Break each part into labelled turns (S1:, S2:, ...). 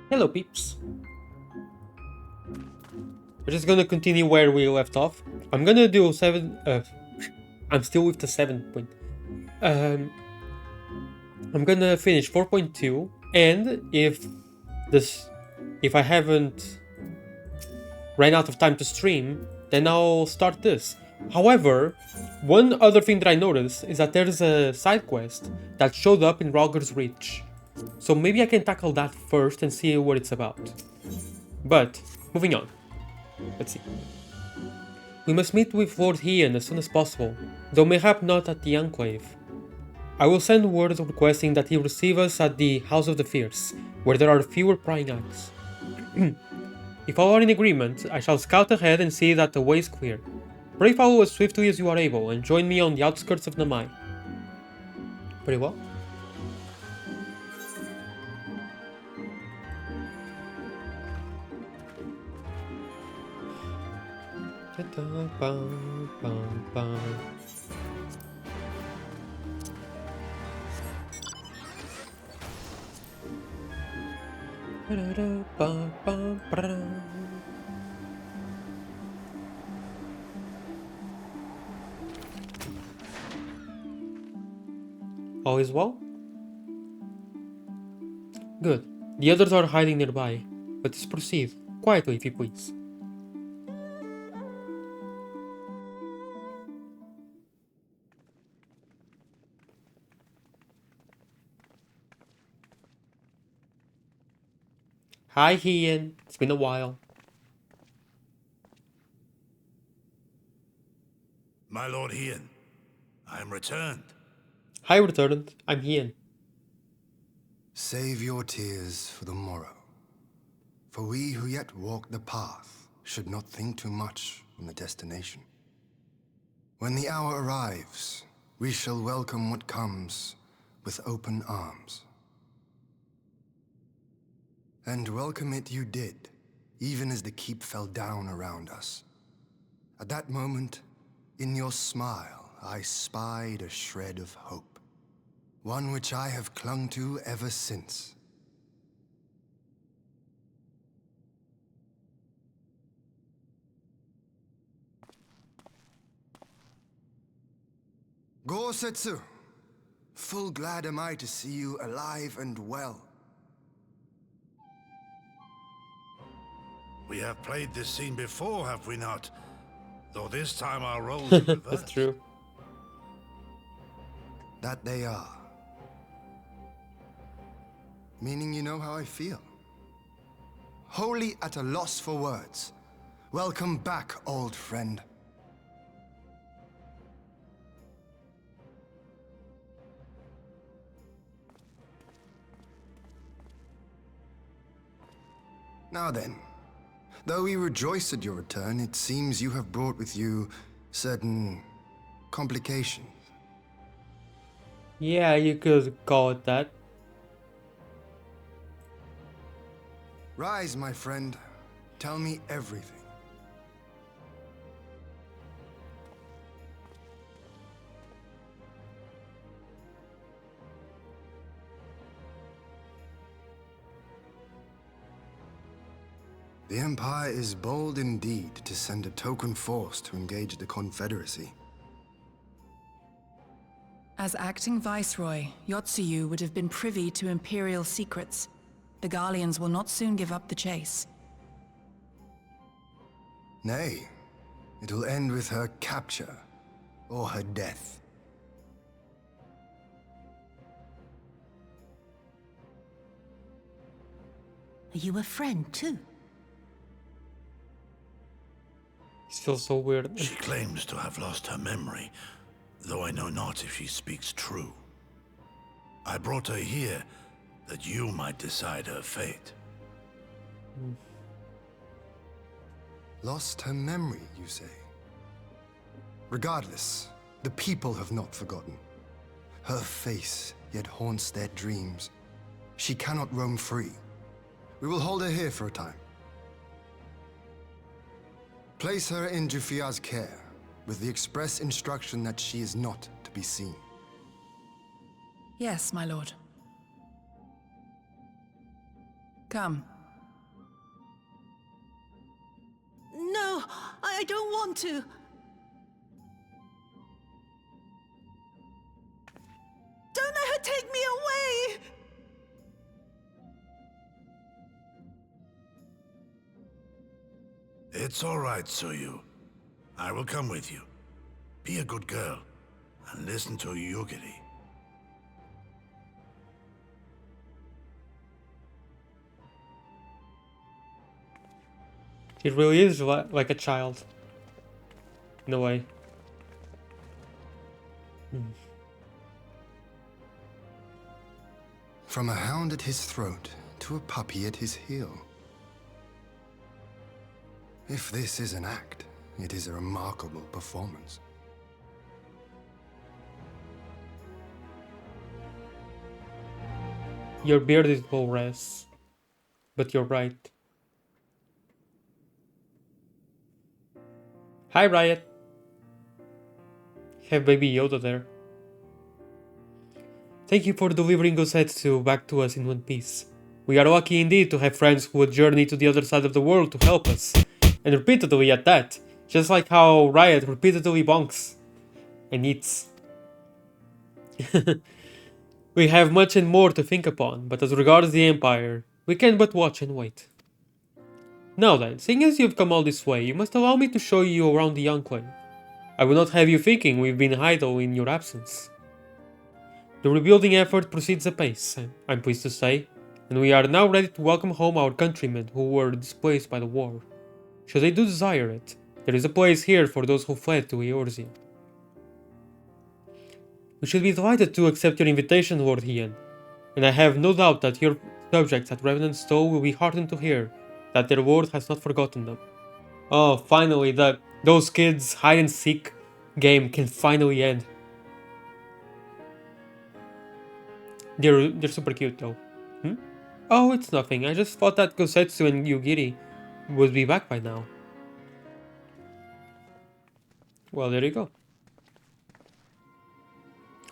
S1: Hello, peeps. We're just gonna continue where we left off. I'm gonna do 7. I'm still with the 7 point. I'm gonna finish 4.2, and if I haven't ran out of time to stream, then I'll start this. However, one other thing that I noticed is that there's a side quest that showed up in Rogger's Reach. So maybe I can tackle that first and see what it's about. But, moving on. Let's see. We must meet with Lord Ian as soon as possible, though mayhap not at the Enclave. I will send word requesting that he receive us at the House of the Fierce, where there are fewer prying eyes. If all are in agreement, I shall scout ahead and see that the way is clear. Pray follow as swiftly as you are able, and join me on the outskirts of Namai. Very well. All is well? Good. The others are hiding nearby. Let us proceed. Quietly, if you please. Hi, Ian. It's been a while.
S2: My Lord Ian, I am returned.
S1: Hi, returned. I'm Ian.
S3: Save your tears for the morrow. For we who yet walk the path should not think too much on the destination. When the hour arrives, we shall welcome what comes with open arms. And welcome it you did, even as the keep fell down around us. At that moment, in your smile, I spied a shred of hope. One which I have clung to ever since. Gosetsu, full glad am I to see you alive and well.
S2: We have played this scene before, have we not? Though this time our roles are reversed.
S1: That's true.
S3: That they are. Meaning you know how I feel. Wholly at a loss for words. Welcome back, old friend. Now then, though we rejoice at your return, it seems you have brought with you certain complications.
S1: Yeah, you could call it that.
S3: Rise, my friend. Tell me everything. The Empire is bold indeed to send a token force to engage the Confederacy.
S4: As acting Viceroy, Yotsuyu would have been privy to Imperial secrets. The Garleans will not soon give up the chase.
S3: Nay, it will end with her capture, or her death.
S5: Are you a friend, too?
S1: It feels so weird.
S2: She claims to have lost her memory, though I know not if she speaks true. I brought her here that you might decide her fate.
S3: Lost her memory, you say? Regardless, the people have not forgotten. Her face yet haunts their dreams. She cannot roam free. We will hold her here for a time. Place her in Jufia's care, with the express instruction that she is not to be seen.
S4: Yes, my lord. Come.
S5: No, I don't want to. Don't let her take me away!
S2: It's all right, Suyu. I will come with you. Be a good girl and listen to Yugiri.
S1: She really is like a child. In a way.
S3: From a hound at his throat to a puppy at his heel. If this is an act, it is a remarkable performance.
S1: Your beard is walrus. But you're right. Hi, Riot. Have baby Yoda there. Thank you for delivering Gosetsu back to us in one piece. We are lucky indeed to have friends who would journey to the other side of the world to help us. And repeatedly at that. Just like how Riot repeatedly bonks. And eats. We have much and more to think upon, but as regards the Empire, we can but watch and wait. Now then, seeing as you've come all this way, you must allow me to show you around the Enclave. I will not have you thinking we've been idle in your absence. The rebuilding effort proceeds apace, I'm pleased to say, and we are now ready to welcome home our countrymen who were displaced by the war. Should they do desire it, there is a place here for those who fled to Eorzea. We should be delighted to accept your invitation, Lord Hien, and I have no doubt that your subjects at Revenant Stowe will be heartened to hear that their lord has not forgotten them. Oh, finally, those kids' hide-and-seek game can finally end. They're super cute, though. Oh, it's nothing. I just thought that Gosetsu and Yugiri would be back by now. Well, there you go.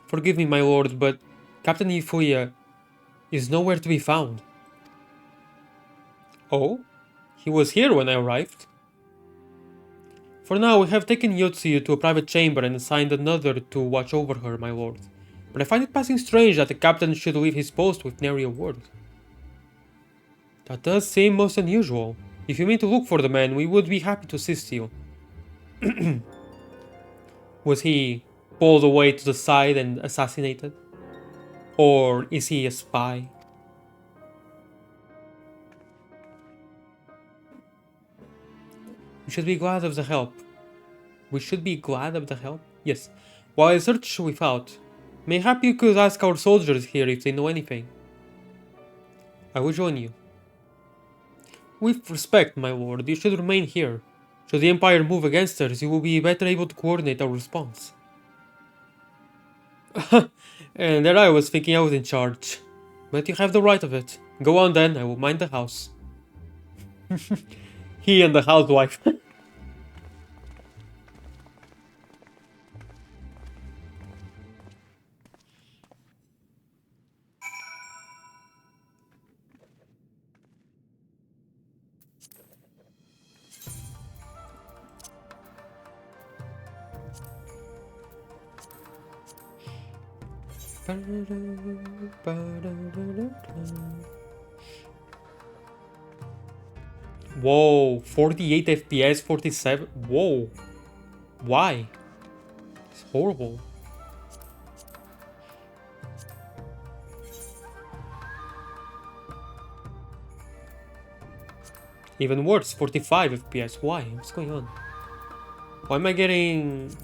S1: Forgive me, my lord, but Captain Ifuya is nowhere to be found. Oh? He was here when I arrived. For now, we have taken Yotsuyu to a private chamber and assigned another to watch over her, my lord. But I find it passing strange that the captain should leave his post with nary a word. That does seem most unusual. If you mean to look for the man, we would be happy to assist you. Was he pulled away to the side and assassinated? Or is he a spy? We should be glad of the help. We should be glad of the help? Yes. While I search without, mayhap you could ask our soldiers here if they know anything. I will join you. With respect, my lord, you should remain here. Should the Empire move against us, you will be better able to coordinate our response. And there I was thinking I was in charge. But you have the right of it. Go on then, I will mind the house. He and the housewife. Whoa, 48 FPS, 47. Whoa. Why? It's horrible. Even worse, 45 FPS. Why? What's going on? Why am I getting...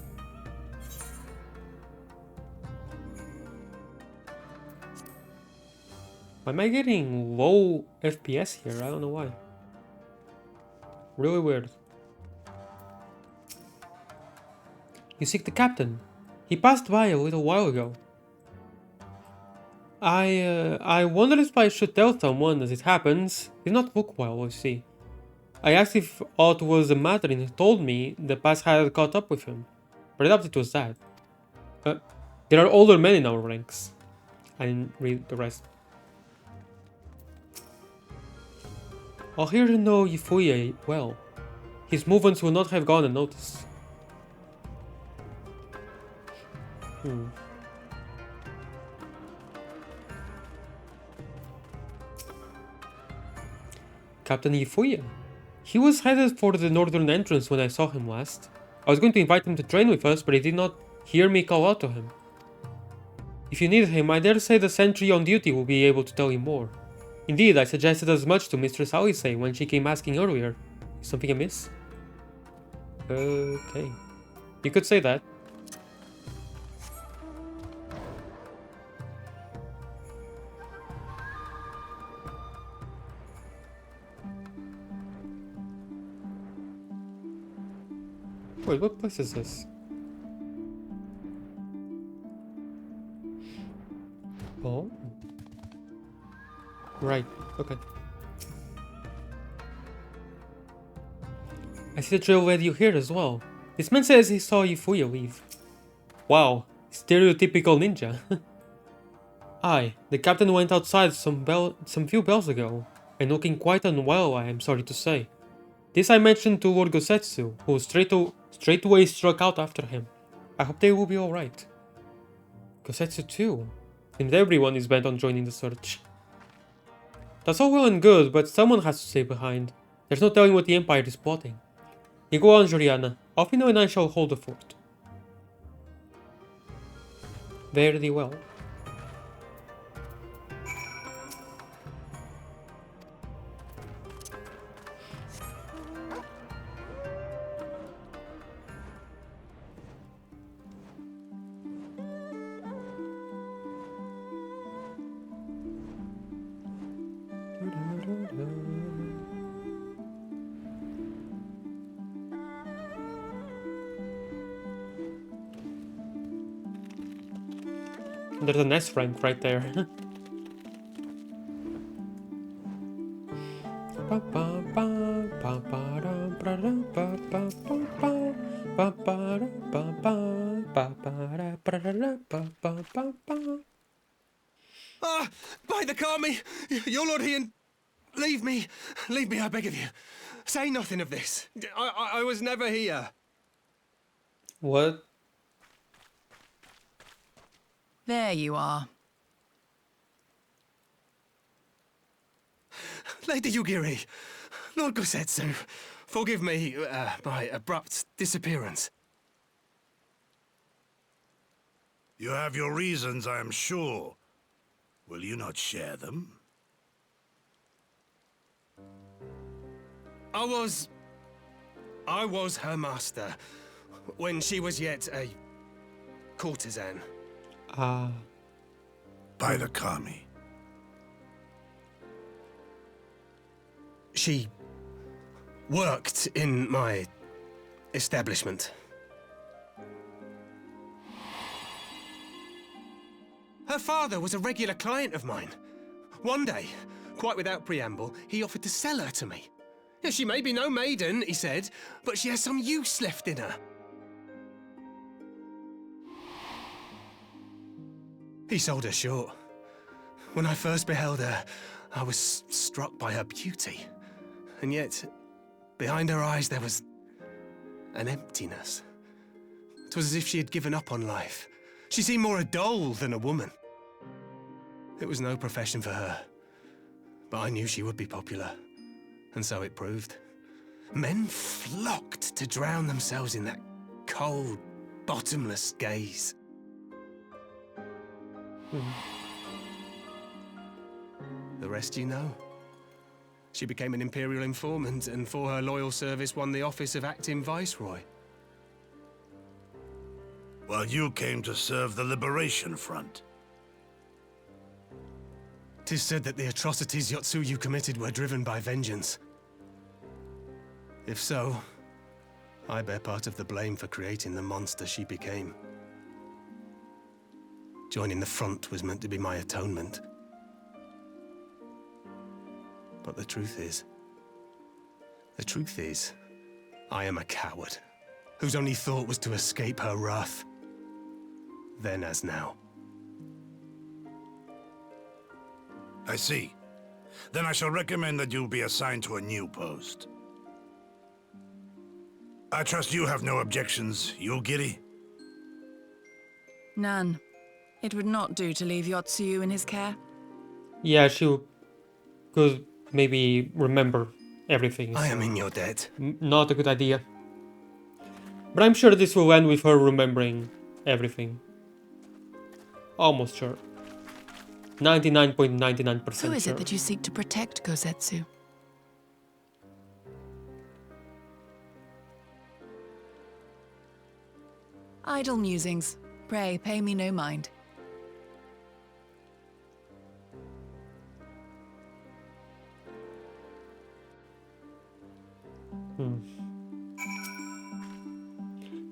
S1: Why am I getting low FPS here? I don't know why. Really weird. You seek the captain. He passed by a little while ago. I wonder if I should tell someone as it happens. He did not look well, you see. I asked if aught was the matter and he told me the past had caught up with him. But I doubt it was that. There are older men in our ranks. I didn't read the rest. Ahir know Yifuye well. His movements will not have gone unnoticed. Captain Yifuya. He was headed for the northern entrance when I saw him last. I was going to invite him to train with us, but he did not hear me call out to him. If you need him, I dare say the sentry on duty will be able to tell you more. Indeed, I suggested as much to Mistress Alice when she came asking earlier. Is something amiss? Okay. You could say that. Wait, what place is this? Oh. Right, okay. I see the trail led you here as well. This man says he saw Yifuya leave. Wow, stereotypical ninja. Aye, the captain went outside some few bells ago, and looking quite unwell, I am sorry to say. This I mentioned to Lord Gosetsu, who straightway struck out after him. I hope they will be alright. Gosetsu too? And everyone is bent on joining the search. That's all well and good, but someone has to stay behind. There's no telling what the Empire is plotting. You go on, Juliana. Alfino and I shall hold the fort. Very well. There's an S rank right there.
S6: Ah, by the Kami, your Lord Ian, leave me, I beg of you. Say nothing of this. I was never here.
S1: What?
S4: There you are.
S6: Lady Yugiri, Lord Gosetsu, forgive me my abrupt disappearance.
S2: You have your reasons, I am sure. Will you not share them?
S6: I was her master when she was yet a courtesan.
S2: By the Kami.
S6: She worked in my establishment. Her father was a regular client of mine. One day, quite without preamble, he offered to sell her to me. Yeah, she may be no maiden, he said, but she has some use left in her. He sold her short. When I first beheld her, I was struck by her beauty. And yet, behind her eyes there was an emptiness. It was as if she had given up on life. She seemed more a doll than a woman. It was no profession for her, but I knew she would be popular, and so it proved. Men flocked to drown themselves in that cold, bottomless gaze. The rest you know. She became an Imperial informant, and for her loyal service won the office of acting Viceroy.
S2: While you came to serve the Liberation Front.
S6: 'Tis said that the atrocities Yotsuyu committed were driven by vengeance. If so, I bear part of the blame for creating the monster she became. Joining the front was meant to be my atonement. But the truth is, I am a coward, whose only thought was to escape her wrath, then as now.
S2: I see. Then I shall recommend that you be assigned to a new post. I trust you have no objections, Giri?
S4: None. It would not do to leave Yotsuyu in his care.
S1: Yeah, she could maybe remember everything.
S6: I am in your debt.
S1: Not a good idea. But I'm sure this will end with her remembering everything. Almost sure. 99.99%
S4: Who is
S1: sure.
S4: it that you seek to protect, Gosetsu? Idle musings. Pray, pay me no mind.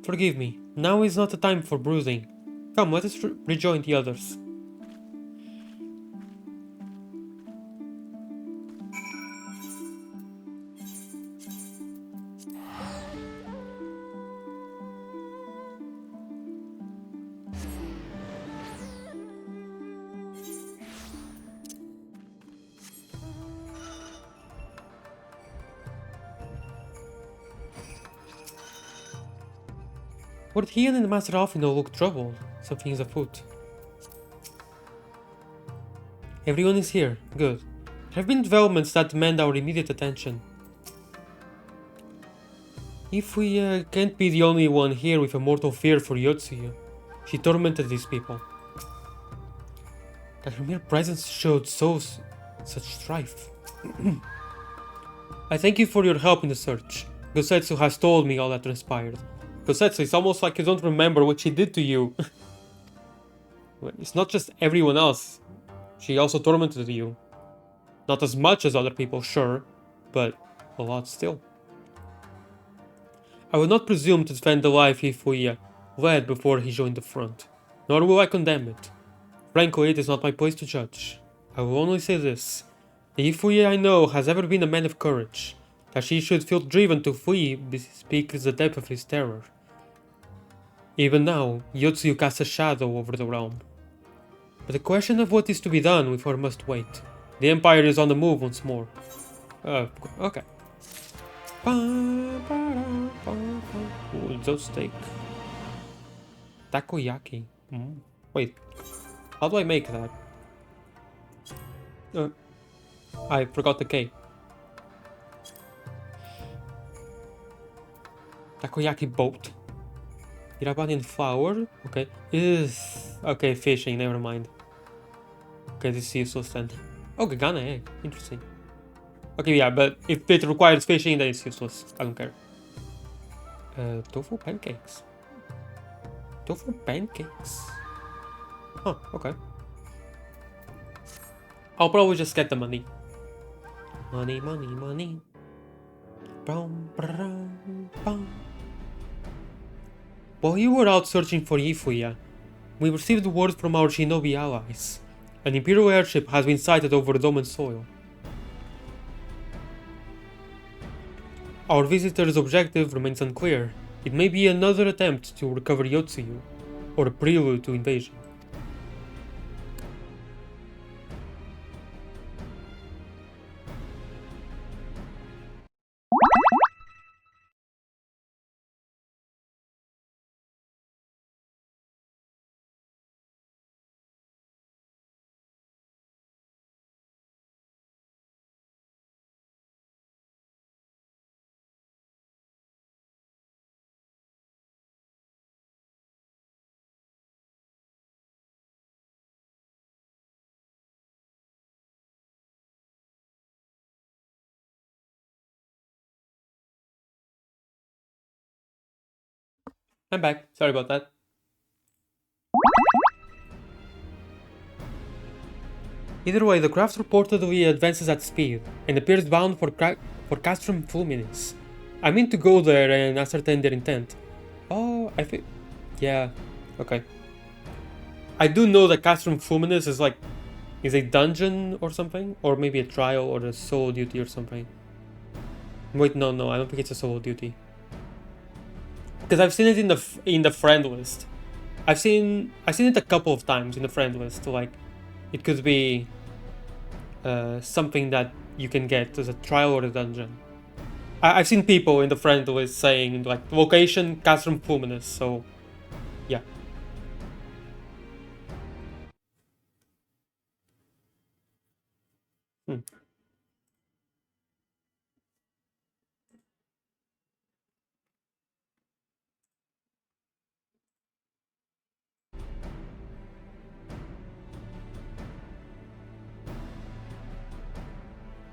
S1: Forgive me. Now is not the time for bruising. Come, let us rejoin the others. Both he and the Master Alfino look troubled. Something is afoot. Everyone is here. Good. There have been developments that demand our immediate attention. If we can't be the only one here with a mortal fear for Yotsuyu. She tormented these people. That her mere presence showed such strife. I thank you for your help in the search. Gosetsu has told me all that transpired. Gosetsu, it's almost like you don't remember what she did to you. It's not just everyone else. She also tormented you. Not as much as other people, sure, but a lot still. I will not presume to defend the life Hifuya led before he joined the front, nor will I condemn it. Frankly, it is not my place to judge. I will only say this. The Hifuya I know has ever been a man of courage. That she should feel driven to flee speaks the depth of his terror. Even now, Yotsuyu casts a shadow over the realm. But the question of what is to be done with her must wait. The Empire is on the move once more. Okay. Ooh, those steak. Takoyaki. Wait, how do I make that? I forgot the K. Takoyaki boat. Irabanian flour. Okay. Okay, fishing, never mind. Okay, this is useless then. Oh, Gagana egg. Interesting. Okay, yeah, but if it requires fishing, then it's useless. I don't care. Tofu pancakes. Tofu pancakes. Huh, okay. I'll probably just get the money. Money, money, money. Bum, brum, bum. While you were out searching for Hifuya, we received word from our shinobi allies. An Imperial airship has been sighted over Doman soil. Our visitor's objective remains unclear. It may be another attempt to recover Yotsuyu, or a prelude to invasion. I'm back. Sorry about that. Either way, the craft reportedly advances at speed and appears bound for Castrum Fulminis. I mean to go there and ascertain their intent. Oh, I think... yeah, okay. I do know that Castrum Fulminis is a dungeon or something, or maybe a trial or a solo duty or something. Wait, no, I don't think it's a solo duty. Because I've seen it in the friend list. I've seen it a couple of times in the friend list. Like, it could be something that you can get as a trial or a dungeon. I've seen people in the friend list saying like location Castrum Fulminus, so yeah. Hmm.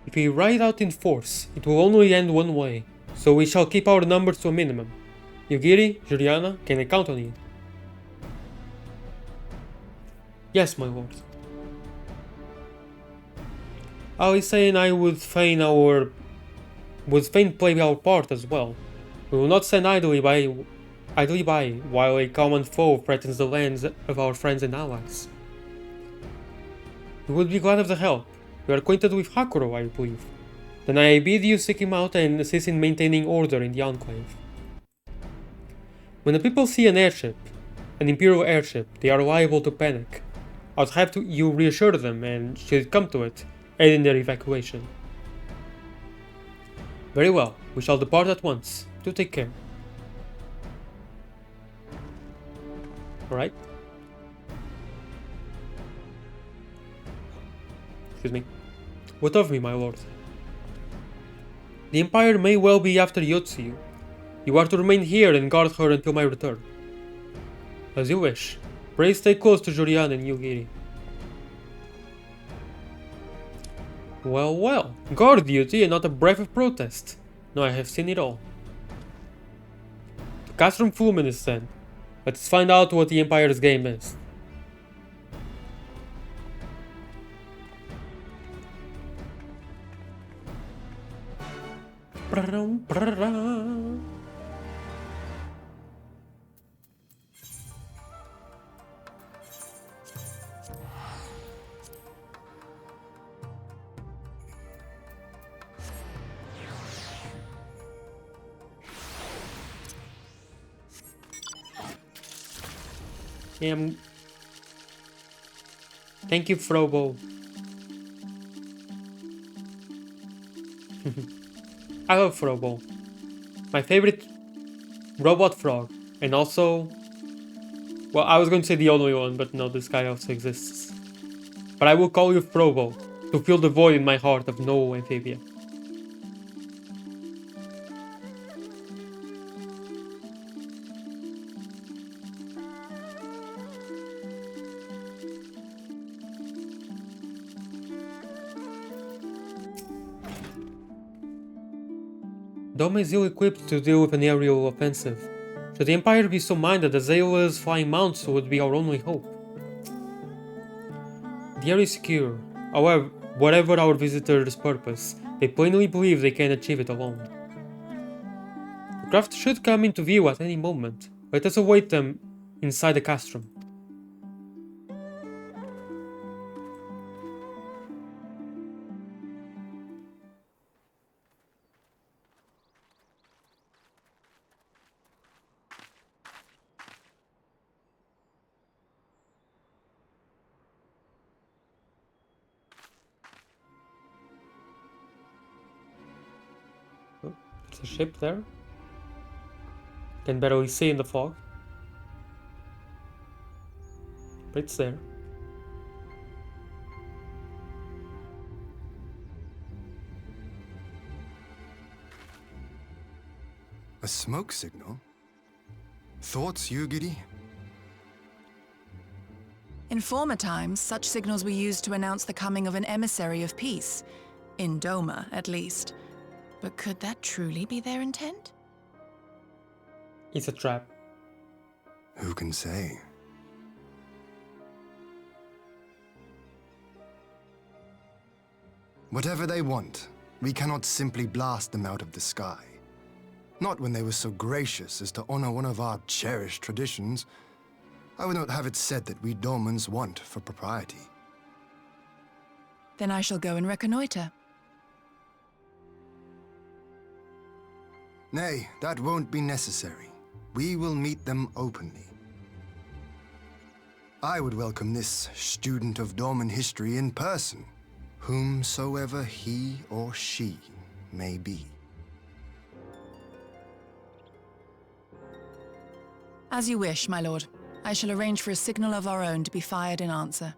S1: If we ride out in force, it will only end one way, so we shall keep our numbers to a minimum. Yugiri, Juliana, can I count on you? Yes, my lord. Alice and I would fain play our part as well. We will not stand idly by while a common foe threatens the lands of our friends and allies. We would be glad of the help. You are acquainted with Hakuro, I believe. Then I bid you seek him out and assist in maintaining order in the Enclave. When the people see an Imperial airship, they are liable to panic. I'd have you reassure them, and should it come to it, aid in their evacuation. Very well, we shall depart at once. Do take care. Alright. Excuse me. What of me, my lord? The Empire may well be after Yotsuyu. You are to remain here and guard her until my return. As you wish. Pray stay close to Jurian and Yugiri. Well, well. Guard duty and not a breath of protest. No, I have seen it all. To Castrum Fulminus then. Let's find out what the Empire's game is. Thank you, Frobo. I love Frobo. My favorite robot frog. And also... Well, I was going to say the only one, but no, this guy also exists. But I will call you Frobo, to fill the void in my heart of no amphibia. Dome is ill-equipped to deal with an aerial offensive. Should the Empire be so minded, Azalea's flying mounts would be our only hope. The area is secure. However, whatever our visitors' purpose, they plainly believe they can achieve it alone. The craft should come into view at any moment. Let us await them inside the castrum. There's a ship there. Can barely see in the fog. But it's there.
S3: A smoke signal? Thoughts, Yugiri?
S4: In former times, such signals were used to announce the coming of an emissary of peace. In Doma, at least. But could that truly be their intent?
S1: It's a trap.
S3: Who can say? Whatever they want, we cannot simply blast them out of the sky. Not when they were so gracious as to honor one of our cherished traditions. I would not have it said that we Domans want for propriety.
S4: Then I shall go and reconnoiter.
S3: Nay, that won't be necessary. We will meet them openly. I would welcome this student of Dorman history in person. whomsoever he or she may be.
S4: As you wish, my lord. I shall arrange for a signal of our own to be fired in answer.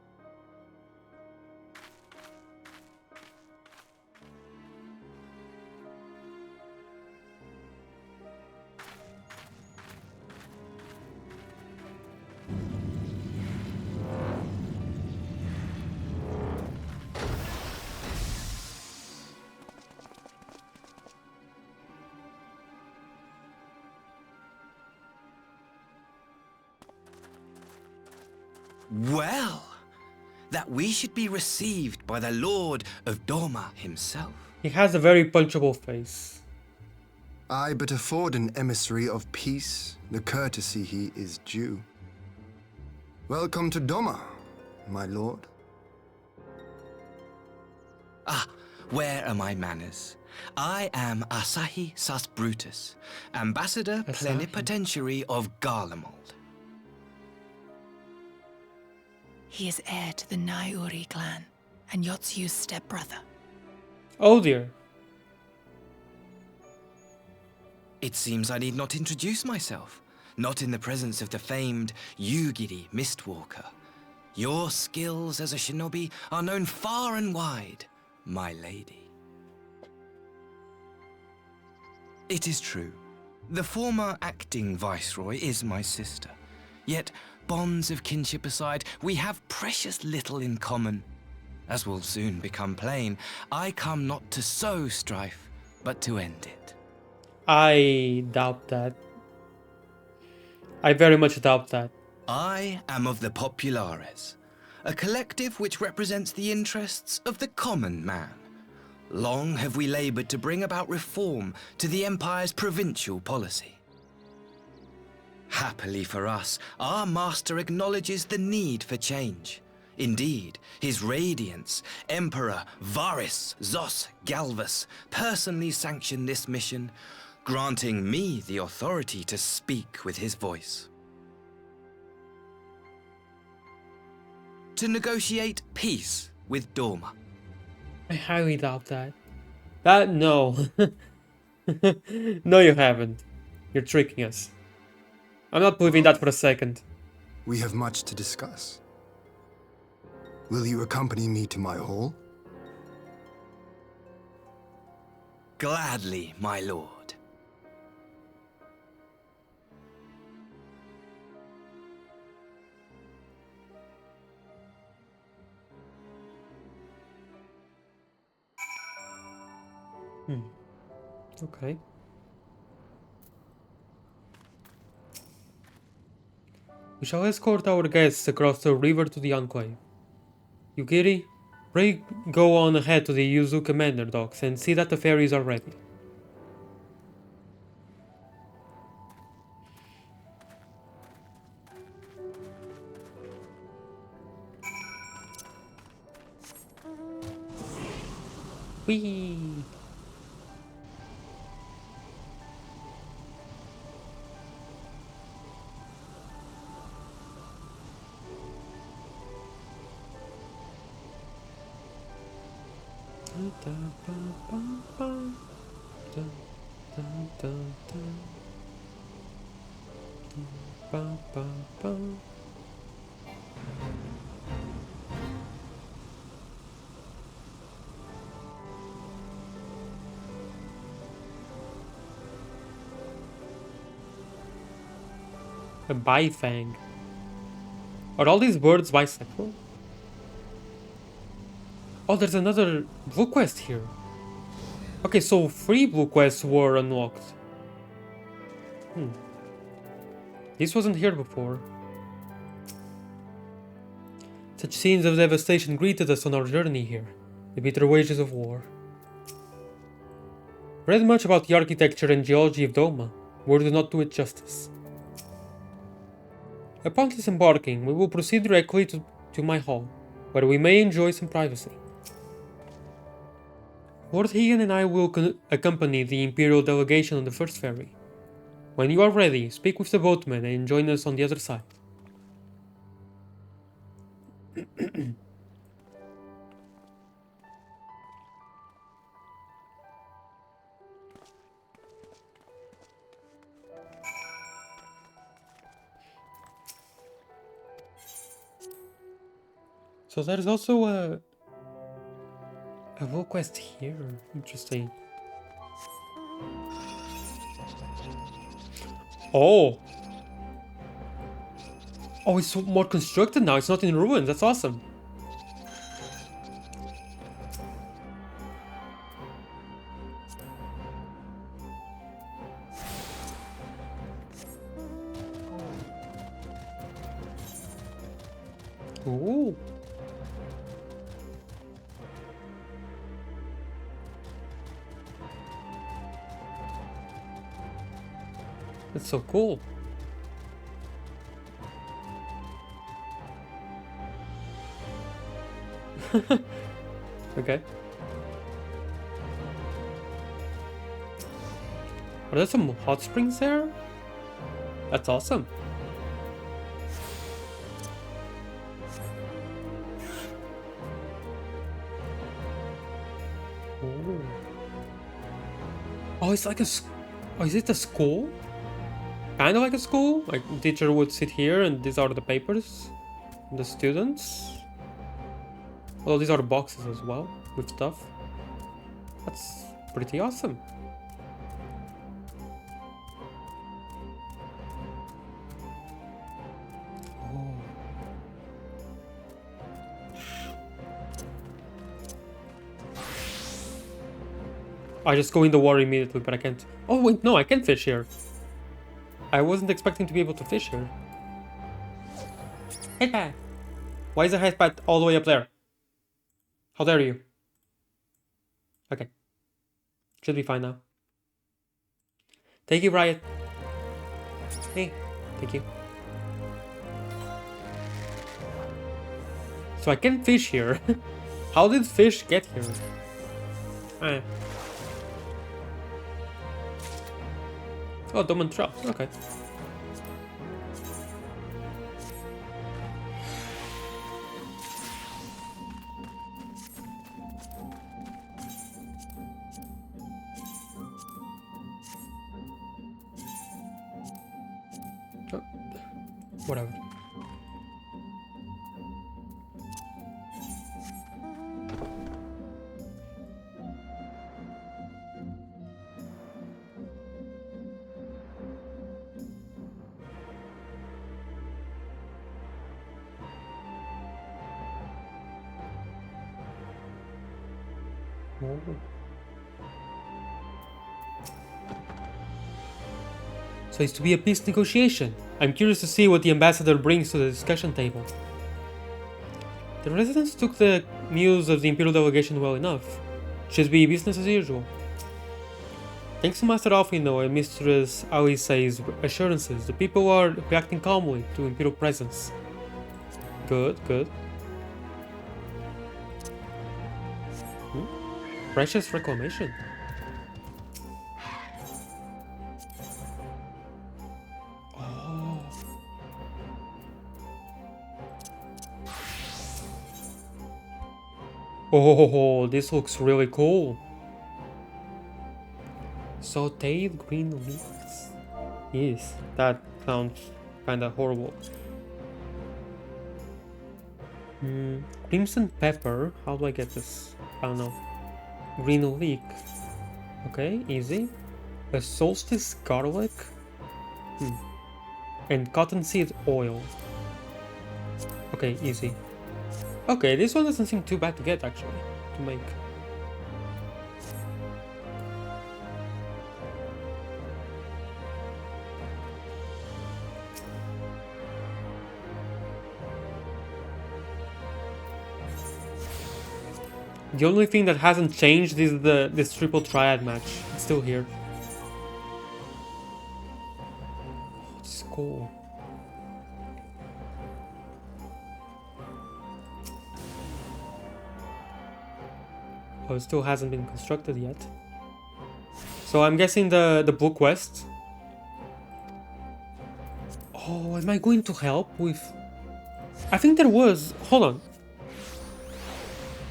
S7: Well, that we should be received by the Lord of Doma himself.
S1: He has a very punchable face.
S3: I but afford an emissary of peace the courtesy he is due. Welcome to Doma, my lord.
S7: Ah, where are my manners? I am Asahi Sus Brutus, ambassador plenipotentiary of Garlemald.
S4: He is heir to the Naiuri clan, and Yotsu's stepbrother.
S1: Oh dear.
S7: It seems I need not introduce myself, not in the presence of the famed Yugiri Mistwalker. Your skills as a shinobi are known far and wide, my lady. It is true, the former acting viceroy is my sister, yet bonds of kinship aside, we have precious little in common. As will soon become plain, I come not to sow strife, but to end it.
S1: I doubt that. I very much doubt that.
S7: I am of the Populares, a collective which represents the interests of the common man. Long have we labored to bring about reform to the Empire's provincial policy. Happily for us, our master acknowledges the need for change. Indeed, his radiance, Emperor Varys Zos Galvus, personally sanctioned this mission, granting me the authority to speak with his voice. To negotiate peace with Doma.
S1: I highly doubt that. No. No, you haven't. You're tricking us. I'm not believing that for a second.
S3: We have much to discuss. Will you accompany me to my hall?
S7: Gladly, my lord.
S1: Okay. We shall escort our guests across the river to the Enclave. Yugiri, pray go on ahead to the Yuzu commander docks and see that the ferries are ready. Whee! A bifang. Are all these birds bisexual? Oh, there's another blue quest here. Okay, so 3 blue quests were unlocked. This wasn't here before. Such scenes of devastation greeted us on our journey here. The bitter wages of war. Read much about the architecture and geology of Doma. Words do not do it justice. Upon disembarking, we will proceed directly to my hall, where we may enjoy some privacy. Lord Hagen and I will accompany the Imperial delegation on the first ferry. When you are ready, speak with the boatman and join us on the other side. So there's also a whole quest here. Interesting. Oh. Oh, it's more constructed now. It's not in ruins. That's awesome. Ooh. That's so cool. Okay. Are there some hot springs there? That's awesome. Ooh. Oh, it's like a... Oh, is it a school? Kind of like a school? Like, the teacher would sit here and these are the papers. The students. Although these are the boxes as well, with stuff. That's pretty awesome. Oh. I just go in the water immediately, but I can't. Oh wait, no, I can fish here. I wasn't expecting to be able to fish here. Headpad! Why is the headpad all the way up there? How dare you? Okay. Should be fine now. Thank you, Riot. Hey, thank you. So I can fish here. How did fish get here? Ah. Oh, dormant traps. Okay. Oh, whatever. Oh. So it's to be a peace negotiation. I'm curious to see what the ambassador brings to the discussion table. The residents took the news of the Imperial delegation well enough. Should be business as usual. Thanks to Master Alfino and Mistress Alice's assurances, the people are reacting calmly to Imperial presence. Good, good. Precious reclamation. Oh, this looks really cool. Sauteed green leeks. Yes, that sounds kinda horrible. Crimson pepper. How do I get this? I don't know. Green leek. Okay, easy. A solstice garlic. And cottonseed oil. Okay, easy. Okay, this one doesn't seem too bad to get actually, to make. The only thing that hasn't changed is this triple triad match. It's still here. Oh, it's cool. Oh, it still hasn't been constructed yet. So I'm guessing the blue quest. Oh, am I going to help with... I think there was... Hold on.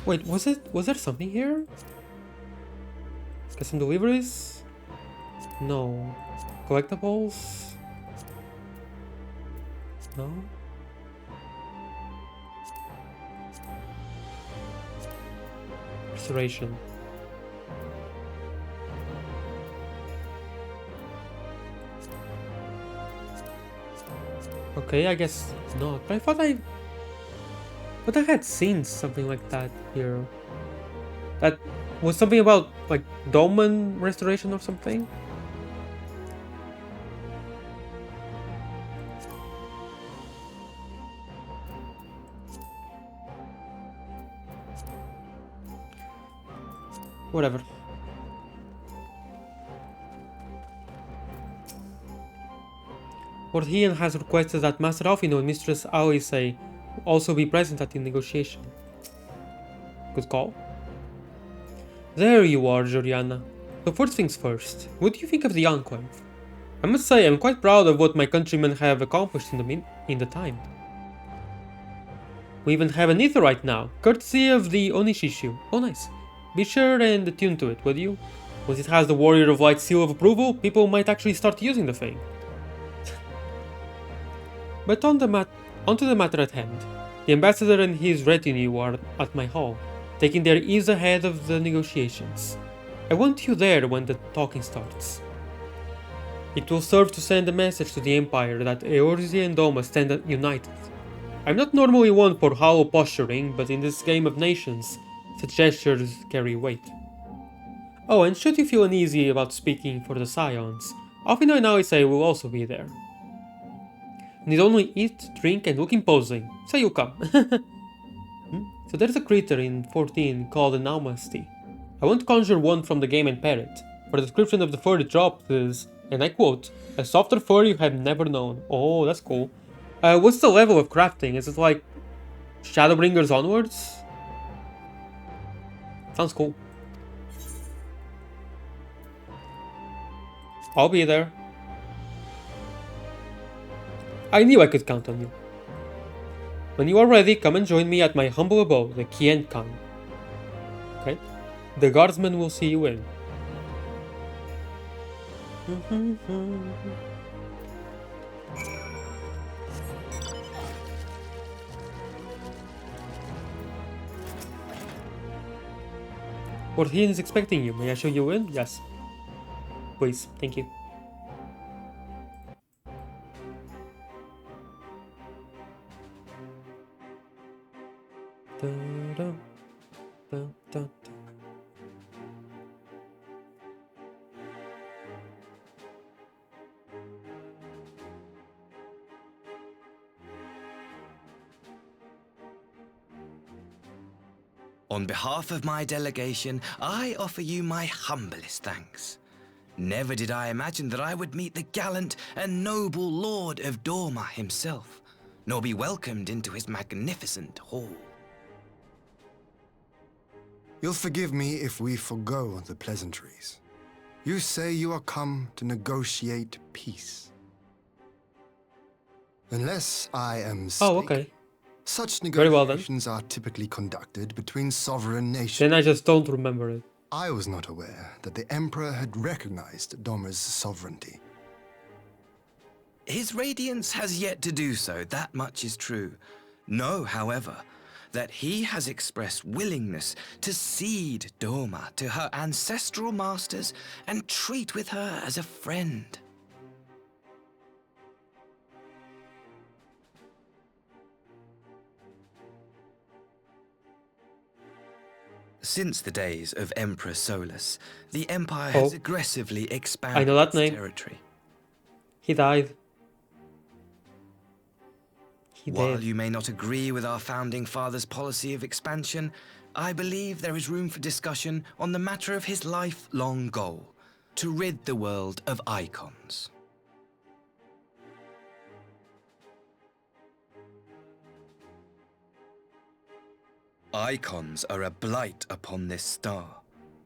S1: Wait, was there something here? Get some deliveries? No. Collectibles? No? restoration. Okay, I guess not. But I had seen something like that here. That was something about like Dolmen restoration or something. Whatever. Lord Ian has requested that Master Alfino and Mistress Alice also be present at the negotiation. Good call. There you are, Joriana. So first things first, what do you think of the Enclave? I must say, I'm quite proud of what my countrymen have accomplished in the time. We even have an ether right now, courtesy of the Onishishu. Oh nice. Be sure and attune to it, would you? Once it has the Warrior of Light seal of approval, people might actually start using the thing. But onto the matter at hand. The ambassador and his retinue are at my hall, taking their ease ahead of the negotiations. I want you there when the talking starts. It will serve to send a message to the Empire that Eorzea and Doma stand united. I'm not normally one for hollow posturing, but in this game of nations, such gestures carry weight. Oh, and should you feel uneasy about speaking for the Scions, Alfino and Alice will also be there. Need only eat, drink, and look imposing, so you come. So there's a creature in 14 called an Almasty. I won't conjure one from the game and pair it, for the description of the fur it dropped is, and I quote, a softer fur you have never known. Oh, that's cool. What's the level of crafting? Is it like Shadowbringers onwards? Sounds cool. I'll be there. I knew I could count on you. When you are ready, come and join me at my humble abode, the Kien Khan. Okay? The guardsmen will see you in. Lord Ian is expecting you. May I show you in? Yes. Please, thank you. Dun, dun, dun, dun, dun.
S7: On behalf of my delegation, I offer you my humblest thanks. Never did I imagine that I would meet the gallant and noble Lord of Dorma himself, nor be welcomed into his magnificent hall.
S3: You'll forgive me if we forgo the pleasantries. You say you are come to negotiate peace. Unless I am mistaken,
S1: Oh, okay.
S3: such
S1: Very well then.
S3: negotiations are typically conducted between sovereign nations.
S1: Then I just don't remember it.
S3: I was not aware that the Emperor had recognized Doma's sovereignty.
S7: His Radiance has yet to do so, that much is true. Know, however, that he has expressed willingness to cede Doma to her ancestral masters and treat with her as a friend. Since the days of Emperor Solus, the Empire has aggressively expanded
S1: I know that
S7: its
S1: name.
S7: territory.
S1: He died. He
S7: While
S1: did.
S7: you may not agree with our founding father's policy of expansion, I believe there is room for discussion on the matter of his lifelong goal, to rid the world of icons. Icons are a blight upon this star.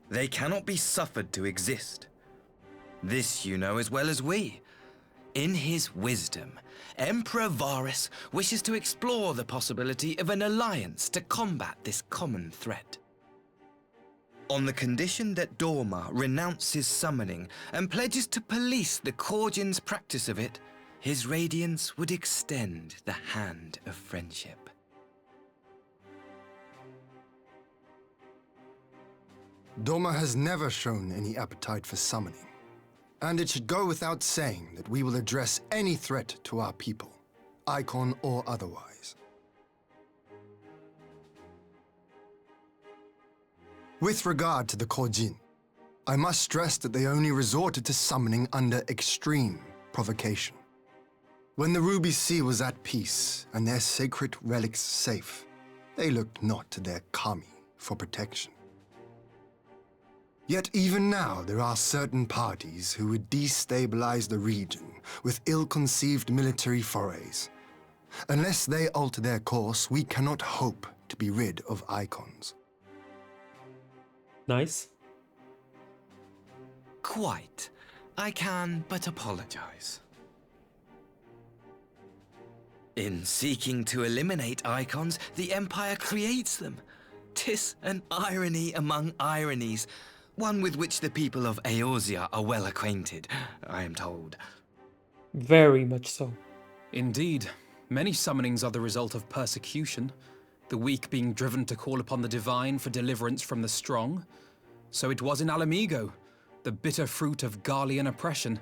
S7: They cannot be suffered to exist. This you know as well as we. In his wisdom, Emperor Varus wishes to explore the possibility of an alliance to combat this common threat. On the condition that Dorma renounces summoning and pledges to police the Korgian's practice of it, his Radiance would extend the hand of friendship.
S3: Doma has never shown any appetite for summoning. And it should go without saying that we will address any threat to our people, icon or otherwise. With regard to the Kojin, I must stress that they only resorted to summoning under extreme provocation. When the Ruby Sea was at peace and their sacred relics safe, they looked not to their kami for protection. Yet even now there are certain parties who would destabilize the region with ill-conceived military forays. Unless they alter their course, we cannot hope to be rid of icons.
S1: Nice.
S7: Quite. I can but apologize. In seeking to eliminate icons, the Empire creates them. 'Tis an irony among ironies, one with which the people of Eorzea are well acquainted, I am told.
S1: Very much so.
S8: Indeed, many summonings are the result of persecution, the weak being driven to call upon the divine for deliverance from the strong. So it was in Alamigo, the bitter fruit of Garlean oppression.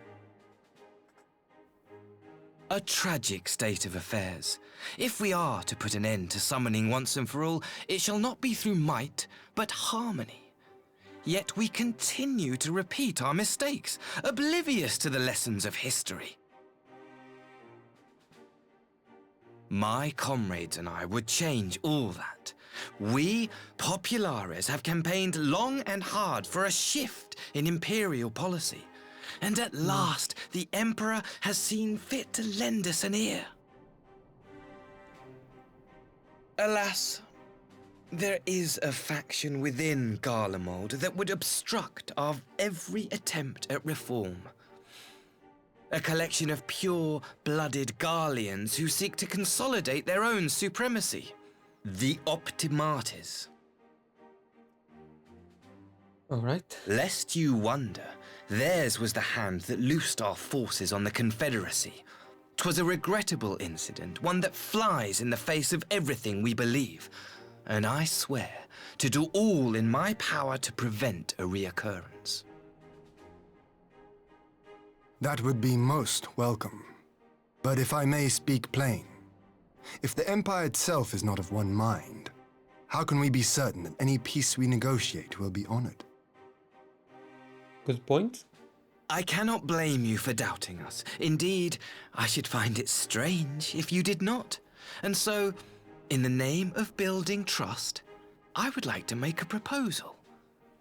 S7: A tragic state of affairs. If we are to put an end to summoning once and for all, it shall not be through might, but harmony. Yet we continue to repeat our mistakes, oblivious to the lessons of history. My comrades and I would change all that. We, Populares, have campaigned long and hard for a shift in imperial policy. And at last, the Emperor has seen fit to lend us an ear. Alas, there is a faction within Garlemald that would obstruct our every attempt at reform. A collection of pure-blooded Garleans who seek to consolidate their own supremacy. The Optimates.
S1: Alright.
S7: Lest you wonder, theirs was the hand that loosed our forces on the Confederacy. 'Twas a regrettable incident, one that flies in the face of everything we believe, and I swear to do all in my power to prevent a reoccurrence.
S3: That would be most welcome. But if I may speak plain, if the Empire itself is not of one mind, how can we be certain that any peace we negotiate will be honored?
S1: Good point.
S7: I cannot blame you for doubting us. Indeed, I should find it strange if you did not. And so, in the name of building trust, I would like to make a proposal.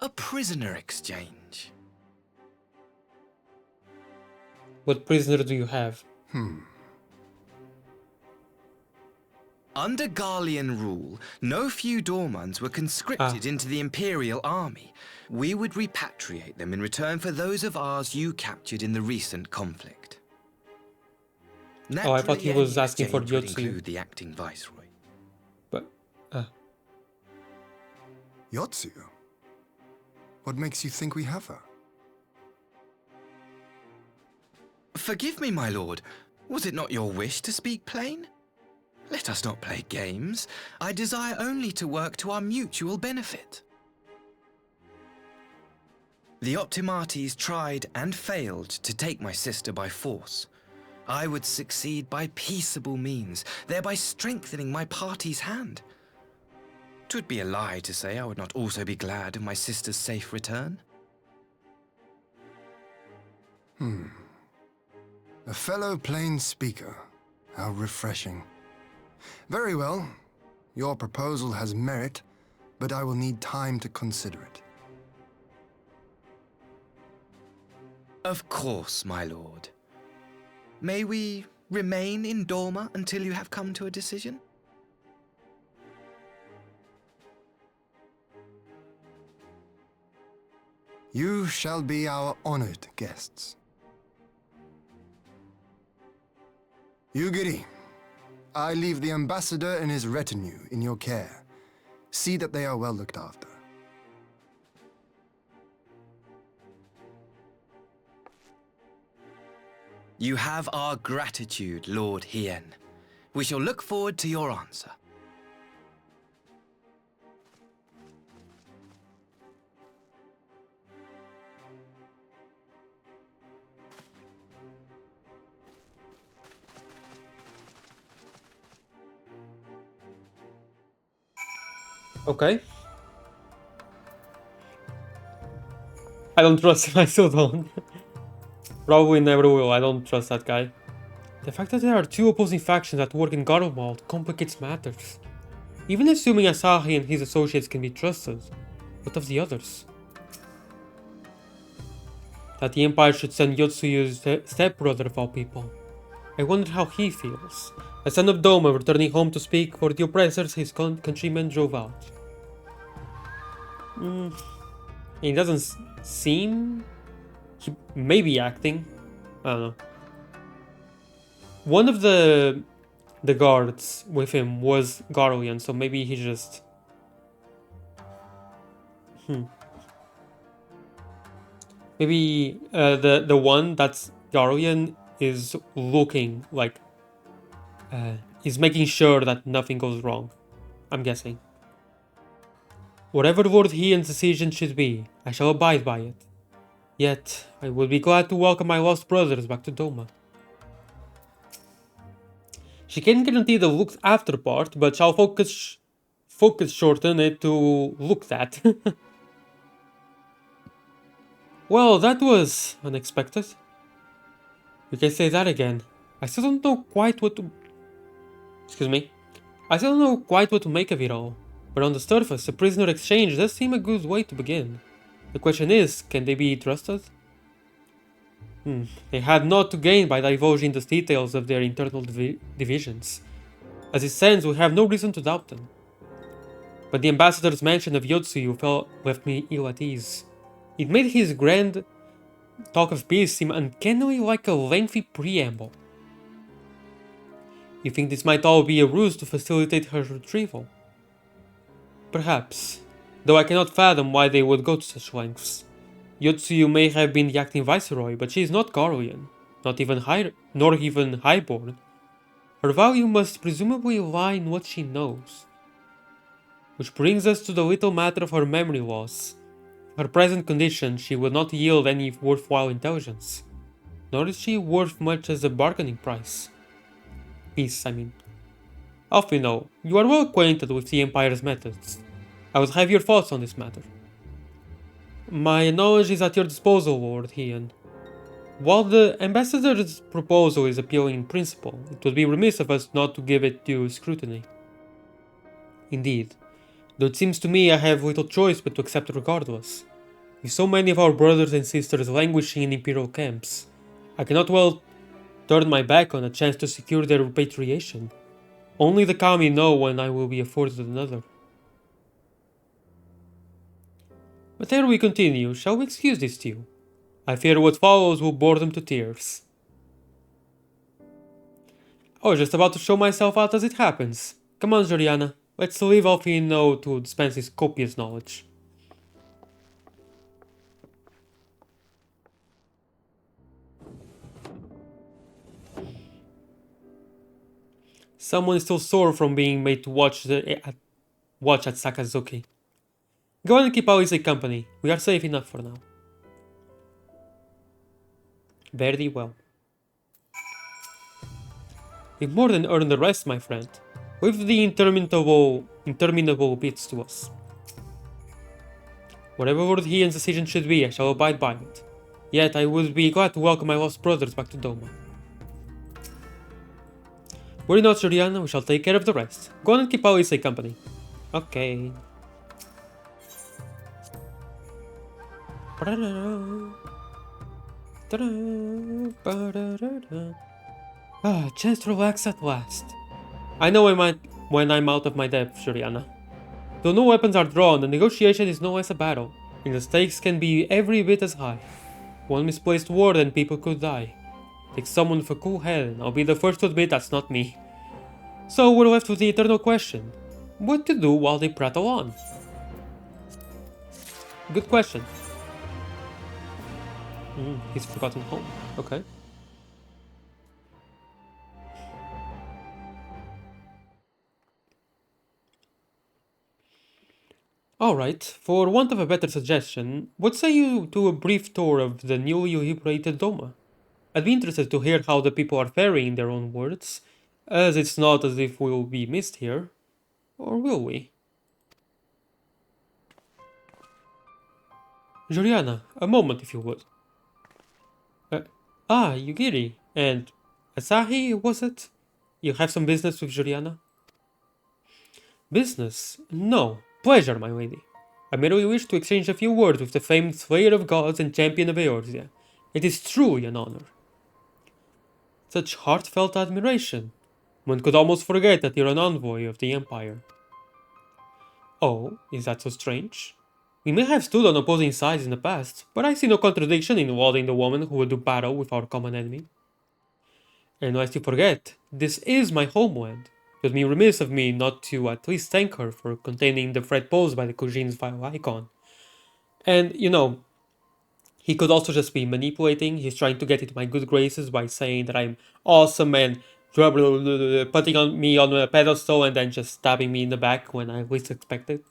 S7: A prisoner exchange.
S1: What prisoner do you have?
S7: Under Garlean rule, no feudormans were conscripted into the Imperial army. We would repatriate them in return for those of ours you captured in the recent conflict.
S1: Oh, I thought he
S7: Naturally,
S1: was
S7: any
S1: asking for
S7: exchange would
S1: Yotsu.
S7: include the acting viceroy.
S1: But,
S3: Yotsu? What makes you think we have her?
S7: Forgive me, my lord. Was it not your wish to speak plain? Let us not play games. I desire only to work to our mutual benefit. The Optimates tried and failed to take my sister by force. I would succeed by peaceable means, thereby strengthening my party's hand. 'Twould be a lie to say I would not also be glad of my sister's safe return.
S3: A fellow plain speaker. How refreshing. Very well. Your proposal has merit, but I will need time to consider it.
S7: Of course, my lord. May we remain in Dorma until you have come to a decision?
S3: You shall be our honored guests. Yugiri, I leave the ambassador and his retinue in your care. See that they are well looked after.
S7: You have our gratitude, Lord Hien. We shall look forward to your answer.
S1: Okay. I don't trust him, I still don't. Probably never will, I don't trust that guy. The fact that there are two opposing factions at work in Garlemald complicates matters. Even assuming Asahi and his associates can be trusted, what of the others? That the Empire should send Yotsuyu's stepbrother of all people. I wonder how he feels. A son of Doma returning home to speak for the oppressors his countrymen drove out. He doesn't seem... He may be acting. I don't know. One of the guards with him was Garlian, so maybe he just... Maybe the one that's Garlian is looking like... is making sure that nothing goes wrong. I'm guessing. Whatever word Hien's decision should be, I shall abide by it. Yet, I would be glad to welcome my lost brothers back to Doma. She can't guarantee the looked after part, but shall focus shorten it to looked at. Well, that was unexpected. You can say that again. I still don't know quite what to... Excuse me. I still don't know quite what to make of it all. But on the surface, a prisoner exchange does seem a good way to begin. The question is, can they be trusted? They had naught to gain by divulging the details of their internal divisions. As it stands, we have no reason to doubt them. But the ambassador's mention of Yotsuyu left me ill at ease. It made his grand talk of peace seem uncannily like a lengthy preamble. You think this might all be a ruse to facilitate her retrieval? Perhaps, though I cannot fathom why they would go to such lengths. Yotsuyu may have been the acting viceroy, but she is not Garlian, nor even highborn. Her value must presumably lie in what she knows. Which brings us to the little matter of her memory loss. Her present condition, she would not yield any worthwhile intelligence, nor is she worth much as a bargaining price. Peace, I mean. Alfino, you are well acquainted with the Empire's methods. I would have your thoughts on this matter. My knowledge is at your disposal, Lord Hien. While the ambassador's proposal is appealing in principle, it would be remiss of us not to give it due scrutiny. Indeed, though it seems to me I have little choice but to accept it regardless. With so many of our brothers and sisters languishing in imperial camps, I cannot well turn my back on a chance to secure their repatriation. Only the Kami know when I will be afforded another. But ere we continue, shall we excuse this stew? I fear what follows will bore them to tears. I was just about to show myself out as it happens. Come on, Joriana. Let's leave Alfino to dispense his copious knowledge. Someone is still sore from being made to watch at Sakazuki. Go on and keep Alice company. We are safe enough for now. Very well. You've more than earned the rest, my friend. Leave the interminable bits to us. Whatever Lord Hien's decision should be, I shall abide by it. Yet I would be glad to welcome my lost brothers back to Doma. Worry not, Joriana, we shall take care of the rest. Go on and keep Alice company. Okay. Chance to relax at last. I know when I'm out of my depth, Joriana. Though no weapons are drawn, the negotiation is no less a battle, and the stakes can be every bit as high. One misplaced word and people could die. Take someone with a cool head, and I'll be the first to admit that's not me. So we're left with the eternal question. What to do while they prattle on? Good question. He's forgotten home. Okay. Alright, for want of a better suggestion, what say you to a brief tour of the newly liberated Doma? I'd be interested to hear how the people are faring in their own words, as it's not as if we'll be missed here. Or will we? Juliana, a moment if you would. Yugiri. And Asahi, was it? You have some business with Juliana? Business? No. Pleasure, my lady. I merely wish to exchange a few words with the famed slayer of gods and champion of Eorzea. It is truly an honor. Such heartfelt admiration. One could almost forget that you're an envoy of the Empire. Oh, is that so strange? We may have stood on opposing sides in the past, but I see no contradiction in lauding the woman who will do battle with our common enemy. And lest you forget, this is my homeland. It would be remiss of me not to at least thank her for containing the threat posed by the Kujin's vile icon. And, he could also just be manipulating. He's trying to get into my good graces by saying that I'm awesome and putting on me on a pedestal and then just stabbing me in the back when I least expected.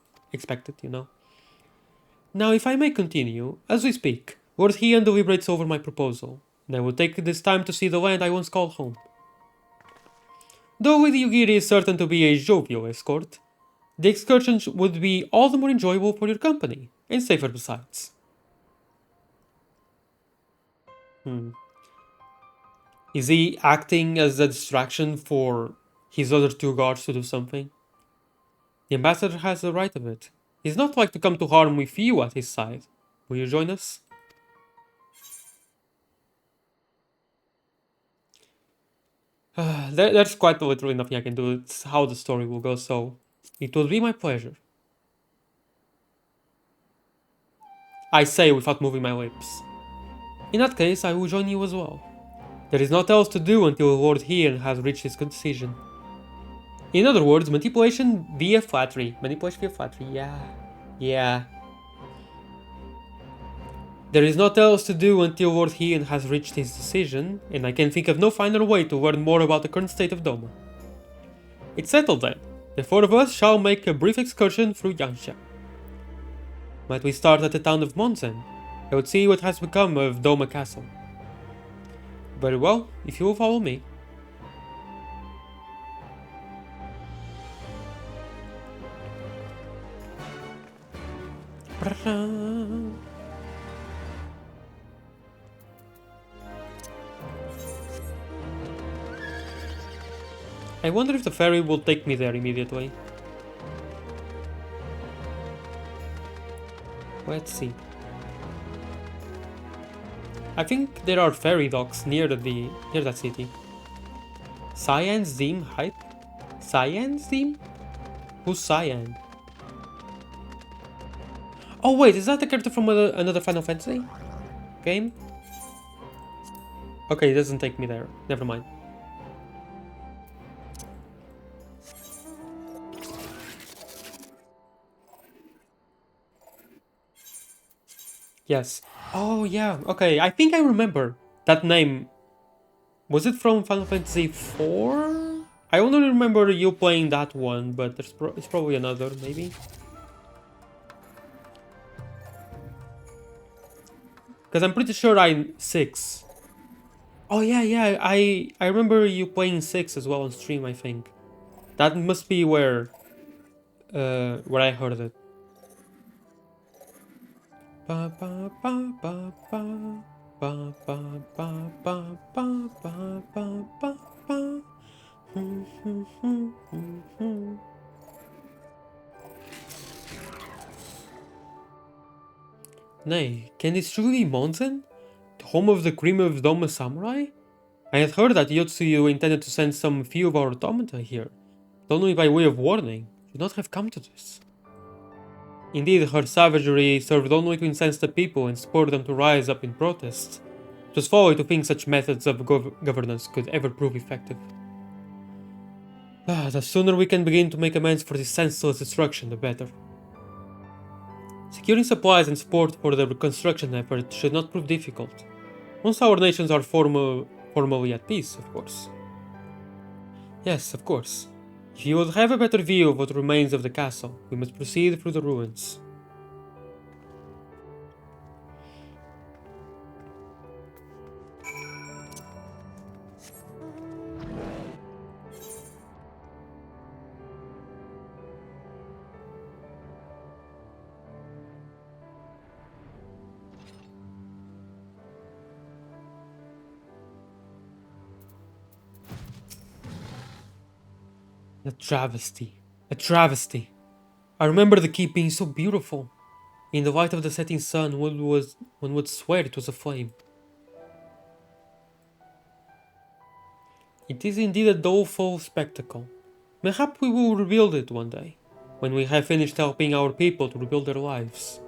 S1: Now, if I may continue, as we speak, Lord Heian deliberates over my proposal, and I will take this time to see the land I once called home. Though Lady Yugiri is certain to be a jovial escort, the excursion would be all the more enjoyable for your company, and safer besides. Is he acting as a distraction for his other two guards to do something? The ambassador has the right of it. He's not like to come to harm with you at his side. Will you join us? There's quite literally nothing I can do. It's how the story will go, so it will be my pleasure. I say without moving my lips. In that case, I will join you as well. There is naught else to do until Lord Heian has reached his decision. In other words, manipulation via flattery. Manipulation via flattery, yeah. There is naught else to do until Lord Heian has reached his decision, and I can think of no finer way to learn more about the current state of Doma. It's settled then. The four of us shall make a brief excursion through Yangsha. Might we start at the town of Monzen? I would see what has become of Doma Castle. Very well, if you will follow me. I wonder if the ferry will take me there immediately. Let's see. I think there are ferry docks near that city. Cyan's Zim Hype? Cyan's Zim? Who's Cyan? Oh wait, is that the character from another Final Fantasy game? Okay, it doesn't take me there. Never mind. Yes. Oh yeah, okay, I think I remember that name. Was it from Final Fantasy IV? I only remember you playing that one, but it's probably another, maybe? Because I'm pretty sure I'm 6. Oh yeah, I remember you playing 6 as well on stream, I think. That must be where I heard it. Ba ba ba ba ba ba ba ba ba ba ba ba ba ba. Nay, can this truly be Monzen? The home of the cream of Doma Samurai? I had heard that Yotsuyu intended to send some few of our automata here, but only by way of warning. Should not have come to this. Indeed, her savagery served only to incense the people and spur them to rise up in protest. It was folly to think such methods of governance could ever prove effective. The sooner we can begin to make amends for this senseless destruction, the better. Securing supplies and support for the reconstruction effort should not prove difficult. Once our nations are formally at peace, of course. Yes, of course. If you would have a better view of what remains of the castle, we must proceed through the ruins. A travesty. A travesty. I remember the keep being so beautiful. In the light of the setting sun, one would swear it was aflame. It is indeed a doleful spectacle. Mayhap we will rebuild it one day, when we have finished helping our people to rebuild their lives.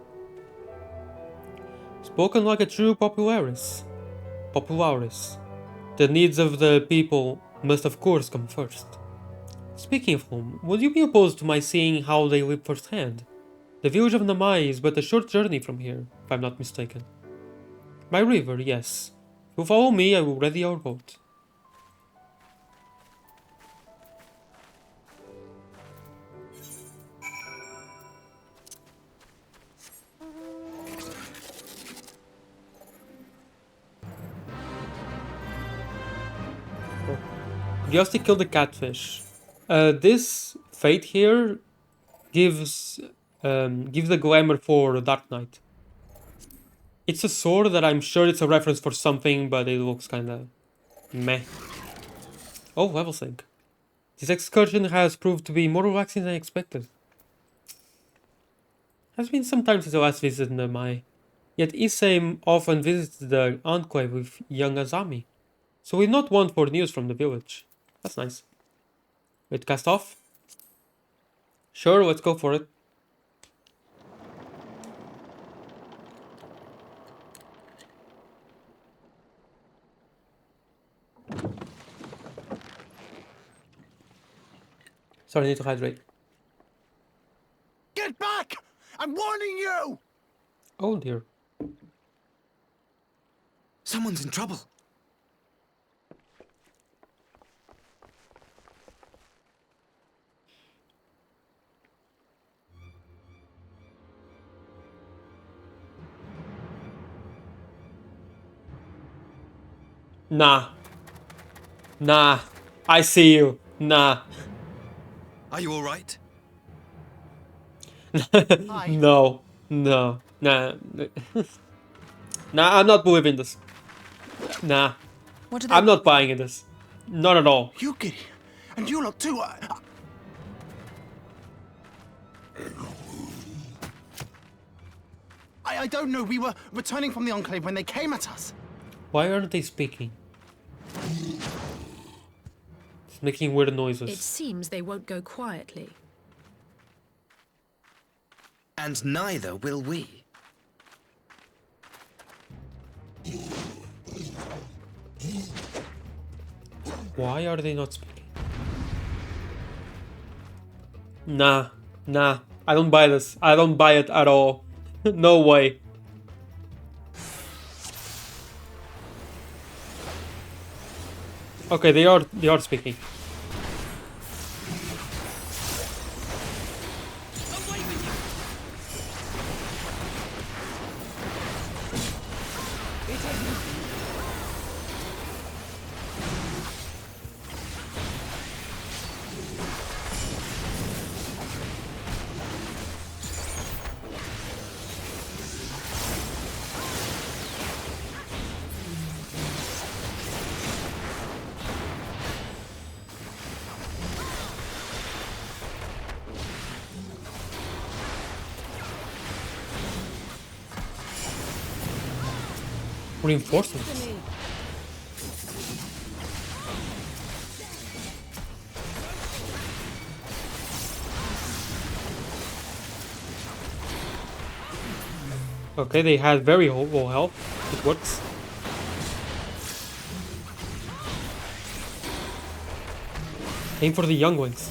S1: Spoken like a true popularis. Popularis. The needs of the people must of course come first. Speaking of whom, would you be opposed to my seeing how they live firsthand? The village of Namai is but a short journey from here, if I'm not mistaken. By river, yes. If you follow me, I will ready our boat. Curiosity killed the catfish. This fate here gives the glamour for Dark Knight. It's a sword that I'm sure it's a reference for something, but it looks kinda meh. Oh, level sync. This excursion has proved to be more relaxing than I expected. Has been some time since I last visited Namai. Yet Issei often visits the enclave with young Azami. So we not want for news from the village. That's nice. Wait, cast off? Sure, let's go for it. Sorry, I need to hydrate.
S6: Get back! I'm warning you!
S1: Oh dear.
S7: Someone's in trouble.
S1: Nah. Nah. I see you. Nah.
S7: Are you all right?
S1: No. No. Nah. Nah, I'm not believing this. Nah.
S4: What are they?
S1: I'm not buying in this. Not at all.
S6: Yuki, and you lot too. I don't know. We were returning from the Enclave when they came at us.
S1: Why aren't they speaking? It's making weird noises.
S9: It seems they won't go quietly.
S7: And neither will we.
S1: Why are they not speaking? Nah. Nah. I don't buy this. I don't buy it at all. No way. Okay, they are speaking. Reinforcements. Okay, they had very low health. It works. Aim for the young ones.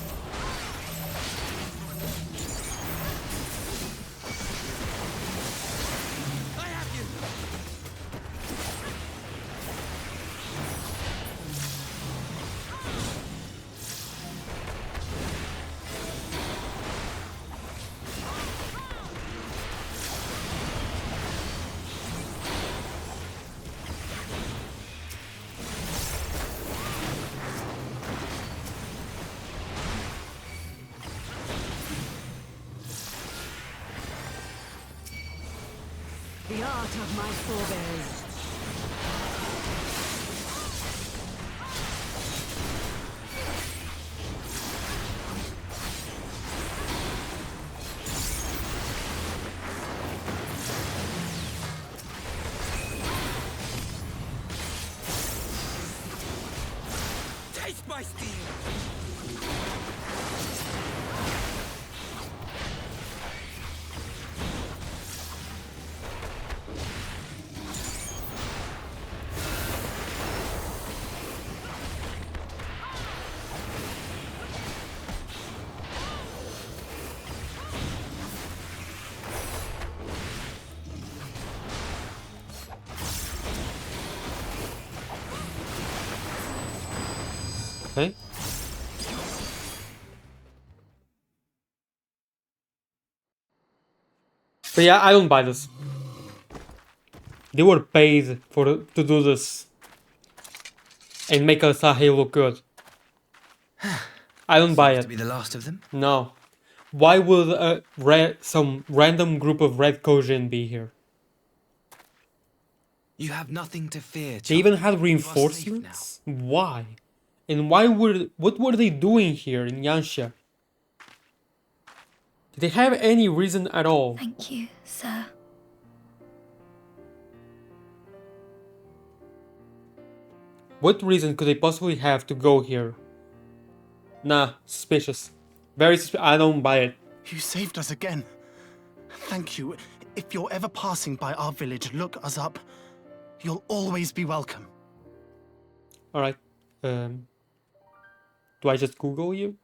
S5: The art of my forebears.
S7: my steel!
S1: Okay. But yeah, I don't buy this. They were paid to do this and make Asahi look good. I don't buy
S7: Seems
S1: it.
S7: to be the last of them.
S1: No. Why would some random group of Red Kojin be here?
S7: You have nothing to fear,
S1: They
S7: child.
S1: even had
S7: You are safe
S1: reinforcements? Why? And what were they doing here in Yanxia? Did they have any reason at all?
S10: Thank you, sir.
S1: What reason could they possibly have to go here? Nah, suspicious. Very suspicious. I don't buy it.
S6: You saved us again. Thank you. If you're ever passing by our village, look us up. You'll always be welcome.
S1: Alright. Do I just Google you?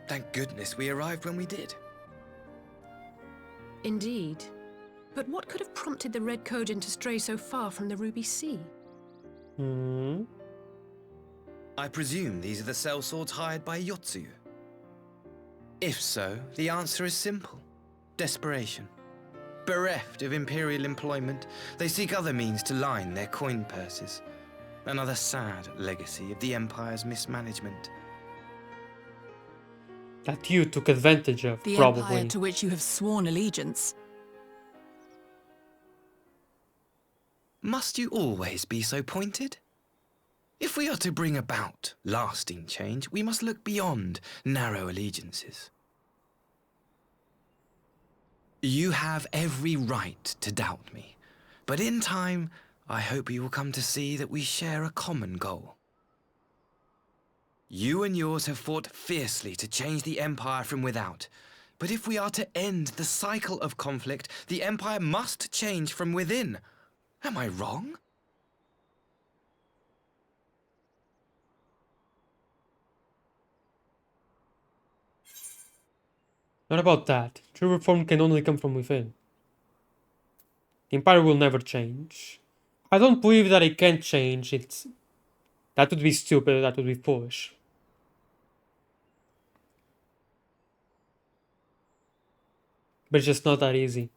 S7: Thank goodness we arrived when we did.
S9: Indeed. But what could have prompted the Red Kojin to stray so far from the Ruby Sea?
S1: Hmm.
S7: I presume these are the sellswords hired by Yotsuyu. If so, the answer is simple. Desperation. Bereft of imperial employment, they seek other means to line their coin purses. Another sad legacy of the Empire's mismanagement.
S1: That you took advantage of,
S4: The
S1: probably.
S4: empire to which you have sworn allegiance.
S7: Must you always be so pointed? If we are to bring about lasting change, we must look beyond narrow allegiances. You have every right to doubt me, but in time, I hope you will come to see that we share a common goal. You and yours have fought fiercely to change the Empire from without, but if we are to end the cycle of conflict, the Empire must change from within. Am I wrong?
S1: Not about that. True reform can only come from within. The Empire will never change. I don't believe that it can change. That would be stupid. That would be foolish. But it's just not that easy.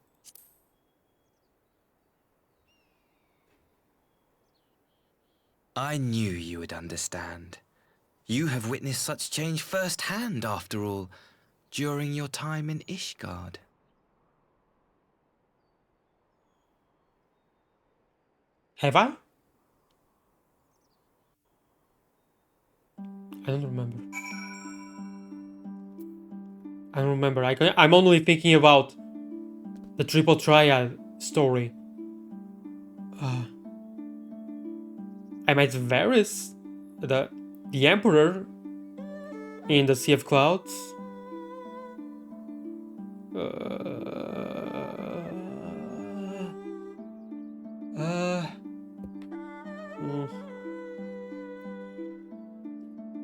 S7: I knew you would understand. You have witnessed such change firsthand, after all, during your time in Ishgard.
S1: Have I? I don't remember. I don't remember. I'm only thinking about the Triple Triad story. I met Varys, the Emperor, in the Sea of Clouds.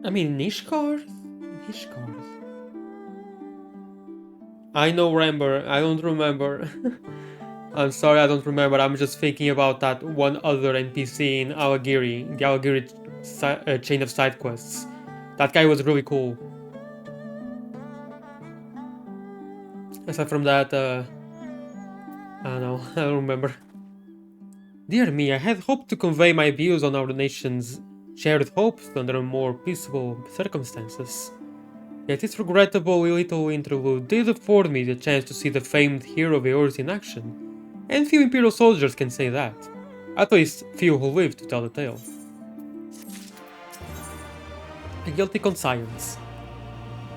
S1: I mean, Ishgard? Ishgard. I know Ramber. I don't remember. I'm sorry, I don't remember. I'm just thinking about that one other NPC in Awagiri, the Awagiri chain of side quests. That guy was really cool. Aside from that, I don't know. I don't remember. Dear me, I had hoped to convey my views on our nation's shared hopes under more peaceful circumstances. Yet this regrettable little interlude did afford me the chance to see the famed hero of yours in action. And few Imperial soldiers can say that. At least, few who live to tell the tale. A guilty conscience.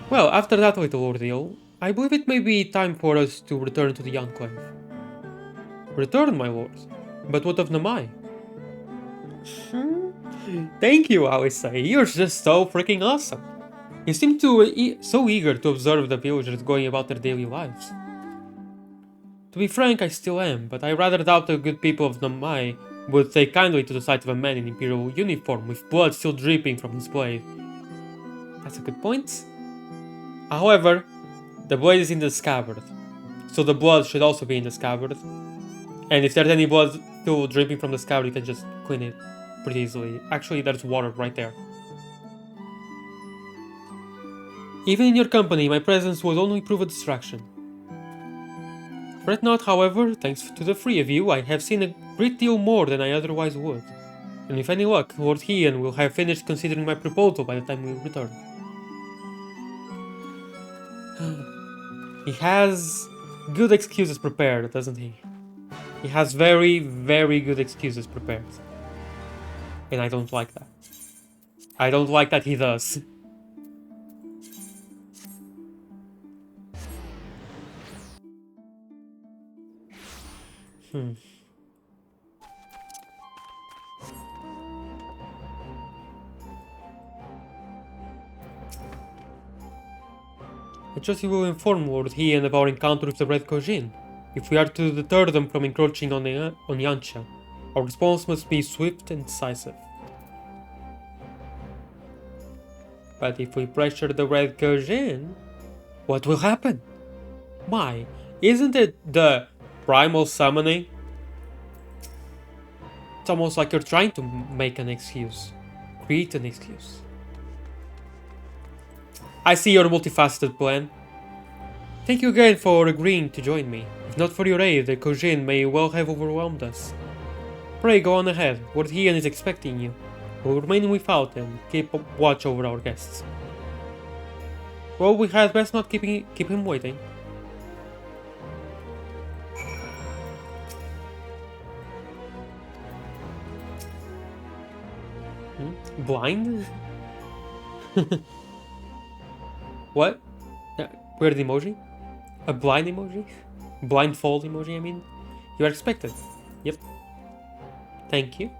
S1: Well, after that little ordeal, I believe it may be time for us to return to the Enclave. Return, my lord. But what of Namai? Thank you, I would say. You're just so freaking awesome. You seem so eager to observe the villagers going about their daily lives. To be frank, I still am, but I rather doubt the good people of Namai would take kindly to the sight of a man in imperial uniform with blood still dripping from his blade. That's a good point. However, the blade is in the scabbard, so the blood should also be in the scabbard. And if there's any blood still dripping from the scabbard, you can just clean it pretty easily. Actually, there's water right there. Even in your company, my presence will only prove a distraction. Fret not, however, thanks to the three of you, I have seen a great deal more than I otherwise would. And with any luck, Lord Heian will have finished considering my proposal by the time we return. He has good excuses prepared, doesn't he? He has very, very good excuses prepared. And I don't like that. I don't like that he does. I trust you will inform Lord Heian of our encounter with the Red Kojin. If we are to deter them from encroaching on Yanxia, our response must be swift and decisive. But if we pressure the Red Kojin, what will happen? Why, isn't it the primal summoning? It's almost like you're trying to make an excuse. Create an excuse. I see your multifaceted plan. Thank you again for agreeing to join me. If not for your aid, the Kojin may well have overwhelmed us. Pray go on ahead. Lord Heian is expecting you. We'll remain without and keep watch over our guests. Well, we had best not keep him waiting. Blind? What? Weird emoji? A blind emoji? Blindfold emoji, I mean? You are expected. Yep. Thank you.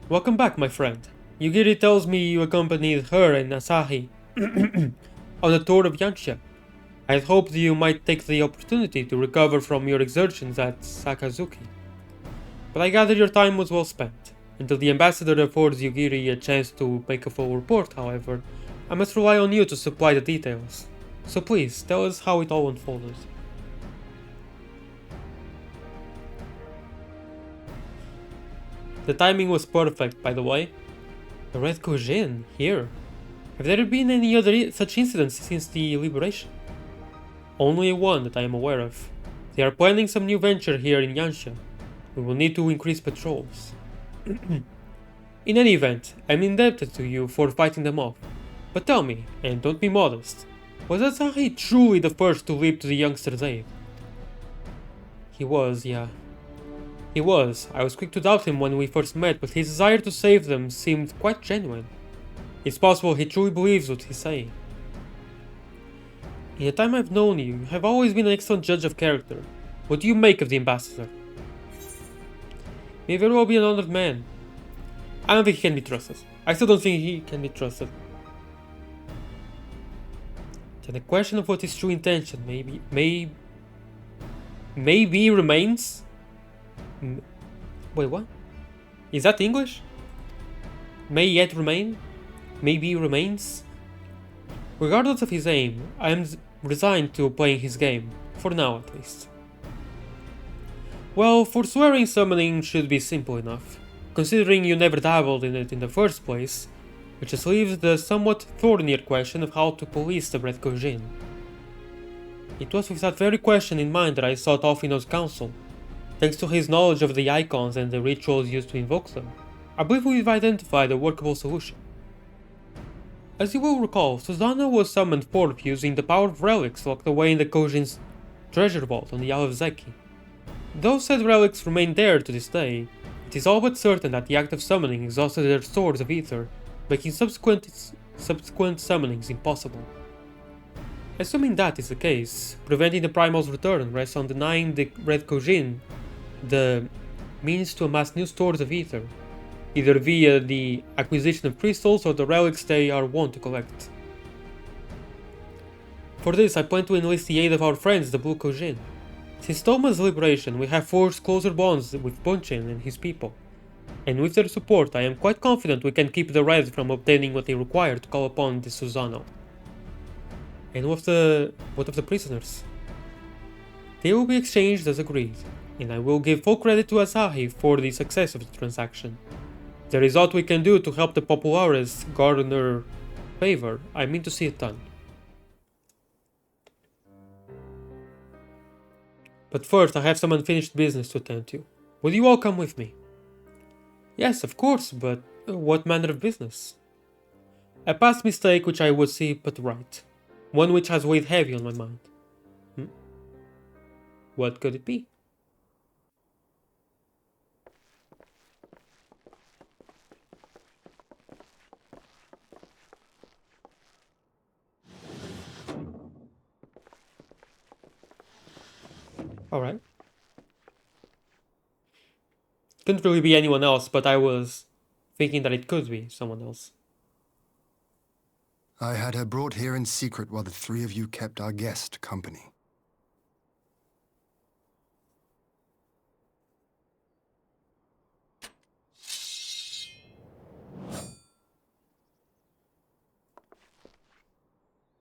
S1: Welcome back, my friend. Yugiri tells me you accompanied her and Asahi on a tour of Yanxia. I had hoped you might take the opportunity to recover from your exertions at Sakazuki. But I gather your time was well spent. Until the ambassador affords Yugiri a chance to make a full report, however, I must rely on you to supply the details. So please, tell us how it all unfolded. The timing was perfect, by the way. The Red Kojin, here. Have there been any other such incidents since the liberation? Only one that I am aware of. They are planning some new venture here in Yanxia. We will need to increase patrols. In any event, I'm indebted to you for fighting them off. But tell me, and don't be modest, was Asahi truly the first to leap to the youngster's aid? He was, yeah. He was. I was quick to doubt him when we first met, but his desire to save them seemed quite genuine. It's possible he truly believes what he's saying. In the time I've known you, you have always been an excellent judge of character. What do you make of the ambassador? May very well be an honored man. I don't think he can be trusted. I still don't think he can be trusted. Then the question of what his true intention maybe remains. Wait, what? Is that English? May yet remain? Maybe remains? Regardless of his aim, I am resigned to playing his game, for now at least. Well, forswearing summoning should be simple enough, considering you never dabbled in it in the first place, which just leaves the somewhat thornier question of how to police the Red Kojin. It was with that very question in mind that I sought Alfino's counsel. Thanks to his knowledge of the icons and the rituals used to invoke them, I believe we've identified a workable solution. As you will recall, Susanna was summoned forth using the power of relics locked away in the Kojin's treasure vault on the Isle of Zeki. Though said relics remain there to this day, it is all but certain that the act of summoning exhausted their stores of ether, making subsequent summonings impossible. Assuming that is the case, preventing the Primal's return rests on denying the Red Kojin the means to amass new stores of ether, either via the acquisition of crystals or the relics they are wont to collect. For this, I plan to enlist the aid of our friends, the Blue Kojin. Since Toma's liberation, we have forged closer bonds with Bunchin and his people, and with their support, I am quite confident we can keep the Red from obtaining what they require to call upon the Susano. And what of the prisoners? They will be exchanged as agreed, and I will give full credit to Asahi for the success of the transaction. If there is aught we can do to help the Populares garner favor, I mean to see it done. But first, I have some unfinished business to attend to. Will you all come with me? Yes, of course, but what manner of business? A past mistake which I would see put right. One which has weighed heavy on my mind. What could it be? Alright. Couldn't really be anyone else, but I was thinking that it could be someone else.
S3: I had her brought here in secret while the three of you kept our guest company.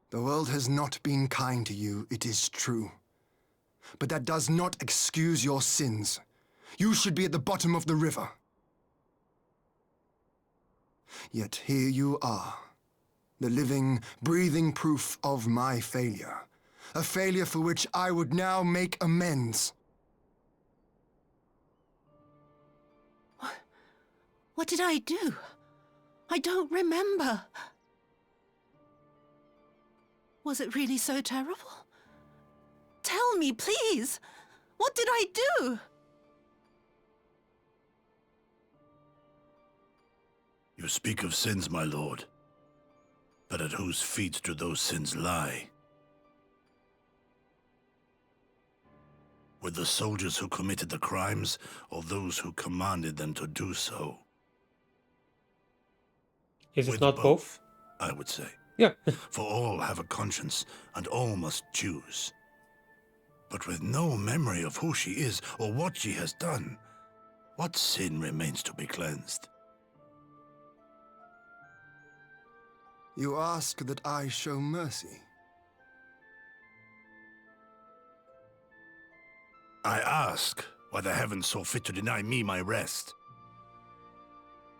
S3: The world has not been kind to you, it is true. But that does not excuse your sins. You should be at the bottom of the river. Yet here you are. The living, breathing proof of my failure. A failure for which I would now make amends.
S5: What did I do? I don't remember. Was it really so terrible? Tell me, please! What did I do?
S2: You speak of sins, my lord. But at whose feet do those sins lie? With the soldiers who committed the crimes, or those who commanded them to do so?
S1: Is it
S2: With
S1: not both?
S2: I would say.
S1: Yeah.
S2: For all have a conscience, and all must choose. But with no memory of who she is, or what she has done, what sin remains to be cleansed?
S3: You ask that I show mercy.
S2: I ask why the heavens saw fit to deny me my rest.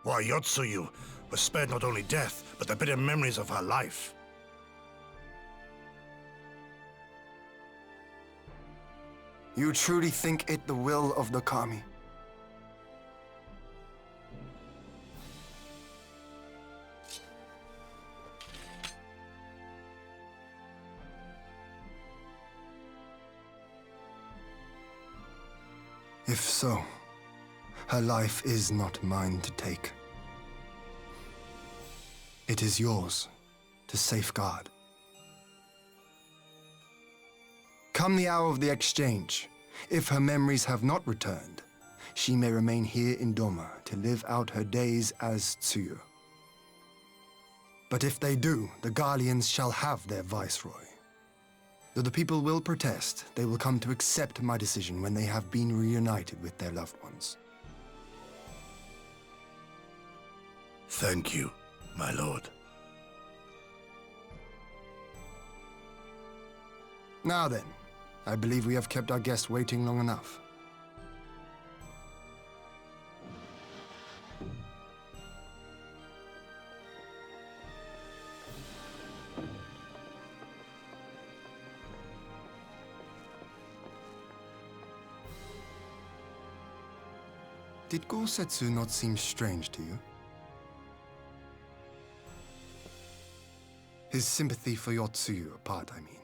S2: Why Yotsuyu was spared not only death, but the bitter memories of her life.
S3: You truly think it the will of the Kami? If so, her life is not mine to take. It is yours to safeguard. Come the hour of the exchange, if her memories have not returned, she may remain here in Doma to live out her days as Tsuyu. But if they do, the Guardians shall have their viceroy. Though the people will protest, they will come to accept my decision when they have been reunited with their loved ones.
S2: Thank you, my lord.
S3: Now then, I believe we have kept our guest waiting long enough. Did Gosetsu not seem strange to you? His sympathy for Yotsuyu apart, I mean.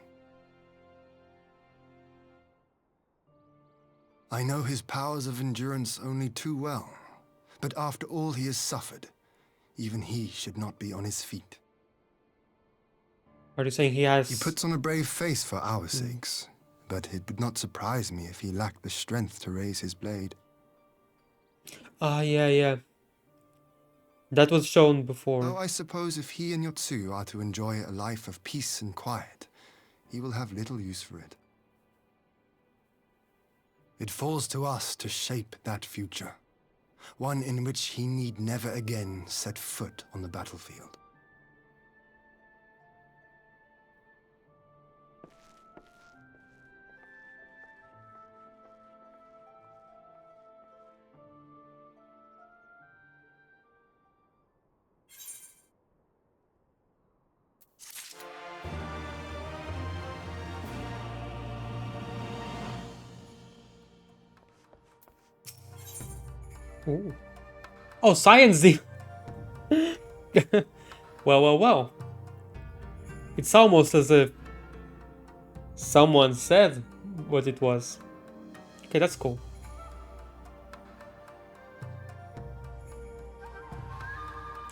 S3: I know his powers of endurance only too well, but after all he has suffered, even he should not be on his feet.
S1: Are you saying he has...
S3: He puts on a brave face for our sakes, but it would not surprise me if he lacked the strength to raise his blade.
S1: Ah, yeah. That was shown before.
S3: Though I suppose if he and Yotsu are to enjoy a life of peace and quiet, he will have little use for it. It falls to us to shape that future, one in which he need never again set foot on the battlefield.
S1: Ooh. Oh, science Z. Well. It's almost as if someone said what it was. Okay, that's cool.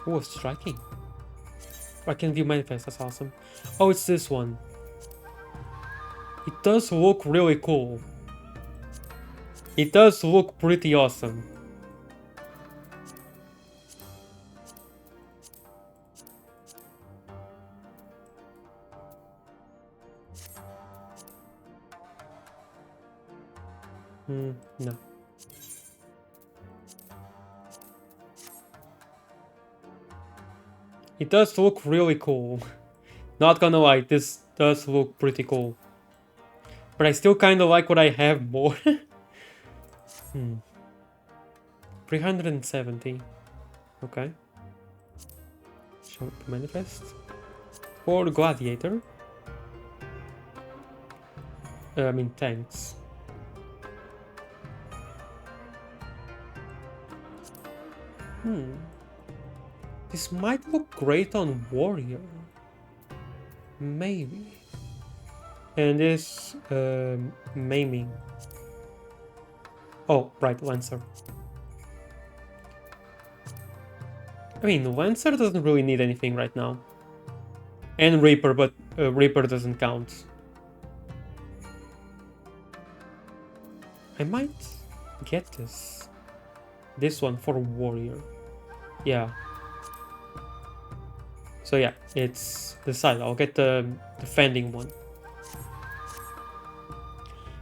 S1: Oh, striking. I can view manifest, that's awesome. Oh, it's this one. It does look really cool. It does look pretty awesome. No. It does look really cool. Not gonna lie, this does look pretty cool. But I still kinda like what I have more. 370. Okay. Show manifest. For gladiator. I mean tanks. This might look great on warrior. Maybe. And this maiming. Oh, right, Lancer. I mean, Lancer doesn't really need anything right now. And Reaper, but Reaper doesn't count. I might get this. This one for warrior. Yeah. So yeah, it's decided. I'll get the defending one.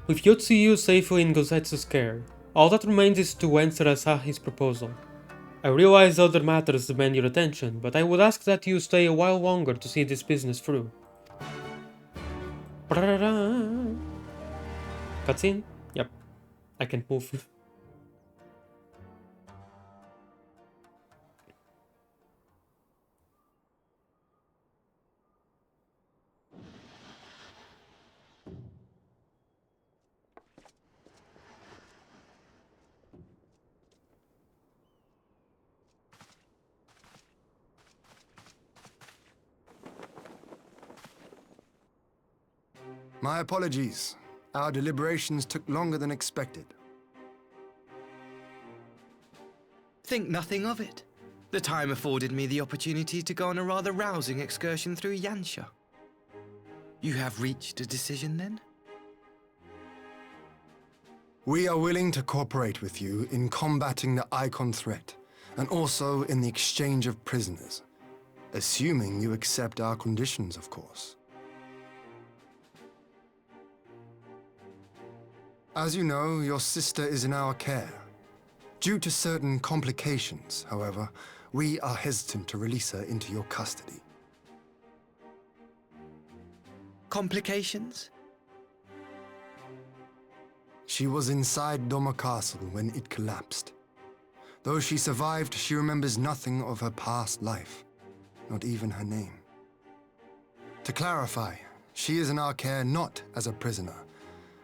S1: With Yotsuyu safely in Gosetsu's care, all that remains is to answer Asahi's proposal. I realize other matters demand your attention, but I would ask that you stay a while longer to see this business through. Cutscene? Yep. I can move.
S3: My apologies. Our deliberations took longer than expected.
S7: Think nothing of it. The time afforded me the opportunity to go on a rather rousing excursion through Yansha. You have reached a decision then?
S3: We are willing to cooperate with you in combating the Icon threat, and also in the exchange of prisoners. Assuming you accept our conditions, of course. As you know, your sister is in our care. Due to certain complications, however, we are hesitant to release her into your custody.
S7: Complications?
S3: She was inside Doma Castle when it collapsed. Though she survived, she remembers nothing of her past life, not even her name. To clarify, she is in our care not as a prisoner,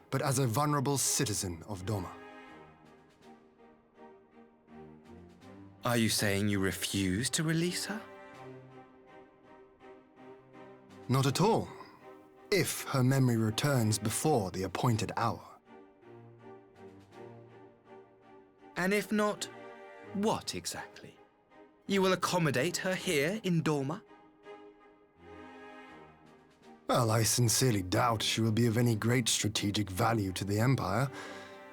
S3: but as a vulnerable citizen of Doma.
S7: Are you saying you refuse to release her?
S3: Not at all, if her memory returns before the appointed hour.
S7: And if not, what exactly? You will accommodate her here in Doma?
S3: Well, I sincerely doubt she will be of any great strategic value to the Empire.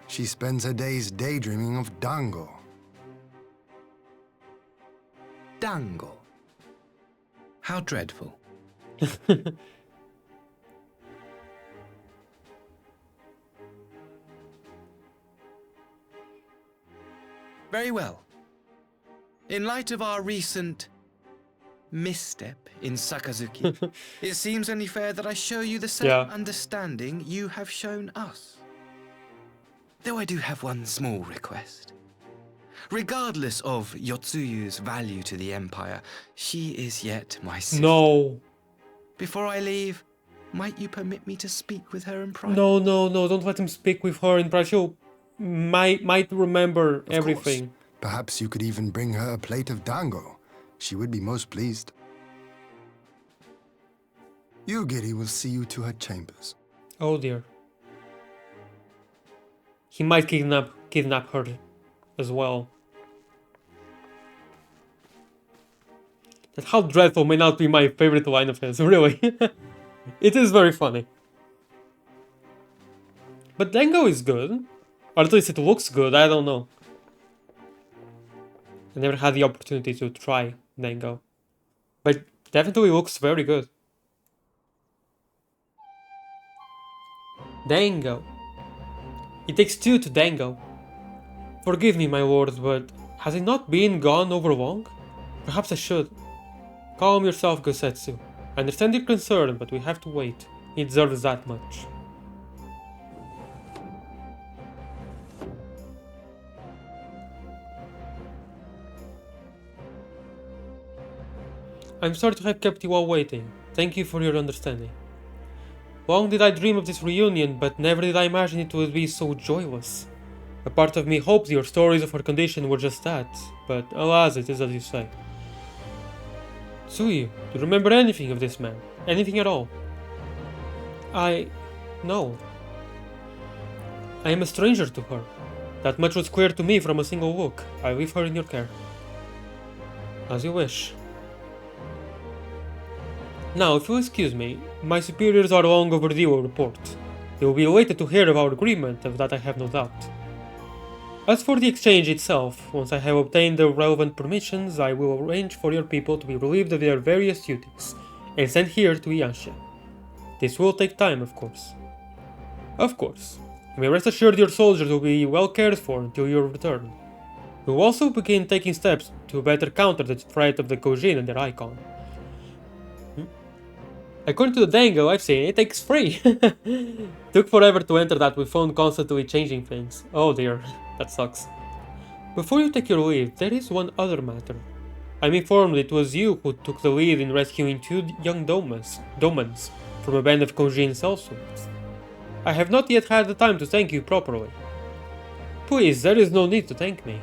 S3: She spends her days daydreaming of Dango.
S7: Dango. How dreadful. Very well. In light of our recent misstep in Sakazuki, it seems only fair that I show you the same understanding you have shown us. Though I do have one small request. Regardless of Yotsuyu's value to the Empire, she is yet my sister.
S1: No.
S7: Before I leave, might you permit me to speak with her in private?
S1: No, no, no, don't let him speak with her in private. She'll might remember everything.
S3: Course. Perhaps you could even bring her a plate of dango. She would be most pleased. Yugiri will see you to her chambers.
S1: Oh dear. He might kidnap her as well. That how dreadful may not be my favorite line of his, really. It is very funny. But Dango is good. Or at least it looks good, I don't know. I never had the opportunity to try Dango. But definitely looks very good. Dango. It takes two to Dango. Forgive me, my lord, but has it not been gone over long? Perhaps I should. Calm yourself, Gosetsu. I understand your concern, but we have to wait. He deserves that much. I'm sorry to have kept you all waiting. Thank you for your understanding. Long did I dream of this reunion, but never did I imagine it would be so joyless. A part of me hoped your stories of her condition were just that, but alas, it is as you say. Tsuyu, do you remember anything of this man? Anything at all? No. I am a stranger to her. That much was clear to me from a single look. I leave her in your care. As you wish. Now, if you'll excuse me, my superiors are long overdue a report. They will be elated to hear of our agreement, of that I have no doubt. As for the exchange itself, once I have obtained the relevant permissions, I will arrange for your people to be relieved of their various duties, and sent here to Iansha. This will take time, of course. Of course. You may rest assured your soldiers will be well cared for until your return. We will also begin taking steps to better counter the threat of the Kojin and their icon. According to the Dango I've seen, it takes 3. Took forever to enter that with phone constantly changing things. Oh dear, that sucks. Before you take your leave, there is one other matter. I'm informed it was you who took the lead in rescuing 2 young domans from a band of Kojin sellswords. I have not yet had the time to thank you properly. Please, there is no need to thank me.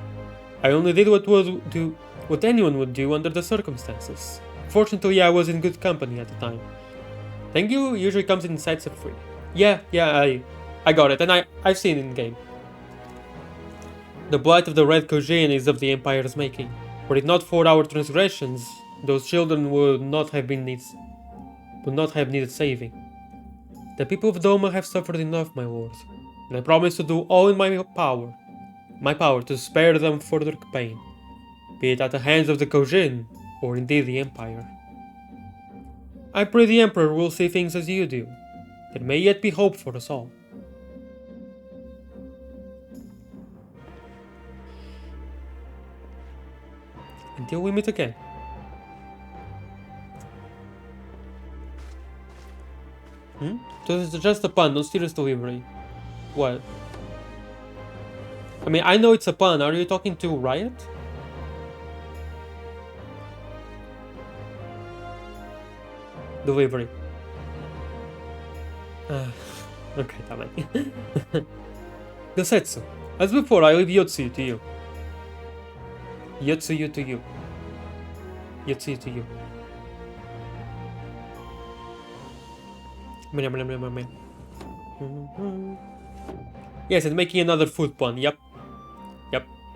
S1: I only did what anyone would do under the circumstances. Fortunately, I was in good company at the time. Thank you usually comes in sets of 3. Yeah, I got it, and I've seen it in game. The blight of the Red Kojin is of the Empire's making. Were it not for our transgressions, those children would not have needed saving. The people of Doma have suffered enough, my lord, and I promise to do all in my power to spare them further pain, be it at the hands of the Kojin, or indeed the Empire. I pray the Emperor will see things as you do. There may yet be hope for us all. Until we meet again. This is just a pun, no serious delivery. What? I mean, I know it's a pun. Are you talking to Riot? Delivery. Okay, damn it. Gosetsu. As before, I leave Yotsuyu to you. Yotsuyu to you. Yotsuyu to you. Yes, and making another food pun. Yep.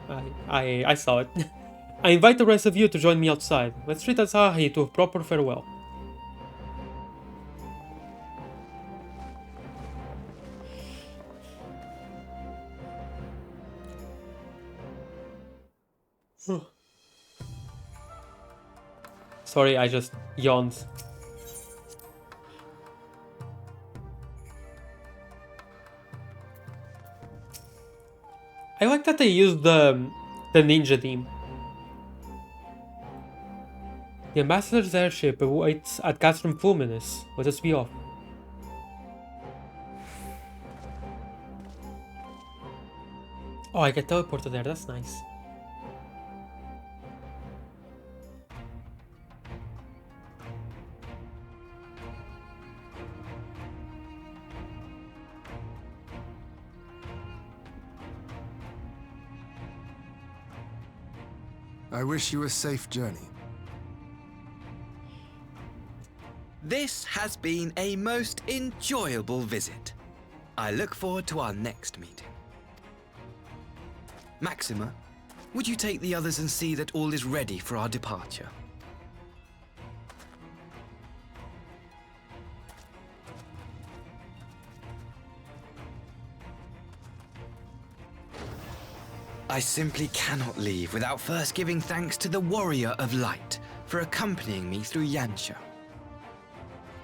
S1: I saw it. I invite the rest of you to join me outside. Let's treat Asahi to a proper farewell. Sorry, I just yawned. I like that they used the ninja theme. The ambassador's airship awaits at Castrum Fulminus. Let us be off. Oh, I get teleported there. That's nice.
S3: I wish you a safe journey.
S7: This has been a most enjoyable visit. I look forward to our next meeting. Maxima, would you take the others and see that all is ready for our departure? I simply cannot leave without first giving thanks to the Warrior of Light for accompanying me through Yansha.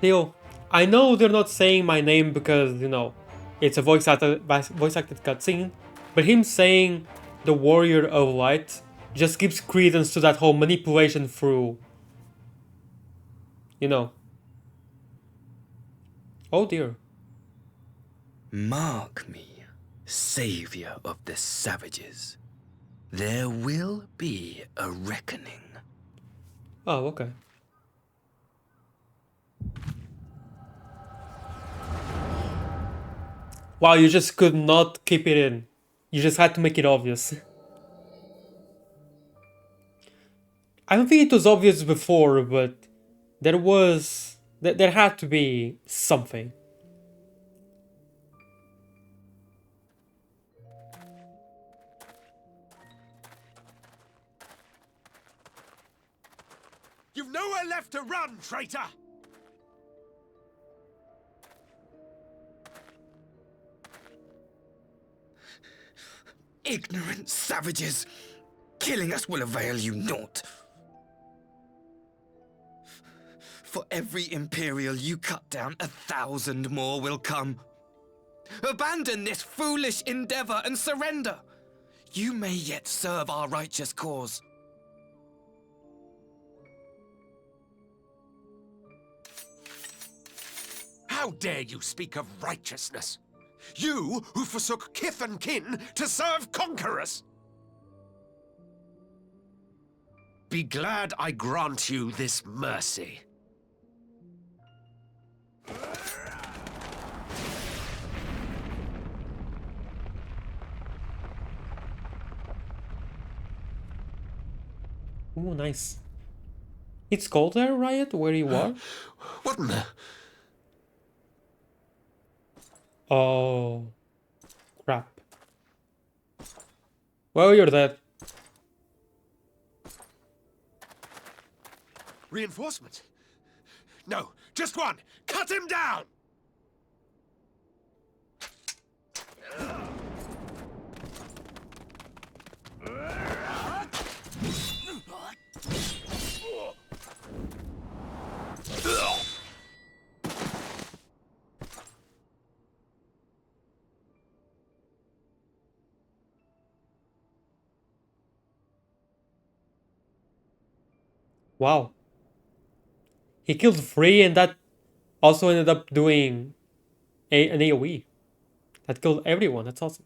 S1: Theo, I know they're not saying my name because, you know, it's a voice-acted cutscene, but him saying the Warrior of Light just gives credence to that whole manipulation through, you know. Oh dear.
S7: Mark me, savior of the savages. There will be a reckoning.
S1: Oh, okay. Wow, you just could not keep it in. You just had to make it obvious. I don't think it was obvious before, but there was... There had to be something.
S10: You've nowhere left to run, traitor!
S7: Ignorant savages! Killing us will avail you naught. For every Imperial you cut down, 1,000 more will come. Abandon this foolish endeavor and surrender. You may yet serve our righteous cause.
S10: How dare you speak of righteousness? You who forsook kith and kin to serve conquerors! Be glad I grant you this mercy.
S1: Ooh, nice. It's cold there, Riot, where you are?
S10: What in the...
S1: Oh. Crap. Well, you're dead.
S10: Reinforcement? No, just one! Cut him down!
S1: Wow. He killed 3 and that also ended up doing an AoE. That killed everyone, that's awesome.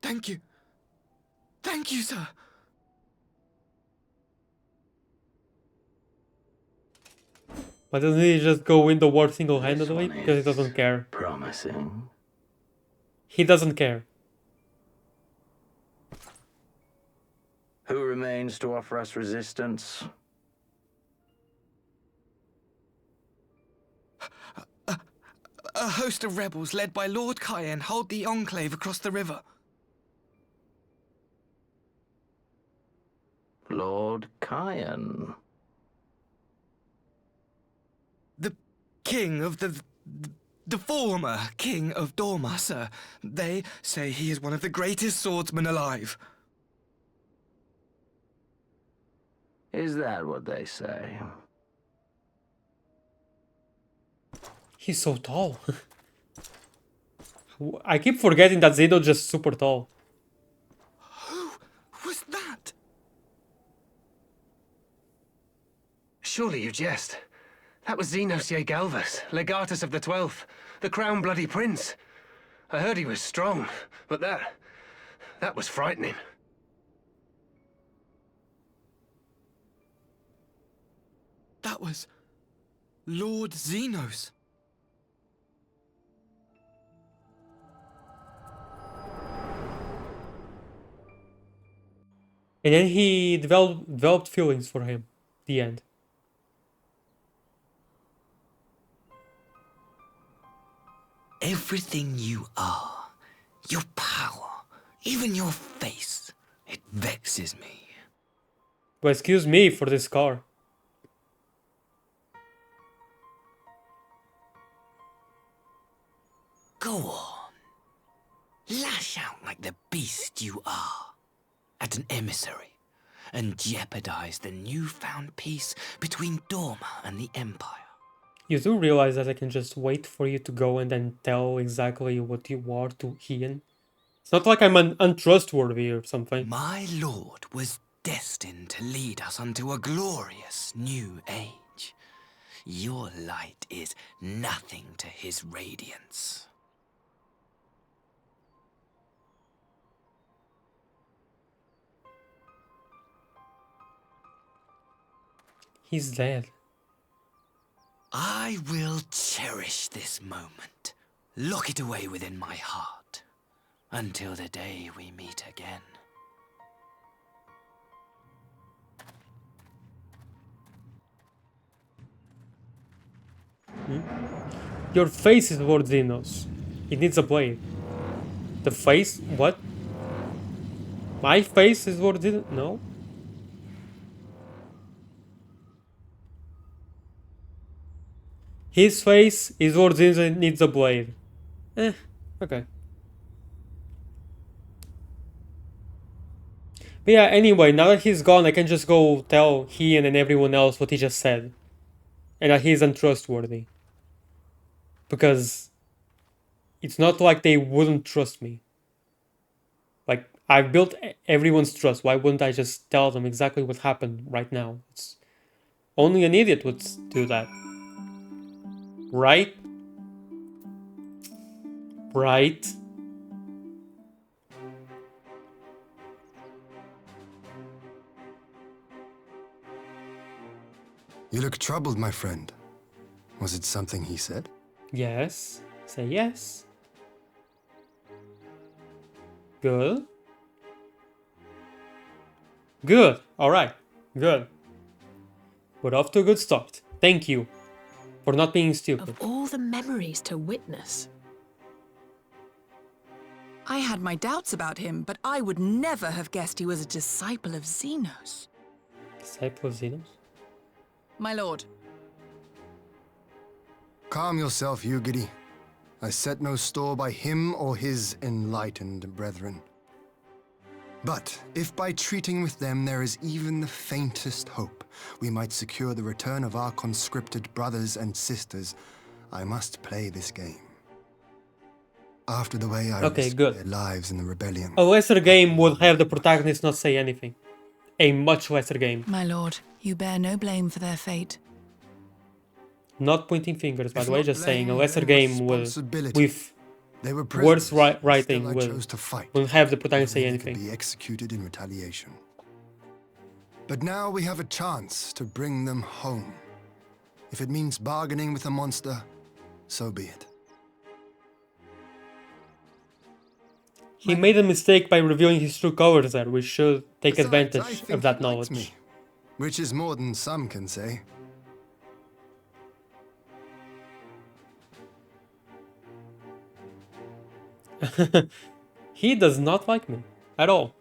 S7: Thank you. Thank you, sir.
S1: But doesn't he just go win the war single-handedly? Because he doesn't care.
S11: promising.
S1: He doesn't care.
S11: Who remains to offer us resistance?
S7: A host of rebels led by Lord Cayenne hold the enclave across the river.
S11: Lord Cayenne.
S7: The king of the former king of Dorma, sir. They say he is one of the greatest swordsmen alive.
S11: Is that what they say?
S1: He's so tall. I keep forgetting that Zeno's just super tall.
S7: Who was that?
S6: Surely you jest. That was Xenos Galvus, legatus of the 12th, the Crown Bloody Prince. I heard he was strong, but that was frightening.
S7: That was Lord Xenos.
S1: And then he developed feelings for him. The end.
S7: Everything you are, your power, even your face, it vexes me.
S1: But excuse me for this car.
S7: Go on. Lash out like the beast you are at an emissary and jeopardize the newfound peace between Dorma and the Empire.
S1: You do realize that I can just wait for you to go and then tell exactly what you are to Ian? It's not like I'm untrustworthy or something.
S7: My lord was destined to lead us unto a glorious new age. Your light is nothing to his radiance.
S1: He's dead.
S7: I will cherish this moment, lock it away within my heart, until the day we meet again.
S1: Your face is Lord Xenos. It needs a blade. The face? What? My face is Lord Xenos? No? His face is Lord Xenos and needs a blade. Okay. But yeah, anyway, now that he's gone, I can just go tell Ian and everyone else what he just said. And that he's untrustworthy. Because it's not like they wouldn't trust me. Like, I've built everyone's trust. Why wouldn't I just tell them exactly what happened right now? It's only an idiot would do that. Right? Right?
S3: You look troubled, my friend. Was it something he said?
S1: Yes. Say yes. Good. Good. Alright. Good. We're off to a good start. Thank you for not being stupid.
S9: Of all the memories to witness.
S4: I had my doubts about him, but I would never have guessed he was a disciple of Xenos.
S1: Disciple of Xenos?
S4: My lord.
S3: Calm yourself, Ugidi. I set no store by him or his enlightened brethren. But if by treating with them there is even the faintest hope, we might secure the return of our conscripted brothers and sisters, I must play this game. After the way I risked their lives in the rebellion.
S1: A lesser game would have the protagonist not say anything. A much lesser game.
S4: My lord, you bear no blame for their fate.
S1: Not pointing fingers, by the way, just saying a lesser game with worse writing will have the protagonist say anything.
S3: Be executed in retaliation. But now we have a chance to bring them home. If it means bargaining with a monster, so be it.
S1: He made a mistake by revealing his true colors there. We should take
S3: Besides, I
S1: advantage
S3: think
S1: of that
S3: he likes
S1: knowledge.
S3: me, which is more than some can say.
S1: He does not like me at all.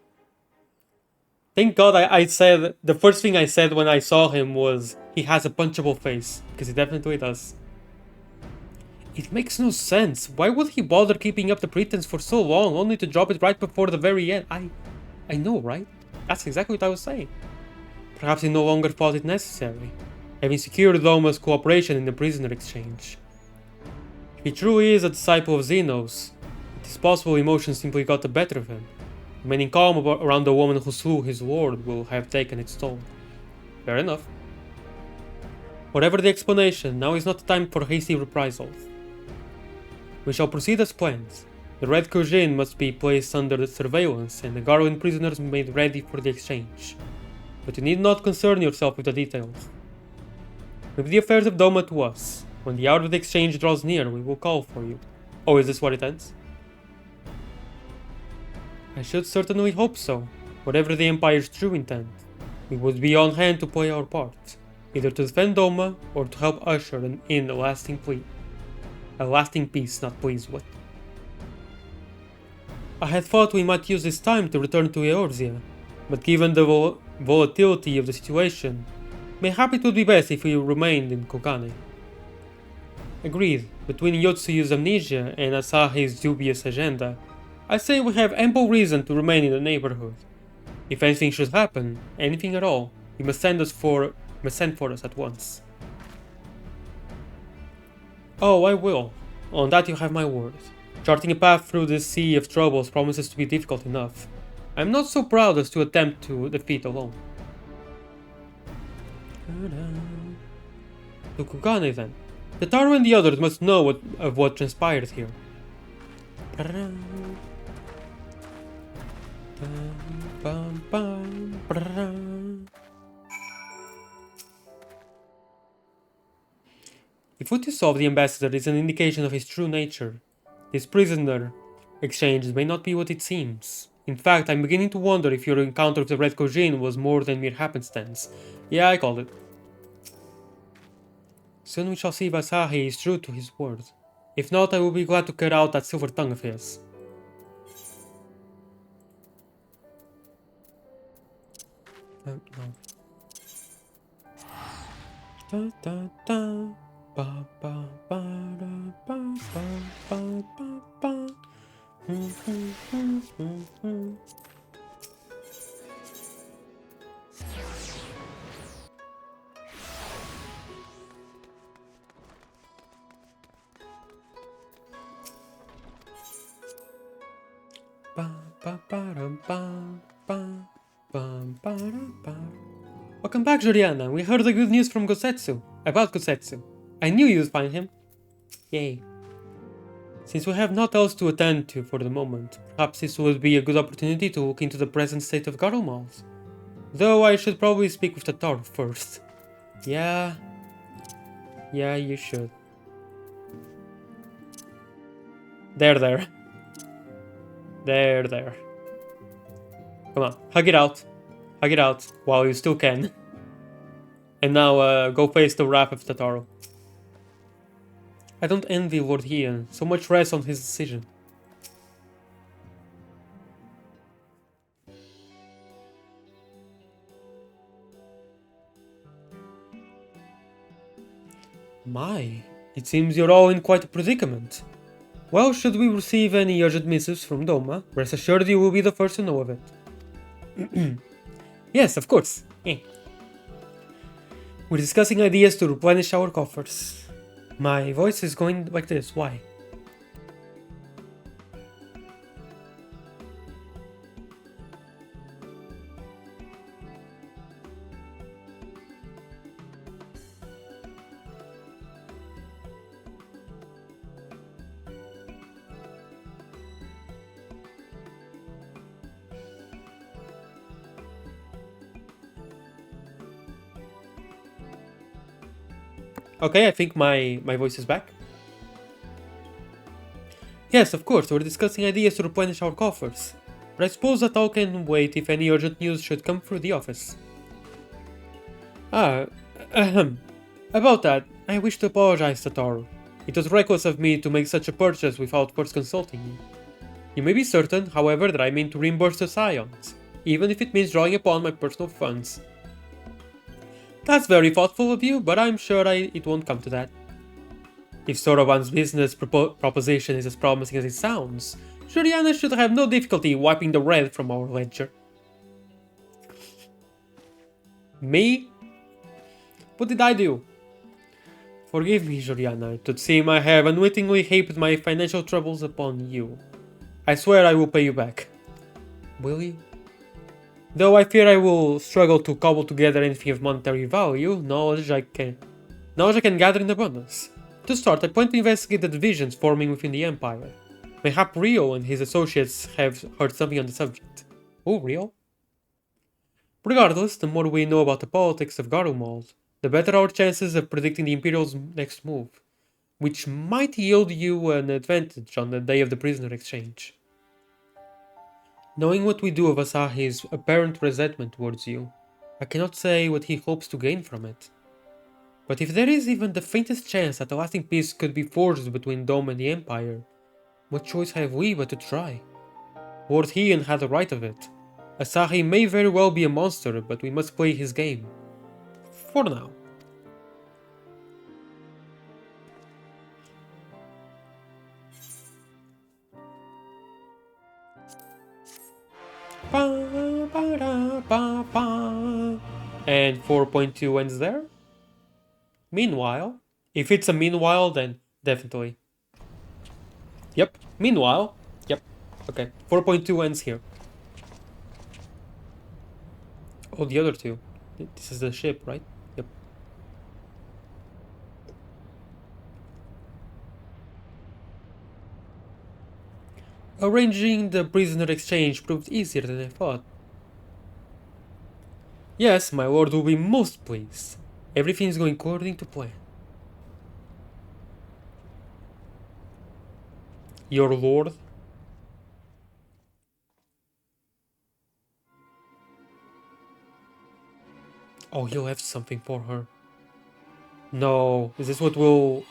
S1: Thank God I said, the first thing I said when I saw him was, he has a punchable face, because he definitely does. It makes no sense. Why would he bother keeping up the pretense for so long, only to drop it right before the very end? I know, right? That's exactly what I was saying. Perhaps he no longer thought it necessary, having secured Doma's cooperation in the prisoner exchange. If he truly is a disciple of Zeno's, it is possible emotion simply got the better of him. Remaining calm around the woman who slew his lord will have taken its toll. Fair enough. Whatever the explanation, now is not the time for hasty reprisals. We shall proceed as planned. The Red Courgine must be placed under surveillance and the Garwin prisoners made ready for the exchange. But you need not concern yourself with the details. Leave the affairs of Doma to us. When the hour of the exchange draws near, we will call for you. Oh, is this what it ends? I should certainly hope so. Whatever the Empire's true intent, we would be on hand to play our part, either to defend Doma or to help usher in a lasting peace, not pleased with. I had thought we might use this time to return to Eorzea, but given the volatility of the situation, mayhap it would be best if we remained in Kogane. Agreed. Between Yotsuyu's amnesia and Asahi's dubious agenda, I say we have ample reason to remain in the neighborhood. If anything should happen, anything at all, you must send for us at once. Oh, I will. On that you have my word. Charting a path through this sea of troubles promises to be difficult enough. I am not so proud as to attempt to defeat alone. To Kugane then. The Taro and the others must know of what transpired here. If what you saw of the ambassador is an indication of his true nature, this prisoner exchange may not be what it seems. In fact, I'm beginning to wonder if your encounter with the Red Kojin was more than mere happenstance. Yeah, I called it. Soon we shall see if Asahi is true to his word. If not, I will be glad to cut out that silver tongue of his. No. Da, da, da. Ba, ba, ba, da, ba, ba, ba, ba, ba. Welcome back, Joriana. We heard the good news from Gosetsu. About Gosetsu. I knew you'd find him. Yay. Since we have naught else to attend to for the moment, perhaps this would be a good opportunity to look into the present state of Garumal's. Though I should probably speak with the Taro first. Yeah, you should. There. Come on, hug it out. Hug it out while you still can. And now go face the wrath of Tataro. I don't envy Lord Heian, so much rests on his decision. My, it seems you're all in quite a predicament. Well, should we receive any urgent missives from Doma, rest assured you will be the first to know of it. Yes, of course. We're discussing ideas to replenish our coffers. My voice is going like this, why? Okay, I think my voice is back. Yes, of course, we're discussing ideas to replenish our coffers. But I suppose that all can wait if any urgent news should come through the office. Ahem. About that, I wish to apologize, Tataru. It was reckless of me to make such a purchase without first consulting you. You may be certain, however, that I mean to reimburse the Scions, even if it means drawing upon my personal funds. That's very thoughtful of you, but I'm sure it won't come to that. If Soroban's business proposition is as promising as it sounds, Juliana should have no difficulty wiping the red from our ledger. Me? What did I do? Forgive me, Juliana. It would seem I have unwittingly heaped my financial troubles upon you. I swear I will pay you back. Will you? Though I fear I will struggle to cobble together anything of monetary value, knowledge I can gather in abundance. To start, I plan to investigate the divisions forming within the Empire. Mayhap Rio and his associates have heard something on the subject. Oh, Rio? Regardless, the more we know about the politics of Garumald, the better our chances of predicting the Imperial's next move, which might yield you an advantage on the day of the prisoner exchange. Knowing what we do of Asahi's apparent resentment towards you, I cannot say what he hopes to gain from it. But if there is even the faintest chance that a lasting peace could be forged between Dome and the Empire, what choice have we but to try? Lord Heian had the right of it. Asahi may very well be a monster, but we must play his game. For now. And 4.2 ends there. Meanwhile, if it's a meanwhile, then definitely. Yep, meanwhile. Yep, okay. 4.2 ends here. Oh, the other two. This is the ship, right? Yep. Arranging the prisoner exchange proved easier than I thought. Yes, my lord will be most pleased. Everything is going according to plan. Your lord? Oh, he'll have something for her. No, is this what will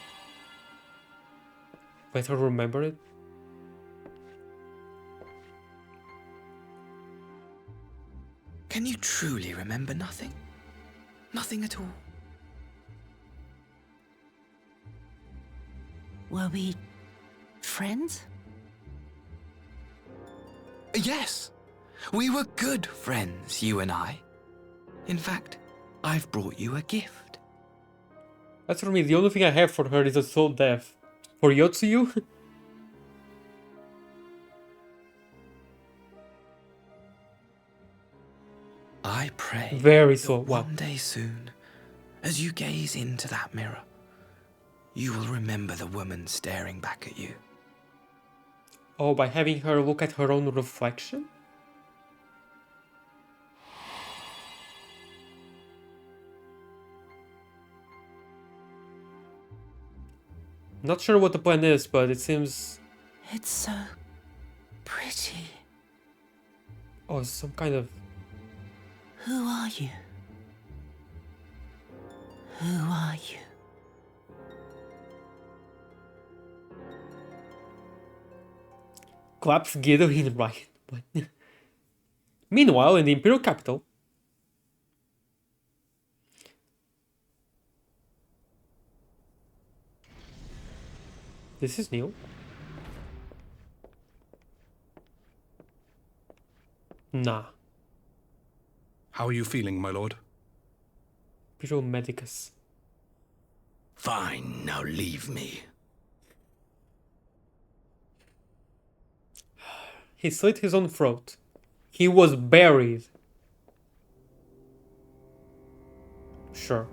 S1: let her remember it?
S7: Can you truly remember nothing? Nothing at all?
S5: Were we friends?
S7: Yes. We were good friends, you and I. In fact, I've brought you a gift.
S1: As for me, the only thing I have for her is a soul death. For Yotsuyu?
S7: I pray
S1: Very so.
S7: that one day soon, as you gaze into that mirror, you will remember the woman staring back at you.
S1: Oh, by having her look at her own reflection? Not sure what the plan is, but it seems...
S5: It's so pretty.
S1: Oh, it's some kind of...
S5: Who are you? Who are you?
S1: Claps Guido in right. Meanwhile, in the Imperial capital... This is new. Nah.
S12: How are you feeling, my lord?
S1: Imperial Medicus.
S10: Fine, now leave me.
S1: He slit his own throat. He was buried. Sure.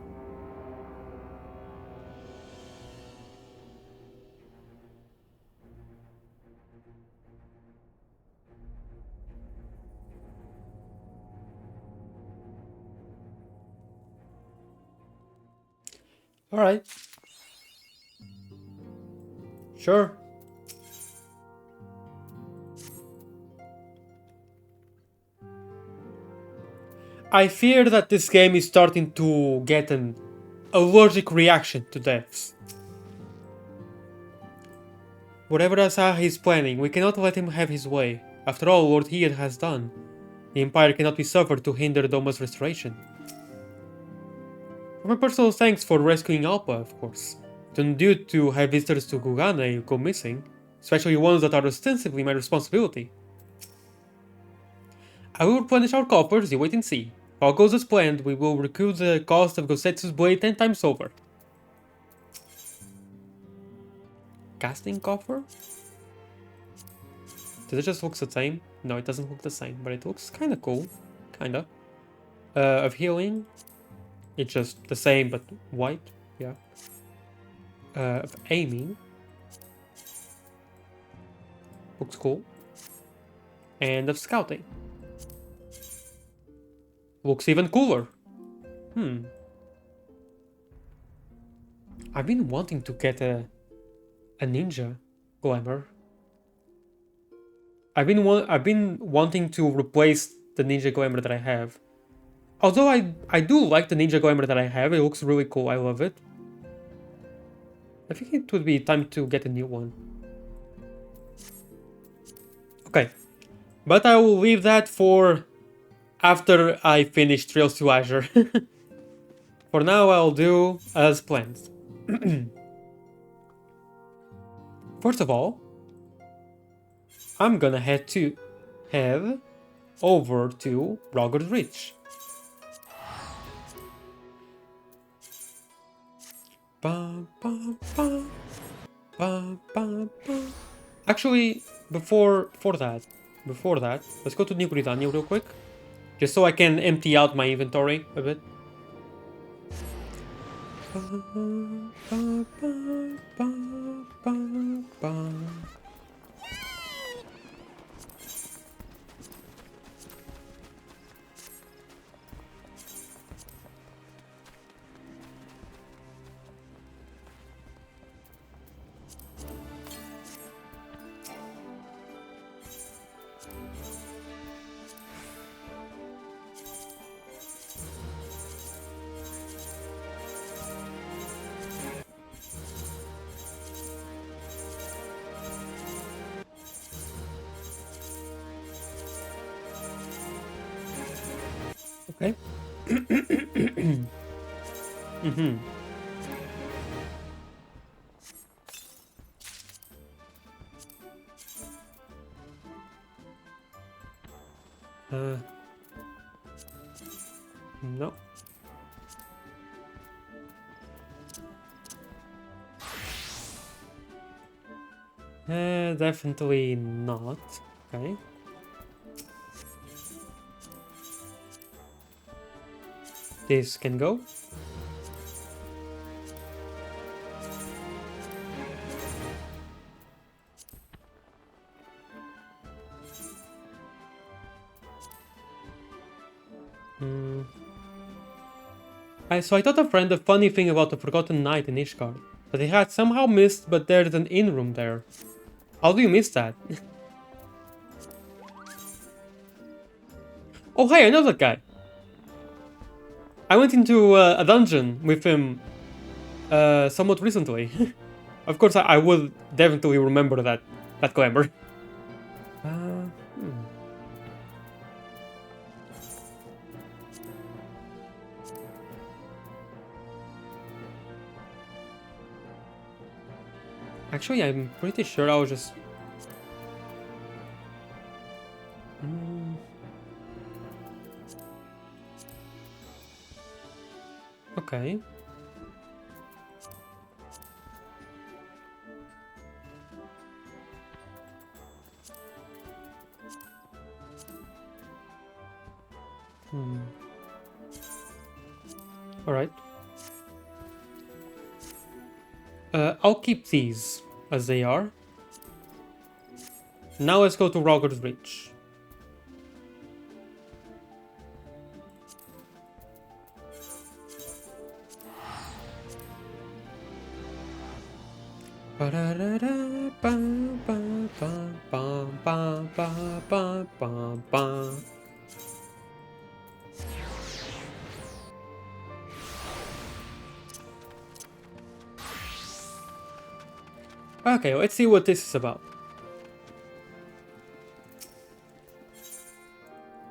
S1: Alright. Sure. I fear that this game is starting to get an allergic reaction to death. Whatever Asahi is planning, we cannot let him have his way. After all, what he has done, the Empire cannot be suffered to hinder Doma's restoration. My personal thanks for rescuing Alpa, of course. Don't due to have visitors to Kugane go missing, especially ones that are ostensibly my responsibility. I will replenish our coffers, you wait and see. If all goes as planned, we will recoup the cost of Gosetsu's blade 10 times over. Casting coffer? Does it just look the same? No, it doesn't look the same, but it looks kinda cool. Kinda. Of healing? It's just the same, but white. Yeah. Of aiming. Looks cool. And of scouting. Looks even cooler. I've been wanting to get a ninja glamour. I've been wanting to replace the ninja glamour that I have. Although I do like the ninja glamour that I have, it looks really cool. I love it. I think it would be time to get a new one. Okay, but I will leave that for after I finish Trails to Azure. For now, I'll do as planned. First of all, I'm gonna head over to Rogger's Reach. Actually, before that, let's go to New Britannia real quick, just so I can empty out my inventory a bit. Okay. No. Definitely not. Okay. This can go. So I taught a friend a funny thing about the Forgotten Knight in Ishgard, that he had somehow missed, but there's an inn room there. How do you miss that? Oh hey, I know that guy! I went into a dungeon with him somewhat recently. Of course, I will definitely remember that glamour. Actually, I'm pretty sure I'll just... Okay. Alright. I'll keep these as they are. Now let's go to Rogger's Reach. Okay, let's see what this is about.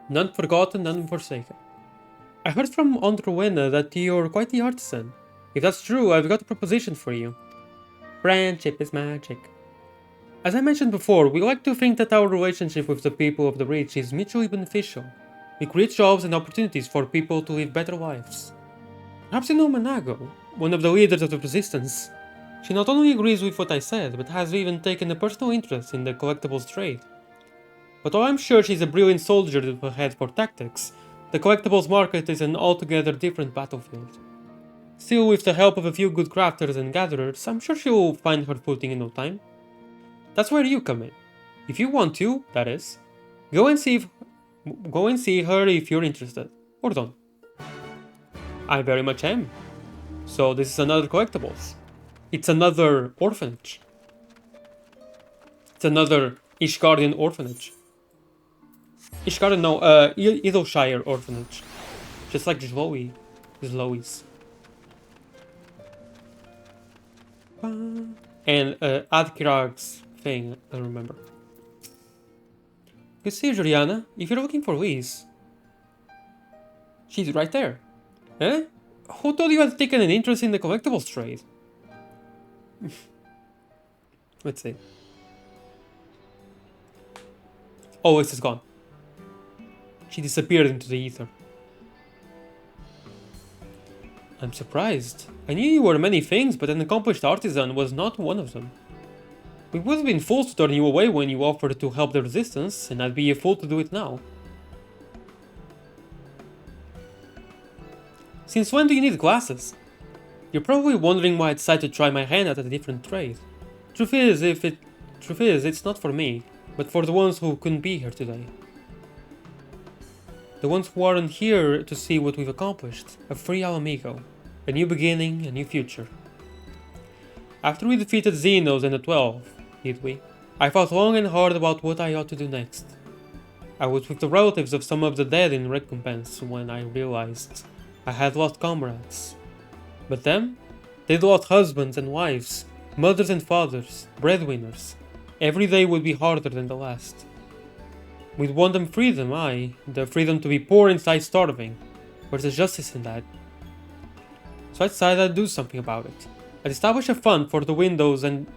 S1: None forgotten, none forsaken. I heard from Aunt Rowena that you're quite the artisan. If that's true, I've got a proposition for you. Friendship is magic. As I mentioned before, we like to think that our relationship with the people of the Reach is mutually beneficial. We create jobs and opportunities for people to live better lives. Perhaps you know Manago, one of the leaders of the Resistance. She not only agrees with what I said, but has even taken a personal interest in the collectibles trade. But while I'm sure she's a brilliant soldier with a head for tactics, the collectibles market is an altogether different battlefield. Still, with the help of a few good crafters and gatherers, I'm sure she'll find her footing in no time. That's where you come in. If you want to, that is. Go and see her if you're interested. Or don't. I very much am. So this is another collectibles. It's another orphanage. It's another Ishgardian orphanage. Ishgardian, no, Idleshire orphanage. Just like Zlois. And Adkirag's thing, I don't remember. You see, Juliana, if you're looking for Liz, she's right there. Eh? Who told you I had taken an interest in the collectibles trade? Let's see. Oh, this is gone. She disappeared into the ether. I'm surprised. I knew you were many things, but an accomplished artisan was not one of them. We would have been fools to turn you away when you offered to help the Resistance, and I'd be a fool to do it now. Since when do you need glasses? You're probably wondering why I decided to try my hand at a different trade. Truth is, it's not for me, but for the ones who couldn't be here today. The ones who aren't here to see what we've accomplished. A free Alamigo. A new beginning, a new future. After we defeated Xenos and the 12, did we? I thought long and hard about what I ought to do next. I was with the relatives of some of the dead in recompense when I realized I had lost comrades. But them? They'd lost husbands and wives, mothers and fathers, breadwinners. Every day would be harder than the last. We'd want them freedom, aye, the freedom to be poor inside starving. Where's the justice in that? So I decided I'd do something about it. I'd establish a fund for the widows and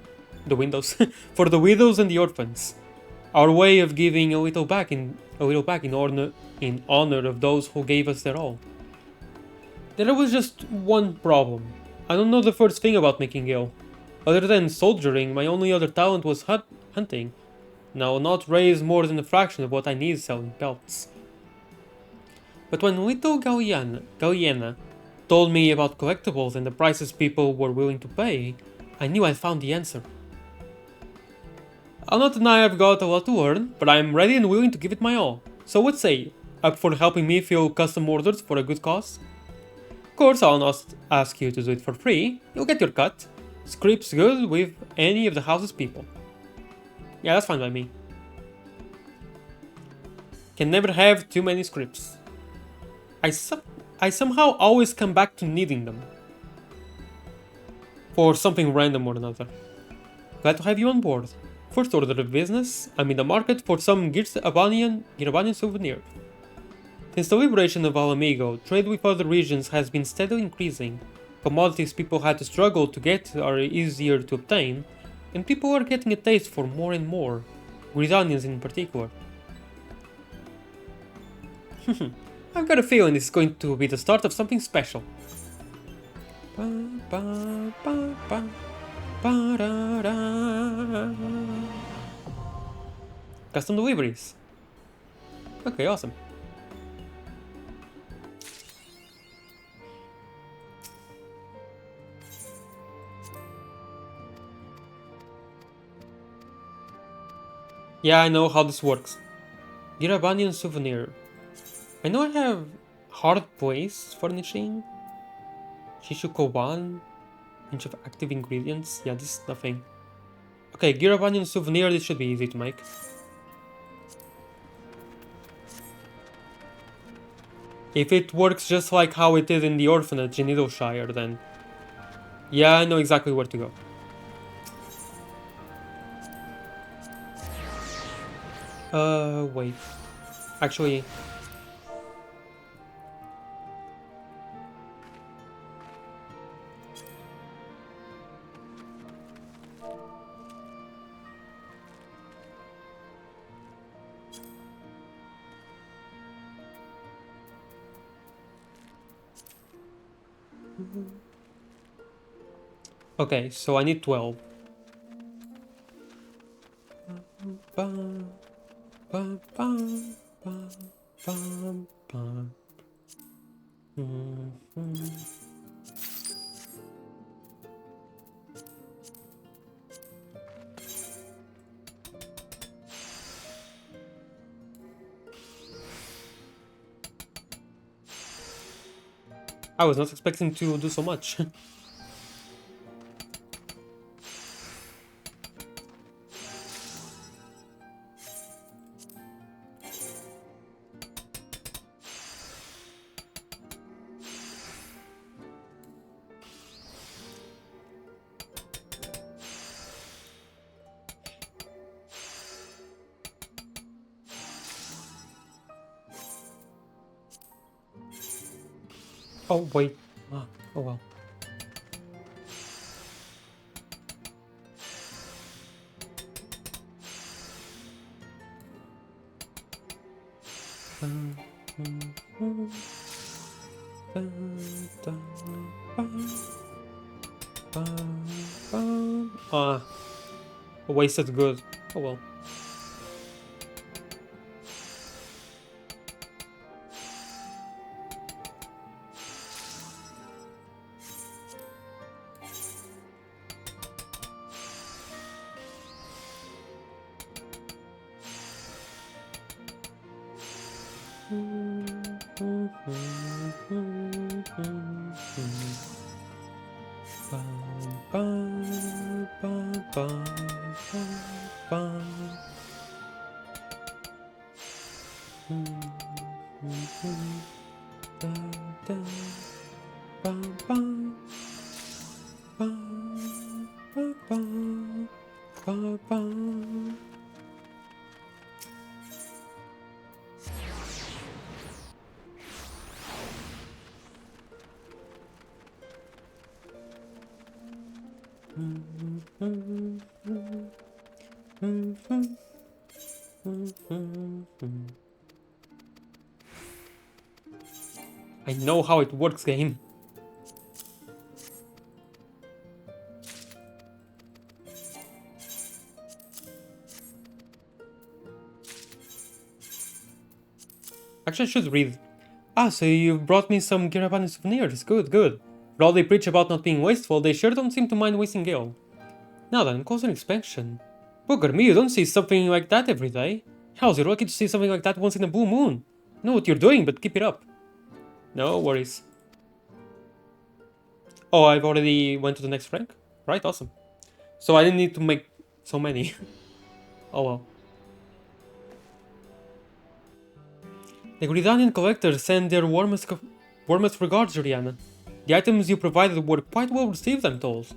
S1: for the widows and the orphans. Our way of giving a little back in honor of those who gave us their all. There was just one problem. I don't know the first thing about making ill. Other than soldiering, my only other talent was hunting. Now, not raise more than a fraction of what I need selling pelts. But when little Galliena told me about collectibles and the prices people were willing to pay, I knew I'd found the answer. I'll not deny I've got a lot to learn, but I'm ready and willing to give it my all. So what say you? Up for helping me fill custom orders for a good cause? Of course, I'll not ask you to do it for free. You'll get your cut. Script's good with any of the house's people. Yeah, that's fine by me. Can never have too many scripts. I somehow always come back to needing them. For something random or another. Glad to have you on board. First order of business, I'm in the market for some Girabanian souvenir. Since the liberation of Alamigo, trade with other regions has been steadily increasing. Commodities people had to struggle to get are easier to obtain, and people are getting a taste for more and more, Gridanians in particular. I've got a feeling this is going to be the start of something special. Custom deliveries. Okay, awesome. Yeah, I know how this works. Girabanian souvenir. I know I have hard place furnishing. Shishuko 1. Bunch of active ingredients. Yeah, this is nothing. Okay, Girabanian souvenir, this should be easy to make. If it works just like how it did in the orphanage in Idleshire, then yeah, I know exactly where to go. Wait. Actually... Okay, so I need 12. Bum, bum, bum, bum, bum, bum. I was not expecting to do so much. Oh, wait. Ah, oh well. Ah, wasted good. Oh well. I know how it works, game. Actually, I should read. Ah, so you brought me some Girabani souvenirs. Good, good. For all they preach about not being wasteful, they sure don't seem to mind wasting gale. Now then, closer inspection. Booger me, you don't see something like that every day. Hell, you're lucky to see something like that once in a blue moon. Know what you're doing, but keep it up. No worries. Oh, I've already went to the next rank? Right, awesome. So I didn't need to make so many. Oh well. The Gridanian collectors send their warmest regards, Juliana. The items you provided were quite well received, I'm told.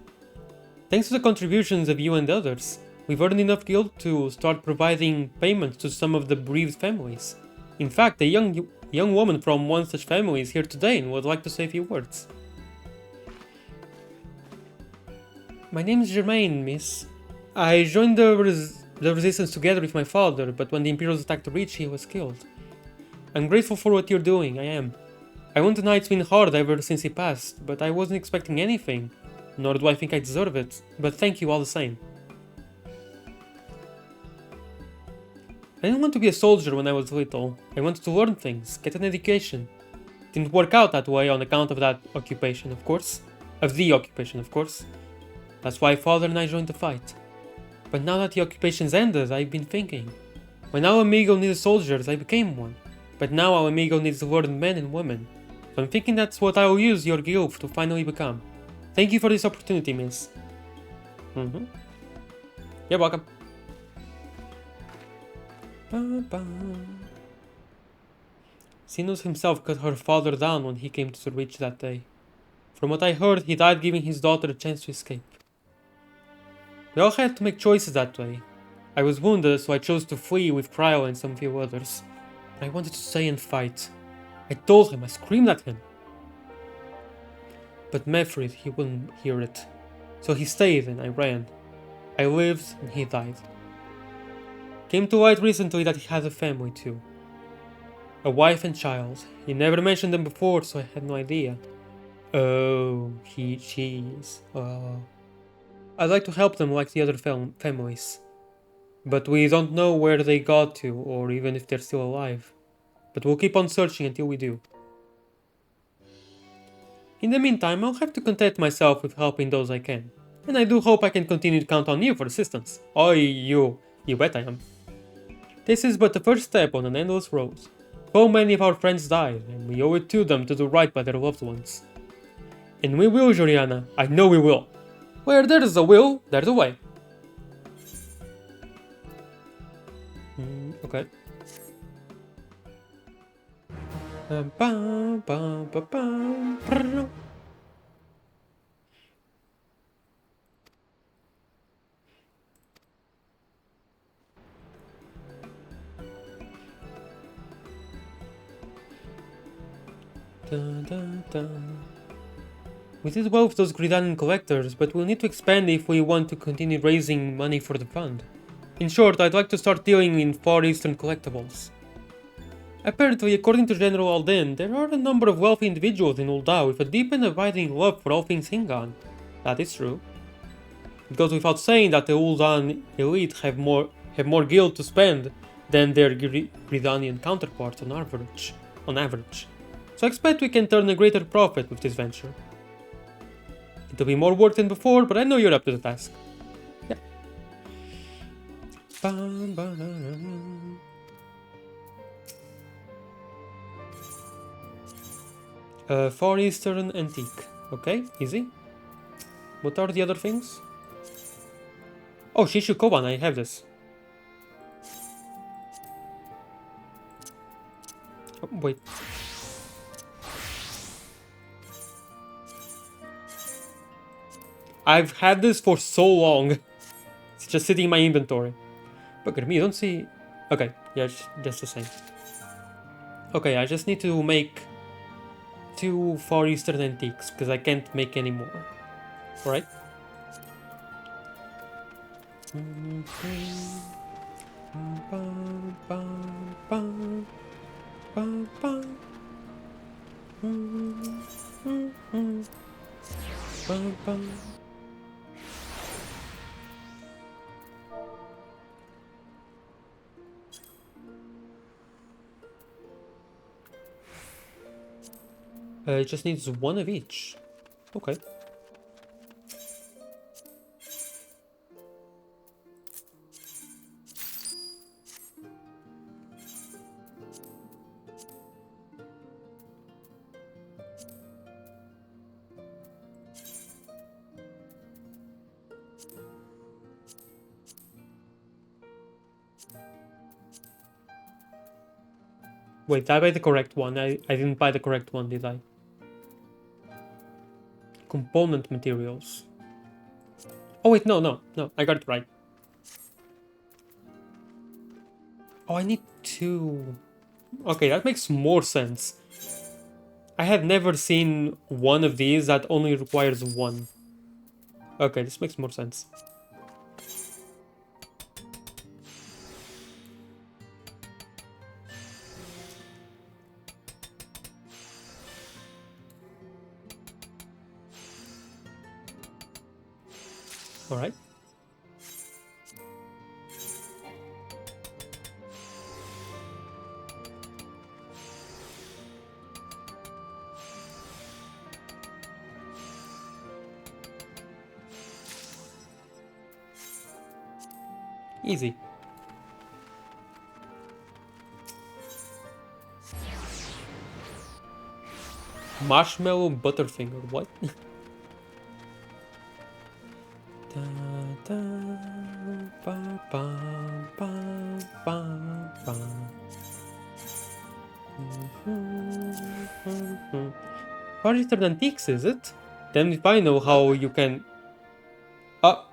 S1: Thanks to the contributions of you and others, we've earned enough guild to start providing payments to some of the bereaved families. In fact, a young woman from one such family is here today and would like to say a few words. My name is Germaine, miss. I joined the resistance together with my father, but when the Imperials attacked the Reach, he was killed. I'm grateful for what you're doing, I am. I won't deny it's been hard ever since he passed, but I wasn't expecting anything, nor do I think I deserve it, but thank you all the same. I didn't want to be a soldier when I was little. I wanted to learn things, get an education. It didn't work out that way on account of that occupation, of course. Of the occupation, of course. That's why father and I joined the fight. But now that the occupation's ended, I've been thinking. When our amigo needed soldiers, I became one. But now our amigo needs learned men and women. So I'm thinking that's what I will use your guild to finally become. Thank you for this opportunity, miss. You're welcome. Sinus himself cut her father down when he came to the Reach that day. From what I heard, he died giving his daughter a chance to escape. We all had to make choices that way. I was wounded, so I chose to flee with Cryo and some few others. But I wanted to stay and fight. I told him, I screamed at him. But Mefrid, he wouldn't hear it. So he stayed and I ran. I lived and he died. Came to light recently that he has a family too. A wife and child. He never mentioned them before, so I had no idea. Oh, she's... I'd like to help them like the other families. But we don't know where they got to, or even if they're still alive. But we'll keep on searching until we do. In the meantime, I'll have to content myself with helping those I can. And I do hope I can continue to count on you for assistance. Oh, you bet I am. This is but the first step on an endless road. So many of our friends died, and we owe it to them to do right by their loved ones. And we will, Juliana. I know we will. Where there's a will, there's a way. Okay. We did well with those Gridanian collectors, but we'll need to expand if we want to continue raising money for the fund. In short, I'd like to start dealing in Far Eastern collectibles. Apparently, according to General Alden, there are a number of wealthy individuals in Ul'dah with a deep and abiding love for all things Hingan. That is true. It goes without saying that the Ul'dah elite have more gil to spend than their Gridanian counterparts on average. So I expect we can turn a greater profit with this venture. It'll be more work than before, but I know you're up to the task. Yeah. Far Eastern Antique. Okay, easy. What are the other things? Oh, Shishu Koban, I have this. Oh, wait. I've had this for so long. It's just sitting in my inventory. But at me, you don't see... Okay, yeah, just the same. Okay, I just need to make 2 Far Eastern Antiques, because I can't make any more. Alright? It just needs 1 of each. Okay. Wait, did I buy the correct one? I didn't buy the correct one, did I? Component materials. Oh wait, no, I got it right. Oh, I need 2. Okay, that makes more sense. I have never seen one of these that only requires 1. Okay, this makes more sense. Alright. Easy. Marshmallow Butterfinger, what? Far Eastern Antiques, is it? Then if I know how you can... Ah,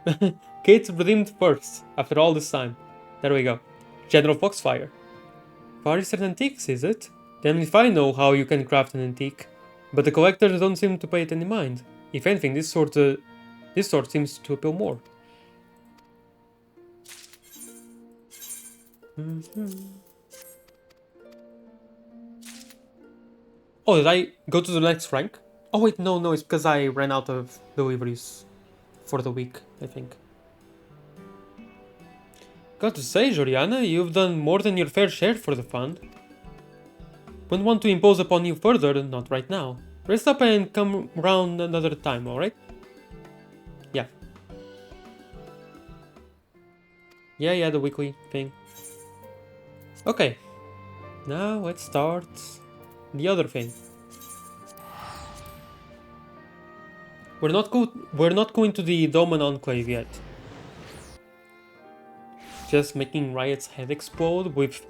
S1: Kate's redeemed first, after all this time. There we go. General Foxfire. Far Eastern Antiques, is it? Then if I know how you can craft an antique. But the collectors don't seem to pay it any mind. If anything, this sort seems to appeal more. Oh, did I go to the next rank? Oh wait, no, it's because I ran out of deliveries for the week, I think. Got to say, Joriana, you've done more than your fair share for the fund. Wouldn't want to impose upon you further, not right now. Rest up and come round another time, alright? Yeah. Yeah, the weekly thing. Okay. Now let's start the other thing. We're not going to the Doman Enclave yet. Just making Riot's head explode with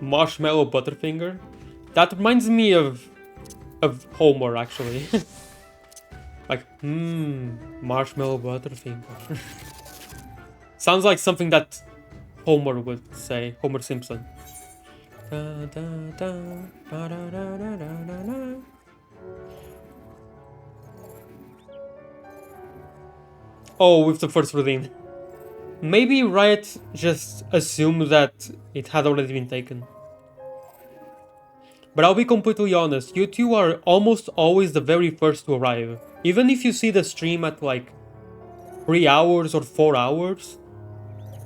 S1: Marshmallow Butterfinger. That reminds me of Homer, actually. Like, Marshmallow Butterfinger. Sounds like something that Homer would say, Homer Simpson. Oh, with the first redeem. Maybe Riot just assumed that it had already been taken. But I'll be completely honest, you two are almost always the very first to arrive. Even if you see the stream at like 3 hours or 4 hours,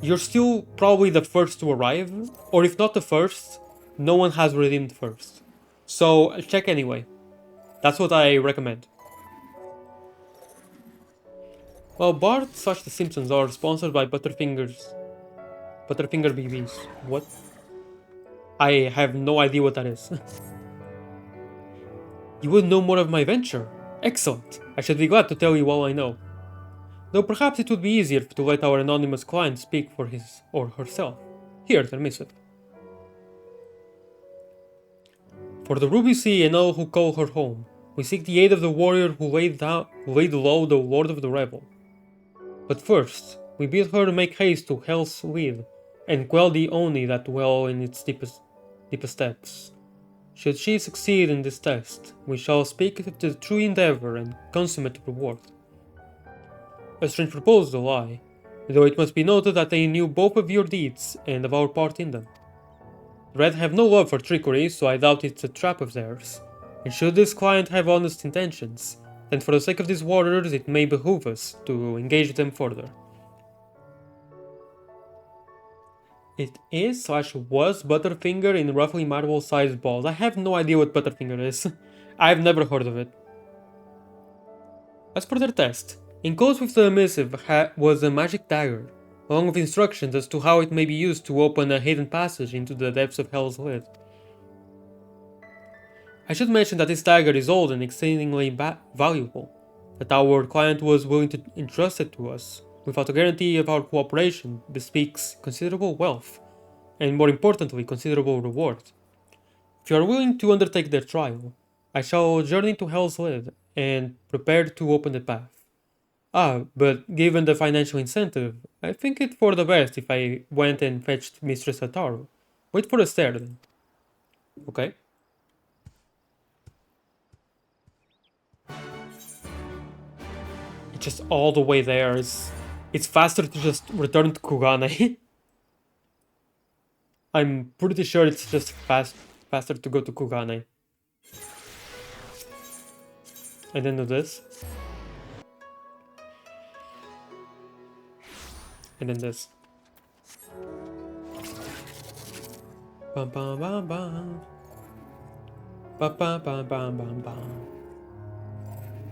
S1: you're still probably the first to arrive. Or if not the first, no one has redeemed first. So check anyway. That's what I recommend. Well, Bart / The Simpsons are sponsored by Butterfinger BBs. What? I have no idea what that is. You would know more of my venture. Excellent. I should be glad to tell you all I know. Though perhaps it would be easier to let our anonymous client speak for his or herself. Here, miss it. For the Ruby Sea and all who call her home, we seek the aid of the warrior who laid low the Lord of the Revel. But first, we bid her make haste to Hell's Weed, and quell the Oni that dwell in its deepest depths. Should she succeed in this test, we shall speak of the true endeavor and consummate reward. A strange proposal, aye, though it must be noted that they knew both of your deeds and of our part in them. The Red have no love for trickery, so I doubt it's a trap of theirs, and should this client have honest intentions, then for the sake of these warriors it may behoove us to engage them further. It is / was Butterfinger in roughly marble-sized balls. I have no idea what Butterfinger is. I've never heard of it. As for their test, enclosed with the missive was a magic dagger, along with instructions as to how it may be used to open a hidden passage into the depths of Hell's Lid. I should mention that this dagger is old and exceedingly valuable, that our client was willing to entrust it to us, without a guarantee of our cooperation, bespeaks considerable wealth, and more importantly, considerable reward. If you are willing to undertake their trial, I shall journey to Hell's Lid, and prepare to open the path. But given the financial incentive, I think it for the best if I went and fetched Mistress Ataru. Wait for the stair then. Okay. It's just all the way there. It's faster to just return to Kugane. I'm pretty sure it's just faster to go to Kugane. And then do this. And then this. Bum bum bum bum. Bum bum bum bum bum bum.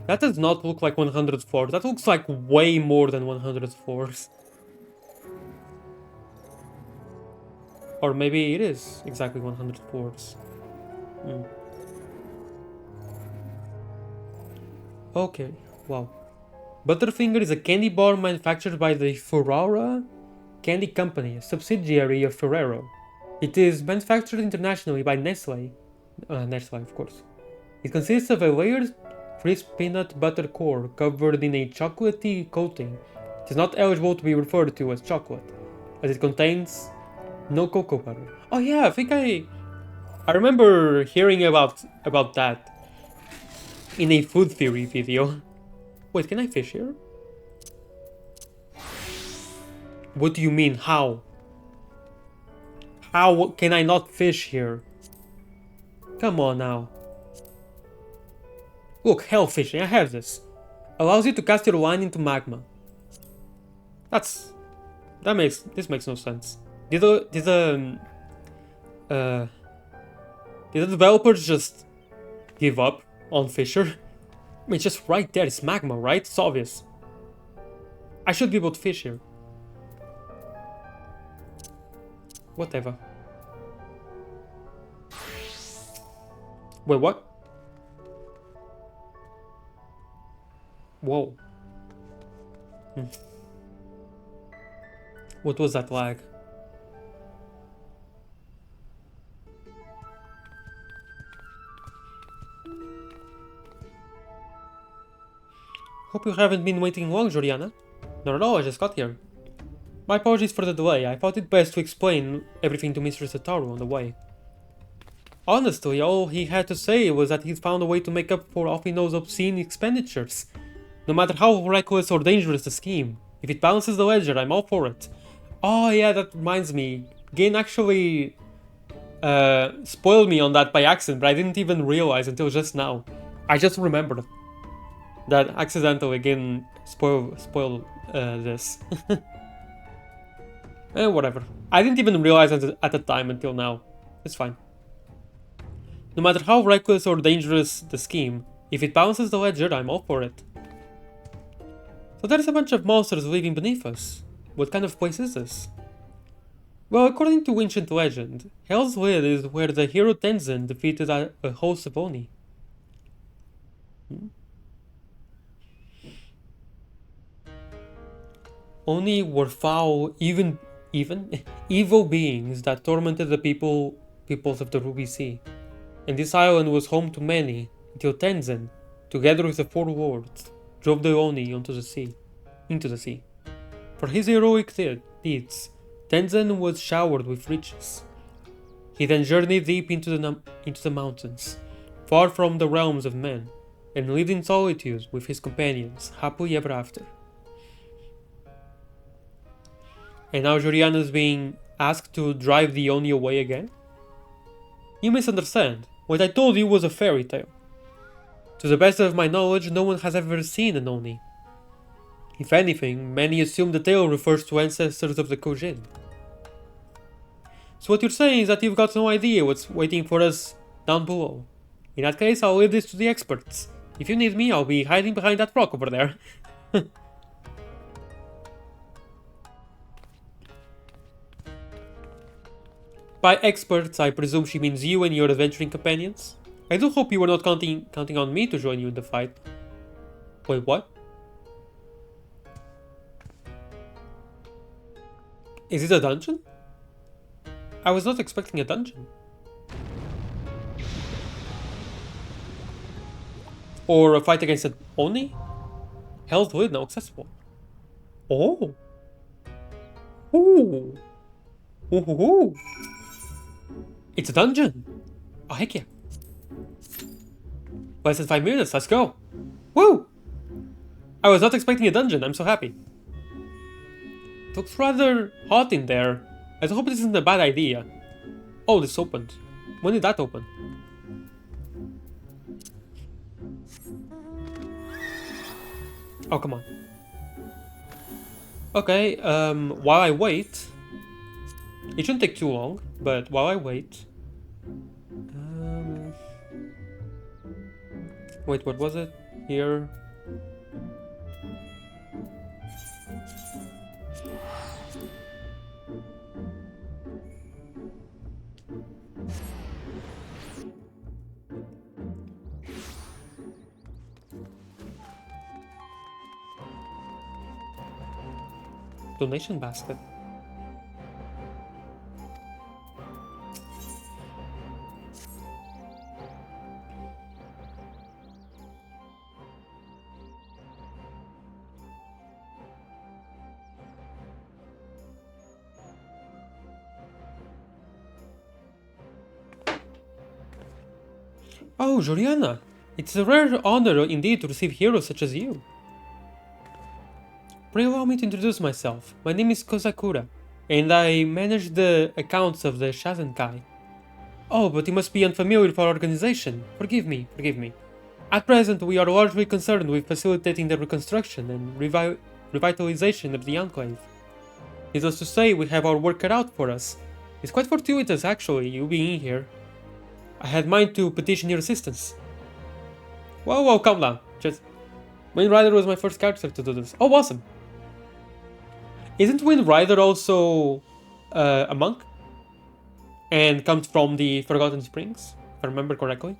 S1: That does not look like 100 floors. That looks like way more than 100 floors. Or maybe it is exactly 100 floors. Okay, wow. Butterfinger is a candy bar manufactured by the Ferrara Candy Company, a subsidiary of Ferrero. It is manufactured internationally by Nestle. Nestle, of course. It consists of a layered crisp peanut butter core covered in a chocolatey coating. It is not eligible to be referred to as chocolate. as it contains no cocoa butter. Oh yeah, I think I remember hearing about that in a food theory video. Wait, can I fish here? What do you mean, how? How can I not fish here? Come on now. Look, hell fishing, I have this. Allows you to cast your line into magma. This makes no sense. Did the developers just give up on Fisher? I mean, it's just right there, it's magma, right? It's obvious. I should be able to fish here. Whatever. Wait, what? Whoa. What was that lag? Hope you haven't been waiting long, Juliana. Not at all, I just got here. My apologies for the delay. I thought it best to explain everything to Mr. Satoru on the way. Honestly, all he had to say was that he'd found a way to make up for Alphino's obscene expenditures. No matter how reckless or dangerous the scheme, if it balances the ledger, I'm all for it. Oh yeah, that reminds me. Gane actually spoiled me on that by accident, but I didn't even realize until just now. I just remembered that accidentally Gane spoiled this. Whatever. I didn't even realize at the time until now. It's fine. No matter how reckless or dangerous the scheme, if it balances the ledger, I'm all for it. So there's a bunch of monsters living beneath us. What kind of place is this? Well, according to ancient legend, Hell's Lid is where the hero Tenzin defeated a host of Oni. Oni were foul, evil beings that tormented the peoples of the Ruby Sea. And this island was home to many, until Tenzin, together with the four lords, drove the Oni into the sea. For his heroic deeds, Tenzin was showered with riches. He then journeyed deep into the mountains, far from the realms of men, and lived in solitude with his companions, happily ever after. And now Juliana is being asked to drive the Oni away again? You misunderstand. What I told you was a fairy tale. To the best of my knowledge, no one has ever seen an Oni. If anything, many assume the tale refers to ancestors of the Kojin. So what you're saying is that you've got no idea what's waiting for us down below. In that case, I'll leave this to the experts. If you need me, I'll be hiding behind that rock over there. By experts, I presume she means you and your adventuring companions. I do hope you were not counting on me to join you in the fight. Wait, what? Is it a dungeon? I was not expecting a dungeon. Or a fight against an Oni? Hell's Lid now accessible. Oh. Ooh. Ooh. It's a dungeon. Oh, heck yeah. Less than 5 minutes, let's go. Woo! I was not expecting a dungeon, I'm so happy. It looks rather hot in there. I hope this isn't a bad idea. Oh, this opened. When did that open? Oh, come on. Okay, while I wait... It shouldn't take too long, but while I wait... Wait, what was it? Here... Donation basket. Oh, Juliana. It's a rare honor indeed to receive heroes such as you. Pray allow me to introduce myself. My name is Kozakura, and I manage the accounts of the Shazenkai. Oh, but you must be unfamiliar with our organization. Forgive me, forgive me. At present, we are largely concerned with facilitating the reconstruction and revitalization of the Enclave. Needless to say, we have our work cut out for us. It's quite fortuitous, actually, you being here. I had mind to petition your assistance. Whoa, calm down. Just... Wind Rider was my first character to do this. Oh, awesome. Isn't Wind Rider also a monk? And comes from the Forgotten Springs, if I remember correctly.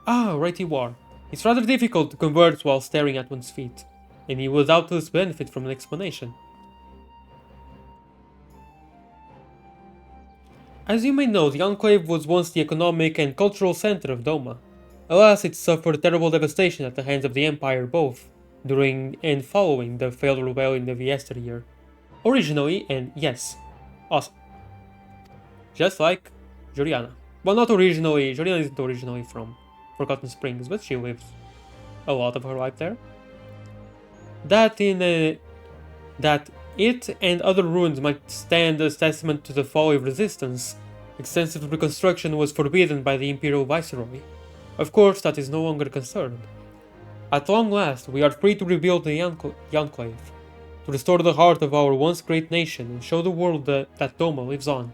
S1: Ah, right you are. It's rather difficult to converse while staring at one's feet, and you will doubtless benefit from an explanation. As you may know, the Enclave was once the economic and cultural center of Doma. Alas, it suffered terrible devastation at the hands of the Empire both during and following the failed rebellion of yesteryear. Originally, and yes, awesome. Just like Juliana. Well, not originally, Juliana isn't originally from Forgotten Springs, but she lives a lot of her life there. That it and other ruins might stand as testament to the folly of resistance, extensive reconstruction was forbidden by the Imperial Viceroy. Of course, that is no longer concerned. At long last, we are free to rebuild the Enclave, to restore the heart of our once great nation and show the world that Doma lives on.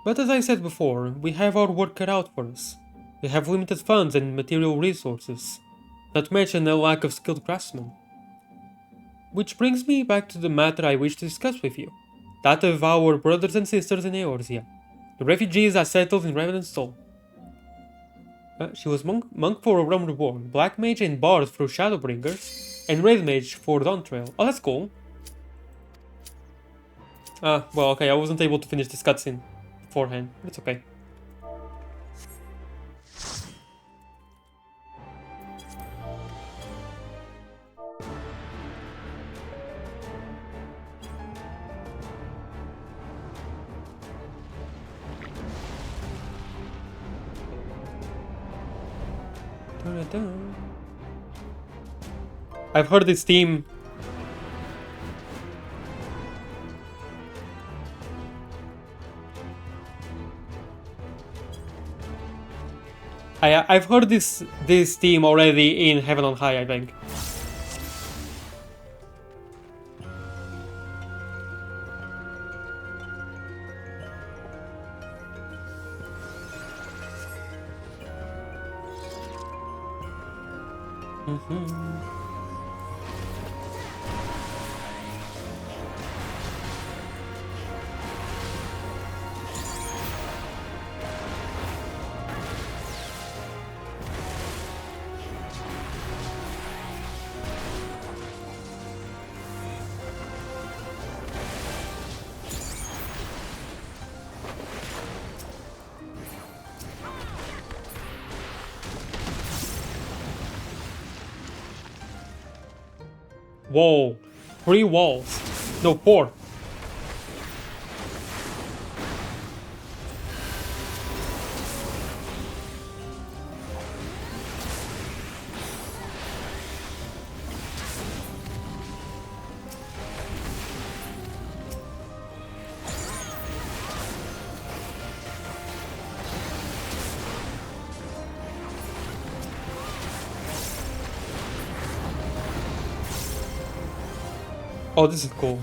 S1: But as I said before, we have our work cut out for us. We have limited funds and material resources, not to mention a lack of skilled craftsmen. Which brings me back to the matter I wish to discuss with you, that of our brothers and sisters in Eorzea, the refugees that settled in Revenant's Soul. She was monk for Realm Reborn, Black Mage and Bard for Shadowbringers, and Red Mage for Dawntrail. Oh, that's cool. Well, okay, I wasn't able to finish this cutscene beforehand, but it's okay. I've heard this theme. I've heard this theme already in Heaven on High, I think. Whoa, 3 walls. No, 4. Oh, this is cool.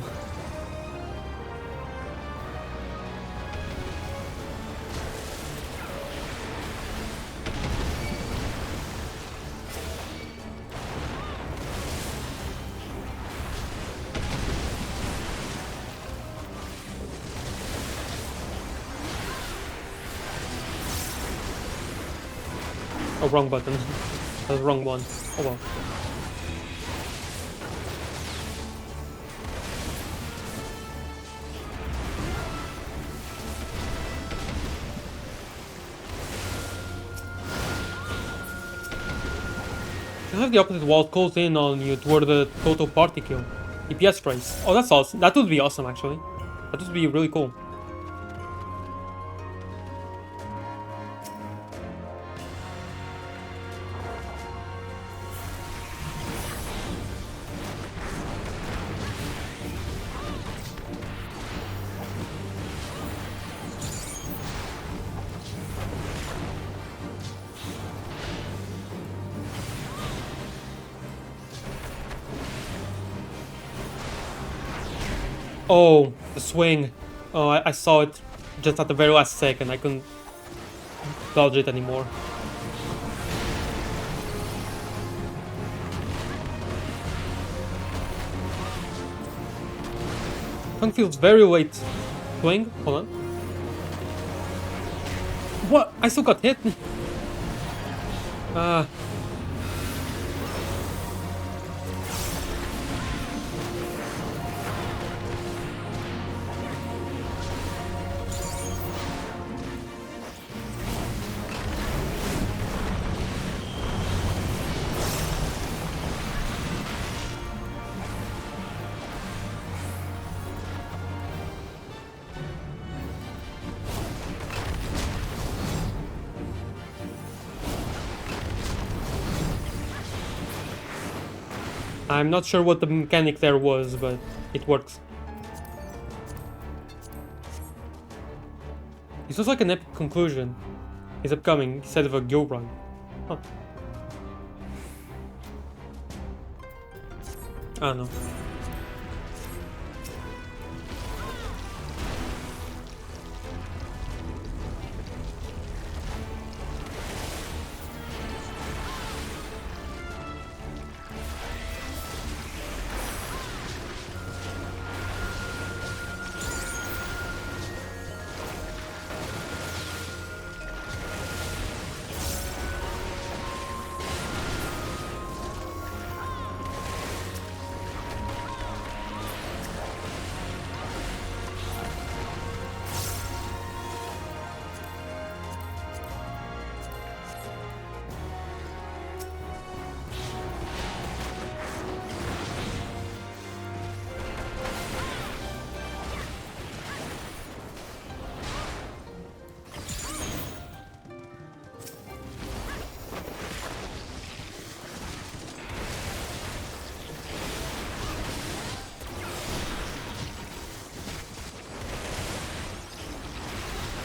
S1: Oh, wrong button. That's the wrong one. Oh well. You have the opposite wall close in on you toward the total party kill. DPS price. Oh, that's awesome. That would be awesome, actually. That would be really cool. Oh, the swing. Oh, I saw it just at the very last second. I couldn't dodge it anymore. Tongue feels very late. Swing? Hold on. What? I still got hit? Ah. I'm not sure what the mechanic there was, but it works. This was like an epic conclusion. Is upcoming instead of a go run. Huh. I don't know.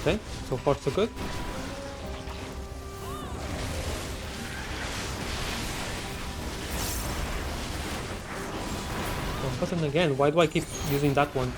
S1: Okay, so far so good. Oh, button again. Why do I keep using that one?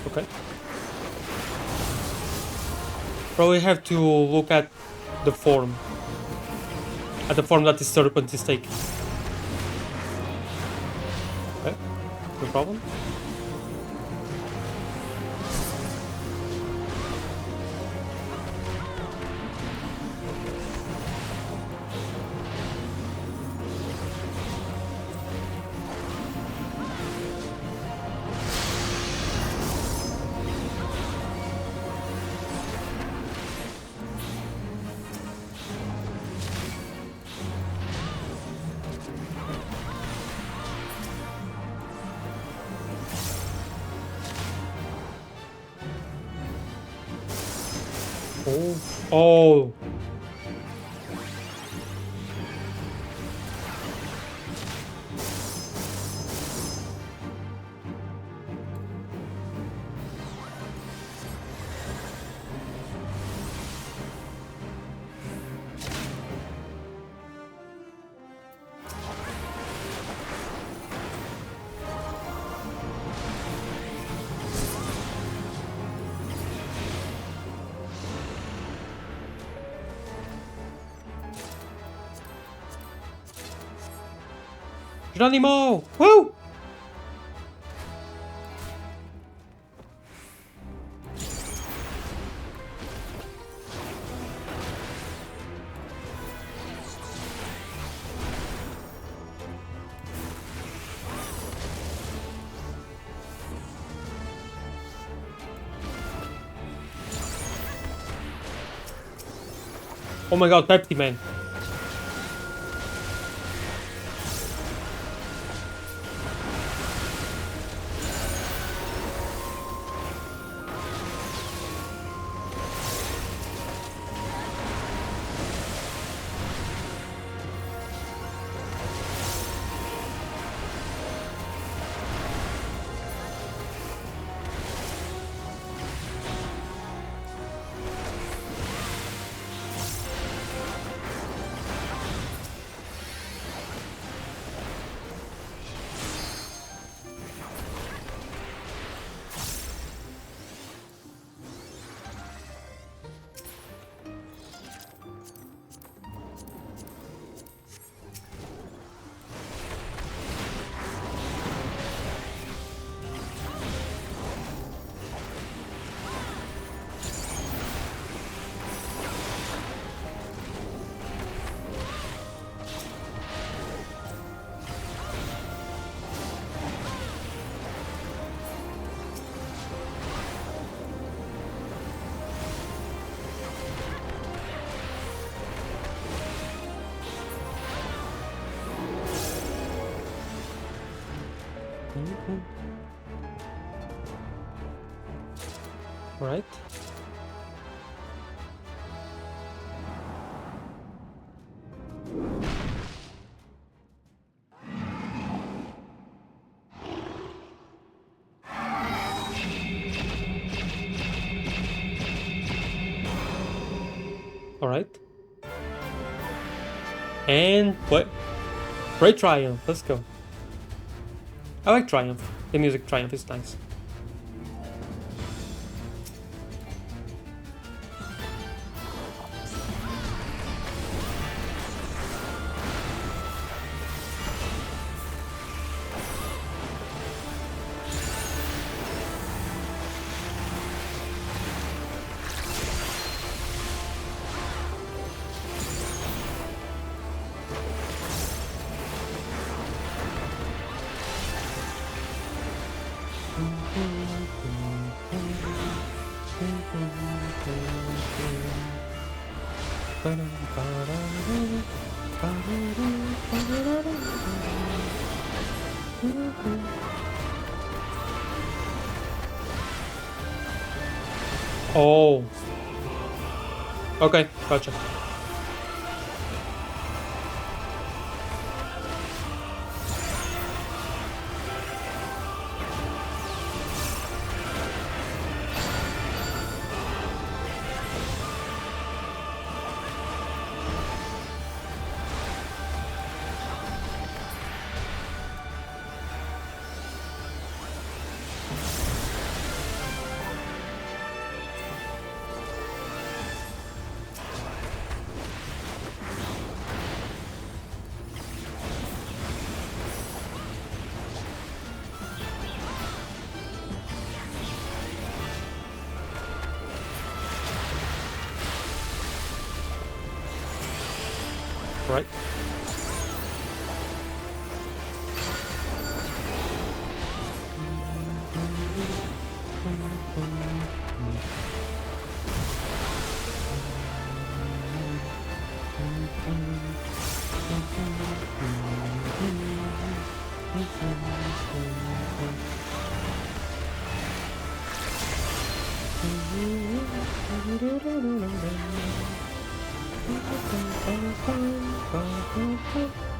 S1: Okay. Probably have to look at the form. At the form that the serpent is taking. Okay, no problem. Oh, oh. Geronimo! Woo! Oh my god, Pepsi Man. Right. All right. And what? Great Triumph. Let's go. I like Triumph. The music Triumph is nice. Oh. Okay, gotcha. Right.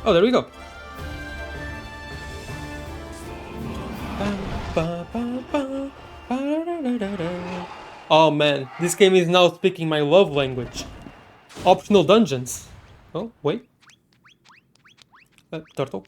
S1: Oh, there we go. Oh man, this game is now speaking my love language. Optional dungeons. Oh, wait. Turtle.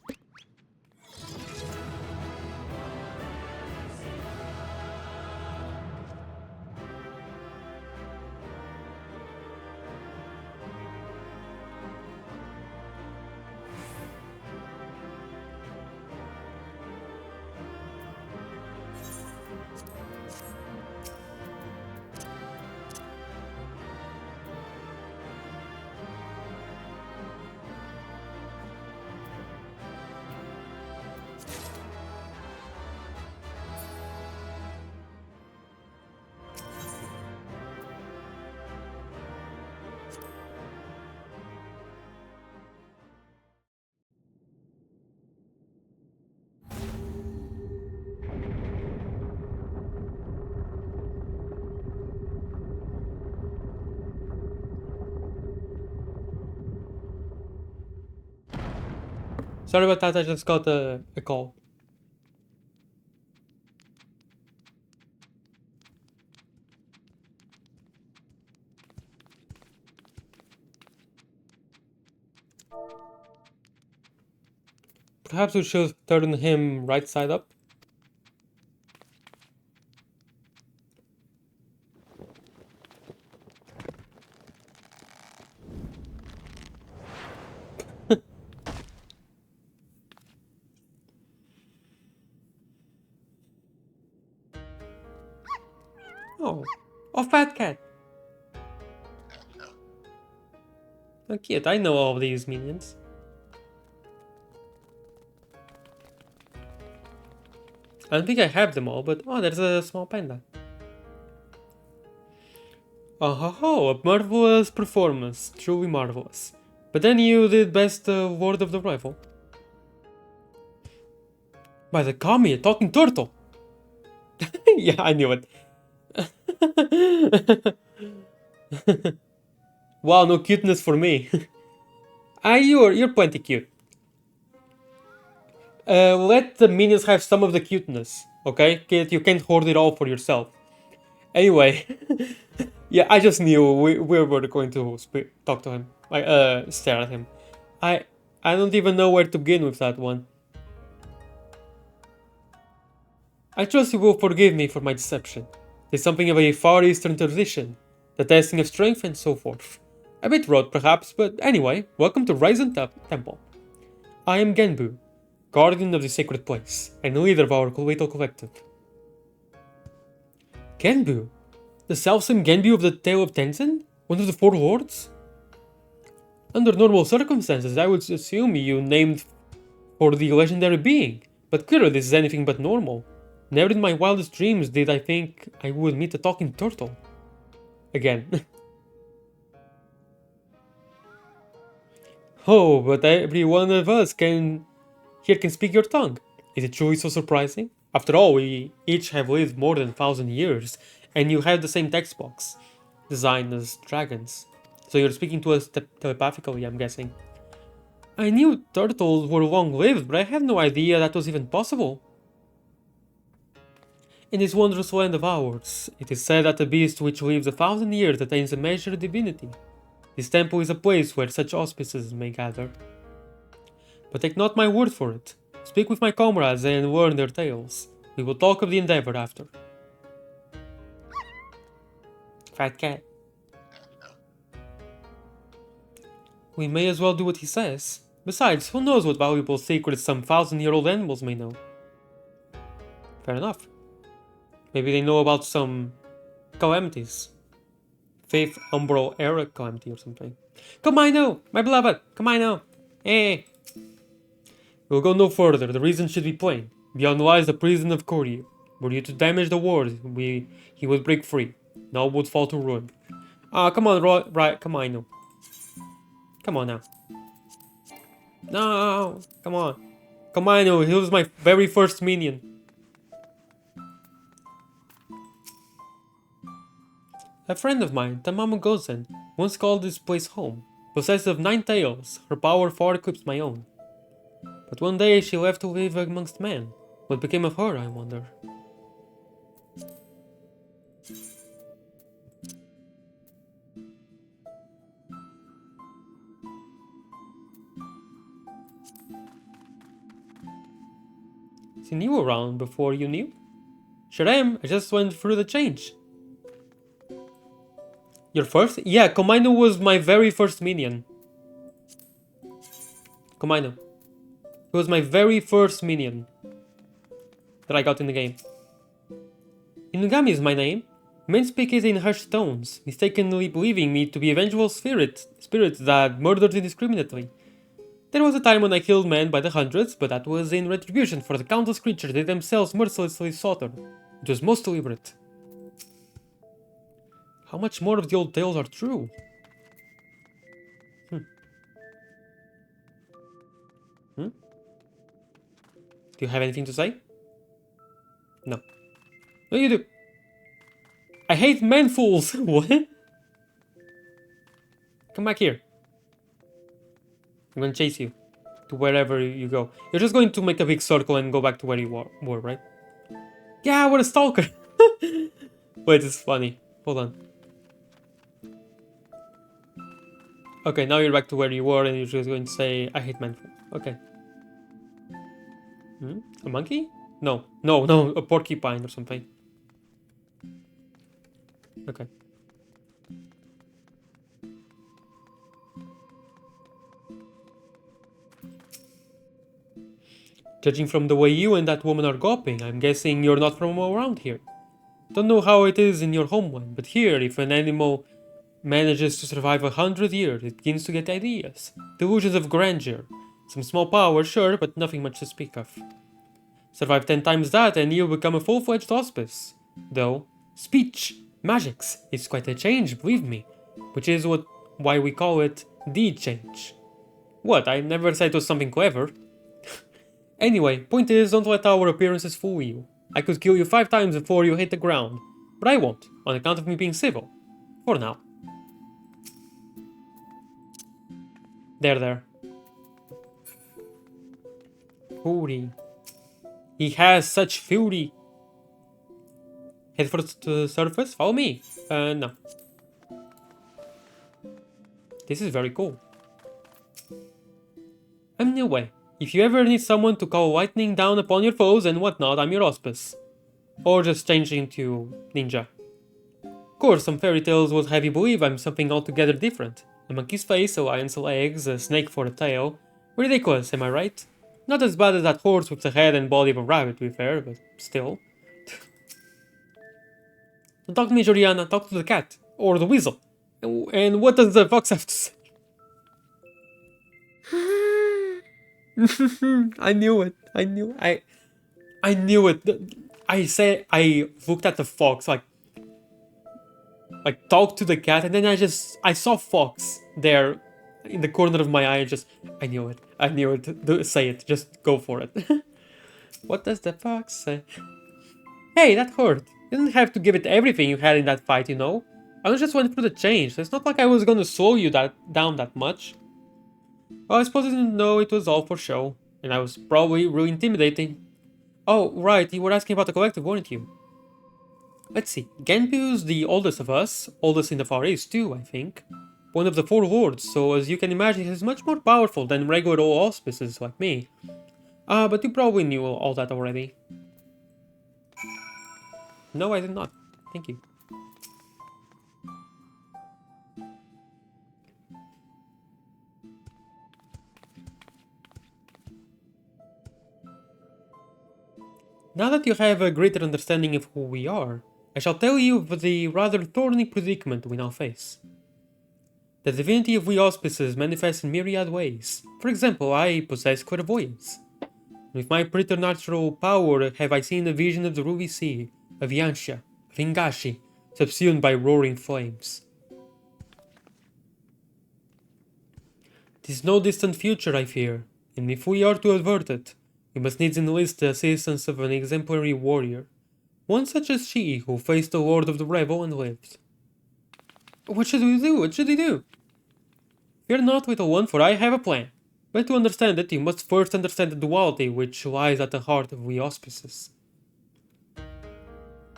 S1: Sorry about that, I just got a call. Perhaps we should turn him right side up. Oh, a fat cat. Oh, cute. I know all of these minions. I don't think I have them all, but oh, there's a small panda. Oh ho ho, a marvelous performance, truly marvelous. But then you did best word of the rifle. By the kami, a talking turtle. Yeah, I knew it. Wow, no cuteness for me. You're plenty cute. Let the minions have some of the cuteness, okay? Kid, you can't hoard it all for yourself. Anyway, yeah, I just knew we were going to talk to him, like stare at him. I don't even know where to begin with that one. I trust you will forgive me for my deception. It's something of a Far Eastern tradition, the testing of strength and so forth. A bit rote perhaps, but anyway, welcome to Ryzen Temple. I am Genbu, guardian of the sacred place, and leader of our little collective. Genbu? The selfsame Genbu of the Tale of Tenzin? One of the four lords? Under normal circumstances, I would assume you named for the legendary being, but clearly this is anything but normal. Never in my wildest dreams did I think I would meet a talking turtle. Again. Oh, but every one of us here can speak your tongue. Is it truly so surprising? After all, we each have lived more than 1,000 years, and you have the same text box, designed as dragons. So you're speaking to us telepathically, I'm guessing. I knew turtles were long-lived, but I had no idea that was even possible. In this wondrous land of ours, it is said that a beast which lives 1,000 years attains a measure of divinity. This temple is a place where such auspices may gather. But take not my word for it. Speak with my comrades and learn their tales. We will talk of the endeavor after. Fat cat. We may as well do what he says. Besides, who knows what valuable secrets some 1,000-year-old animals may know? Fair enough. Maybe they know about some calamities. 5th Umbral Era calamity or something. Kamino! My beloved! Kamino! Hey! We'll go no further. The reason should be plain. Beyond lies the prison of Koryu. Were you to damage the ward, he would break free. Now would fall to ruin. Ah, come on, right, Kamino. Come on now. No! Come on. Kamino, he was my very first minion. A friend of mine, Tamamu Gozen, once called this place home. Possessed of 9 tails, her power far eclipsed my own. But one day she left to live amongst men. What became of her, I wonder? Seen you around before you knew? Sure am, I just went through the change. Your first? Yeah, Komainu was my very first minion. Komainu. He was my very first minion that I got in the game. Inugami is my name. Men speak it in hushed tones, mistakenly believing me to be a vengeful spirit that murdered indiscriminately. There was a time when I killed men by the hundreds, but that was in retribution for the countless creatures they themselves mercilessly slaughtered. It was most deliberate. How much more of the old tales are true? Do you have anything to say? No. No, you do. I hate men fools! What? Come back here. I'm gonna chase you. to wherever you go. You're just going to make a big circle and go back to where you were, right? Yeah, what a stalker! Wait, it's funny. Hold on. Okay, now you're back to where you were and you're just going to say, I hate man food. Okay. A monkey? No, a porcupine or something. Okay. Judging from the way you and that woman are gawping, I'm guessing you're not from around here. Don't know how it is in your homeland, but here, if an animal manages to survive 100 years, it begins to get ideas. Delusions of grandeur. Some small power, sure, but nothing much to speak of. Survive 10 times that and you'll become a full-fledged Auspice. Though, speech, magics, is quite a change, believe me. Which is why we call it the change. What, I never said it was something clever. Anyway, point is, don't let our appearances fool you. I could kill you 5 times before you hit the ground. But I won't, on account of me being civil. For now. There. Fury. He has such fury. Head for the surface? Follow me. No. This is very cool. I'm new way. If you ever need someone to call lightning down upon your foes and whatnot, I'm your Auspice. Or just change into ninja. Of course, some fairy tales would have you believe I'm something altogether different. A monkey's face, a lion's legs, a snake for a tail. Ridiculous, am I right? Not as bad as that horse with the head and body of a rabbit, to be fair, but still. Don't talk to me, Joriana, talk to the cat. Or the weasel. And what does the fox have to say? I knew it. I knew it. I looked at the fox, like talk to the cat, and then I saw fox there in the corner of my eye. I knew it. Say it. Just go for it. What does the fox say? Hey, that hurt. You didn't have to give it everything you had in that fight, you know. I just went through the change. It's not like I was gonna slow you down that much. Well, I suppose I didn't know it was all for show, and I was probably really intimidating. Oh, right, you were asking about the collective, weren't you? Let's see, Genpu's the oldest of us, oldest in the Far East too, I think. One of the 4 lords, so as you can imagine, he's much more powerful than regular old auspices like me. But you probably knew all that already. No, I did not. Thank you. Now that you have a greater understanding of who we are, I shall tell you of the rather thorny predicament we now face. The divinity of we auspices manifests in myriad ways. For example, I possess clairvoyance. With my preternatural power have I seen a vision of the Ruby Sea, of Yansha, of Ingashi, subsumed by roaring flames. 'Tis no distant future, I fear, and if we are to avert it, we must needs enlist the assistance of an exemplary warrior. One such as she, who faced the Lord of the Revel and lived. What should we do? What should we do? Fear not, little one, for I have a plan. But to understand it, you must first understand the duality which lies at the heart of we auspices.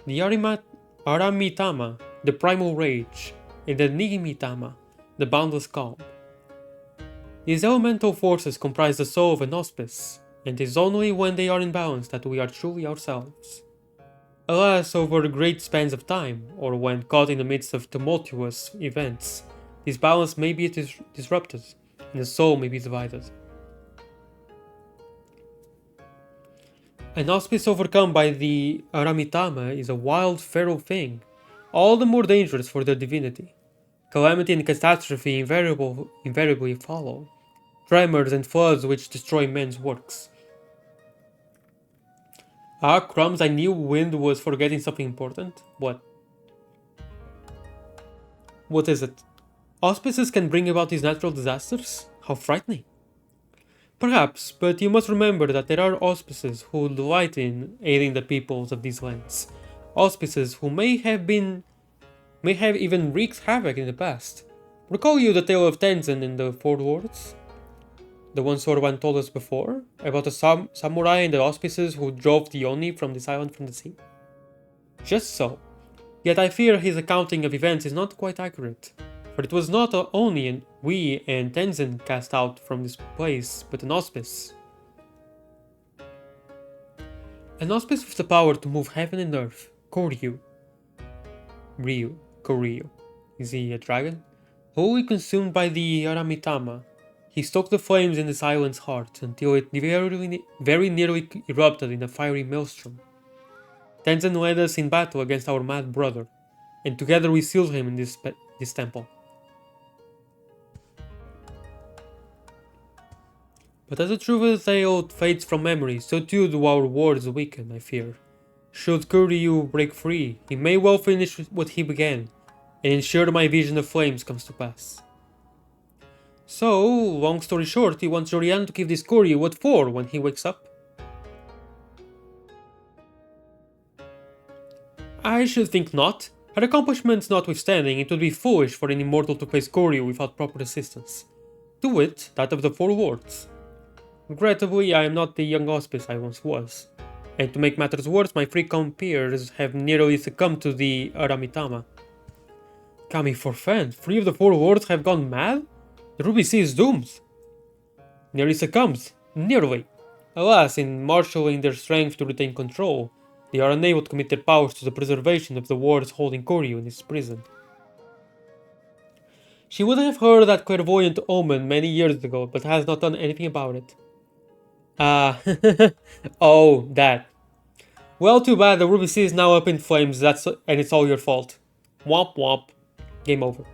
S1: The Aramitama, the primal rage, and the Nigimitama, the boundless calm. These elemental forces comprise the soul of an auspice, and it is only when they are in balance that we are truly ourselves. Alas, over great spans of time, or when caught in the midst of tumultuous events, this balance may be disrupted, and the soul may be divided. An auspice overcome by the Aramitama is a wild, feral thing, all the more dangerous for their divinity. Calamity and catastrophe invariably follow, tremors and floods which destroy men's works. Ah, crumbs, I knew Wind was forgetting something important. What? What is it? Auspices can bring about these natural disasters? How frightening. Perhaps, but you must remember that there are auspices who delight in aiding the peoples of these lands. Auspices who may have even wreaked havoc in the past. Recall you the tale of Tenzin in the Four Lords? The one Sorban told us before? About the samurai and the auspices who drove the Oni from this island from the sea? Just so. Yet I fear his accounting of events is not quite accurate. For it was not only we and Tenzin cast out from this place, but an auspice. An auspice with the power to move heaven and earth. Koryu. Koryu. Is he a dragon? Wholly consumed by the Aramitama, he stoked the flames in this island's heart until it very nearly erupted in a fiery maelstrom. Tenzin led us in battle against our mad brother, and together we sealed him in this temple. But as the truth of the tale fades from memory, so too do our words weaken, I fear. Should Kuryu break free, he may well finish what he began, and ensure my vision of flames comes to pass. So, long story short, he wants Jorian to give this Kuryu what for when he wakes up. I should think not. Her accomplishments notwithstanding, it would be foolish for an immortal to face Koryu without proper assistance. To wit, that of the four wards. Regrettably, I am not the young auspice I once was. And to make matters worse, my three compeers have nearly succumbed to the Aramitama. Kami forfend, 3 of the 4 wards have gone mad? The Ruby Sea is doomed. Nearly succumbs. Nearly. Alas, in marshalling their strength to retain control, they are unable to commit their powers to the preservation of the wards holding Koryu in his prison. She would have heard that clairvoyant omen many years ago, but has not done anything about it. Oh, that. Well, too bad, the Ruby Sea is now up in flames, and it's all your fault. Womp womp. Game over.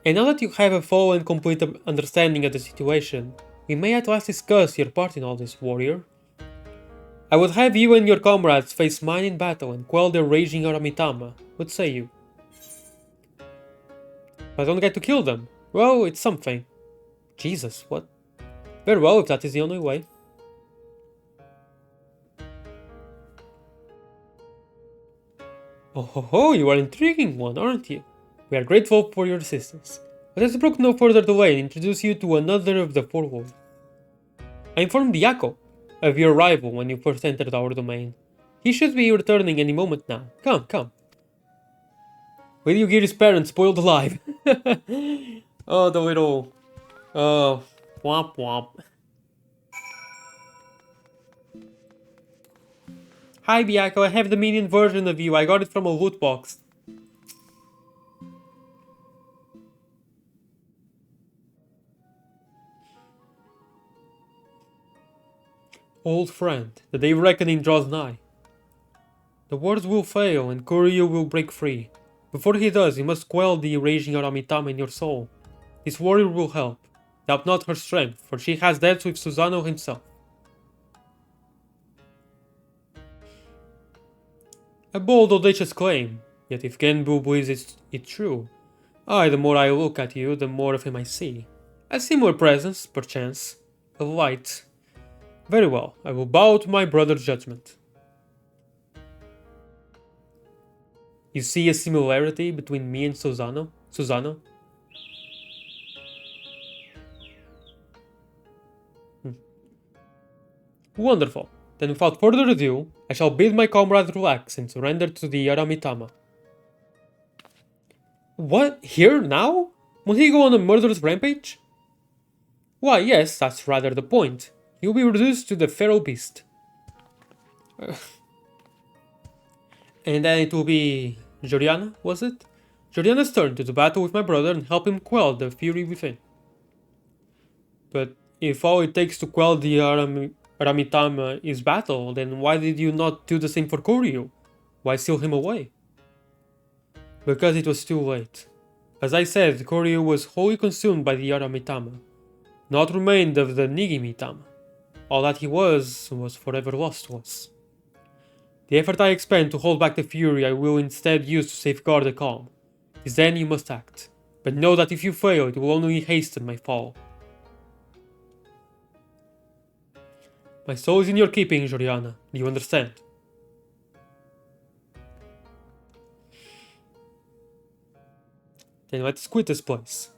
S1: And now that you have a full and complete understanding of the situation, we may at last discuss your part in all this, warrior. I would have you and your comrades face mine in battle and quell their raging Aramitama. What say you? I don't get to kill them. Well, it's something. Jesus, what? Very well, if that is the only way. Oh ho ho, you are an intriguing one, aren't you? We are grateful for your assistance. Let us brook no further delay and introduce you to another of the 4 wolves. I informed Yako of your arrival when you first entered our domain. He should be returning any moment now. Come. Will you get his parents spoiled alive? Oh, the little... Oh, womp womp. Hi Byako, I have the minion version of you. I got it from a loot box. Old friend, the day of reckoning draws nigh. The words will fail and Koryu will break free. Before he does, he must quell the raging Aramitama in your soul. This warrior will help. Doubt not her strength, for she has debts with Susano himself. A bold, audacious claim, yet if Genbu believes it true, the more I look at you, the more of him I see. A similar presence, perchance. A light. Very well, I will bow to my brother's judgment. You see a similarity between me and Susano? Wonderful. Then without further ado, I shall bid my comrade relax and surrender to the Aramitama. What? Here? Now? Will he go on a murderous rampage? Why, yes, that's rather the point. He will be reduced to the feral beast. And then it will be... Joriana, was it? Joriana's turn to do battle with my brother and help him quell the fury within. But if all it takes to quell the Aramitama is battle, then why did you not do the same for Koryu? Why seal him away? Because it was too late. As I said, Koryu was wholly consumed by the Aramitama. Naught remained of the Nigimitama. All that he was forever lost to us. The effort I expend to hold back the fury I will instead use to safeguard the calm. It is then you must act. But know that if you fail, it will only hasten my fall. My soul is in your keeping, Joriana. Do you understand? Then let's quit this place.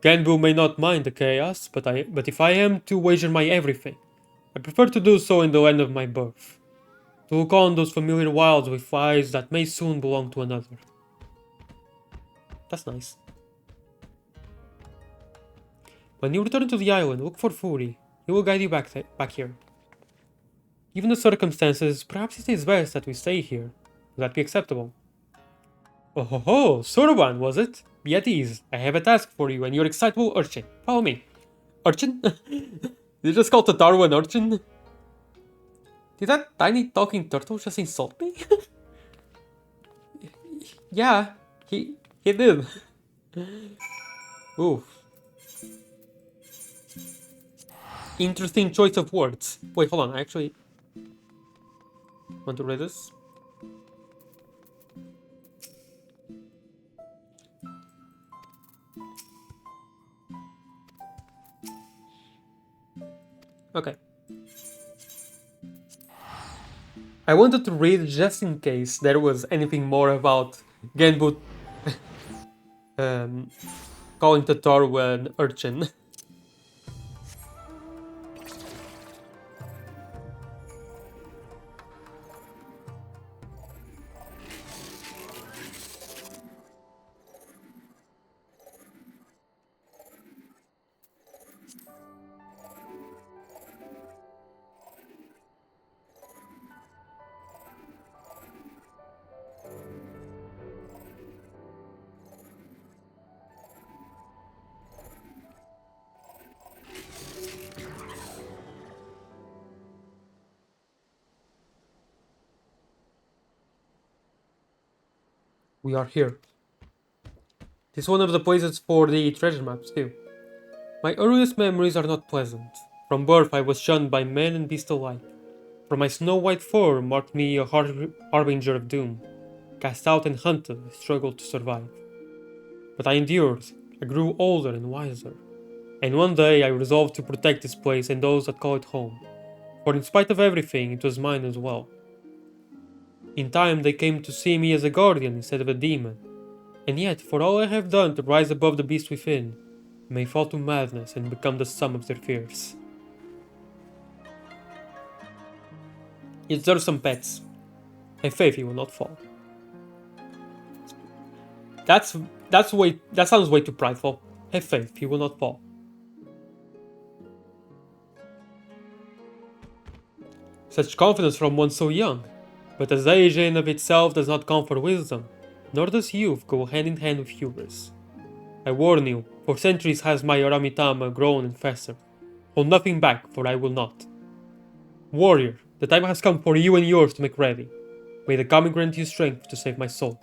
S1: Genbu may not mind the chaos, but if I am to wager my everything, I prefer to do so in the land of my birth. To look on those familiar wilds with eyes that may soon belong to another. That's nice. When you return to the island, look for Fury. He will guide you back here. Given the circumstances, perhaps it is best that we stay here. Would that be acceptable? Oh ho ho, Soroban, was it? Be at ease. I have a task for you and your excitable urchin. Follow me. Urchin? Did you just call Tataru an urchin? Did that tiny talking turtle just insult me? Yeah, he did. Oof. Interesting choice of words. Wait, hold on, I actually want to read this. Okay. I wanted to read just in case there was anything more about Genbu calling Tataru an urchin. We are here. This is one of the places for the treasure maps too. My earliest memories are not pleasant. From birth I was shunned by men and beasts alike. For my snow-white fur marked me a harbinger of doom. Cast out and hunted, I struggled to survive. But I endured. I grew older and wiser. And one day I resolved to protect this place and those that call it home. For in spite of everything, it was mine as well. In time they came to see me as a guardian instead of a demon. And yet, for all I have done to rise above the beast within, I may fall to madness and become the sum of their fears. You deserve some pets. Have faith he will not fall. That sounds way too prideful. Have faith he will not fall. Such confidence from one so young. But as age in of itself does not confer wisdom, nor does youth go hand in hand with hubris. I warn you, for centuries has my Aramitama grown and festered. Hold nothing back, for I will not. Warrior, the time has come for you and yours to make ready. May the Kami grant you strength to save my soul.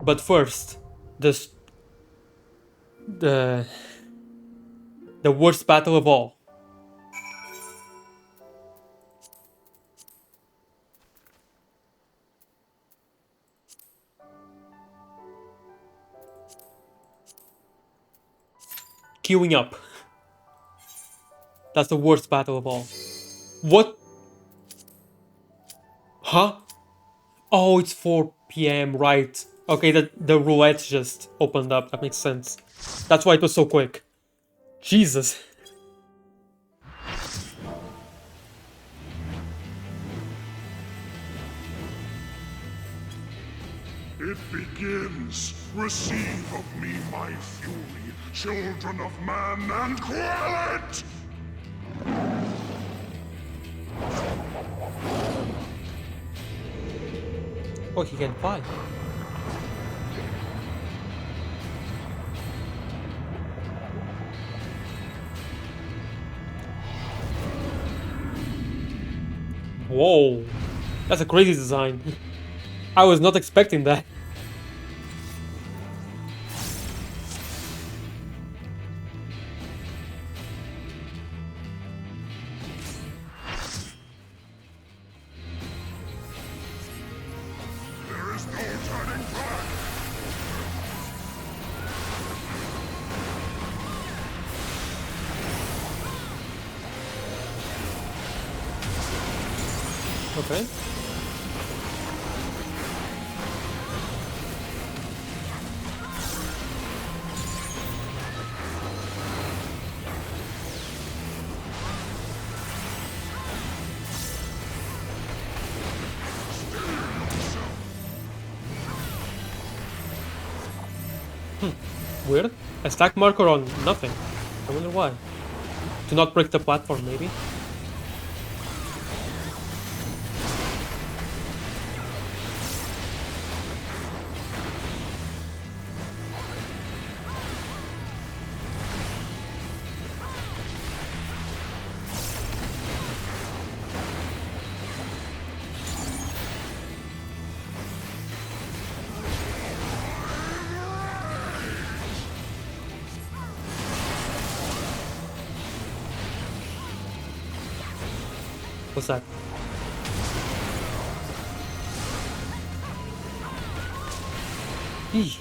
S1: But first, the worst battle of all. Queuing up. That's the worst battle of all. What? Huh? Oh, it's 4 PM, right. Okay, the roulette just opened up. That makes sense. That's why it was so quick. Jesus.
S13: It begins. Receive of me my fury, children of man, and quell it!
S1: Oh, he can fly. Whoa, that's a crazy design. I was not expecting that.
S13: There is no turning back!
S1: Okay. Weird. A stack marker on nothing. I wonder why. To not break the platform, maybe? What's that? Eee.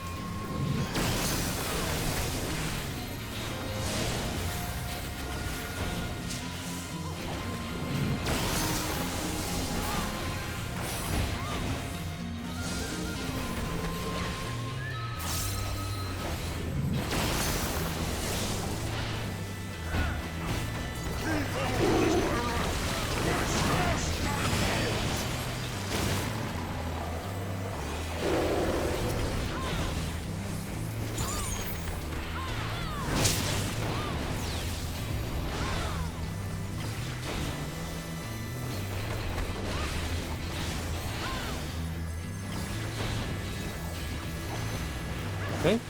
S1: Okay.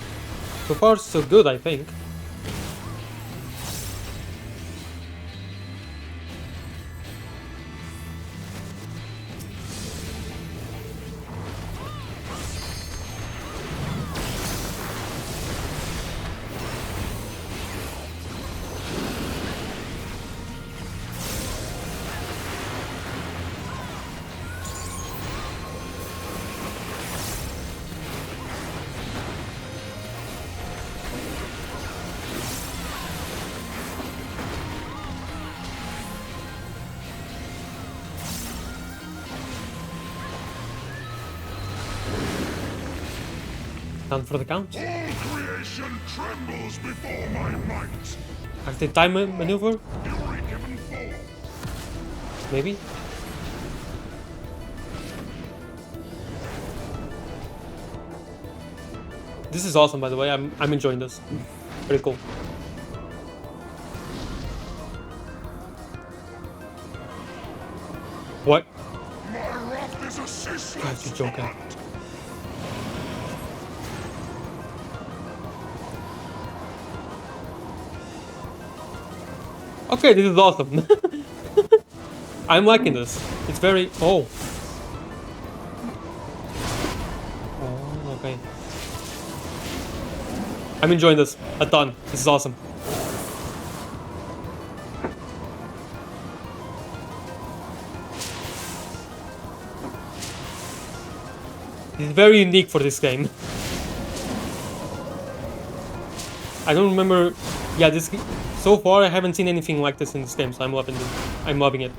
S1: So far, so good, I think. Time for the count.
S13: All creation trembles before my might.
S1: Active time maneuver?
S13: Fury given form.
S1: Maybe? This is awesome, by the way. I'm enjoying this. Pretty cool. What?
S13: My wrath is a ceaseless
S1: God, you joker. Okay, this is awesome. I'm liking this. It's very... Oh. Oh, okay. I'm enjoying this a ton. This is awesome. It's very unique for this game. I don't remember... Yeah, this... So far, I haven't seen anything like this in this game, so I'm loving it. I'm loving it.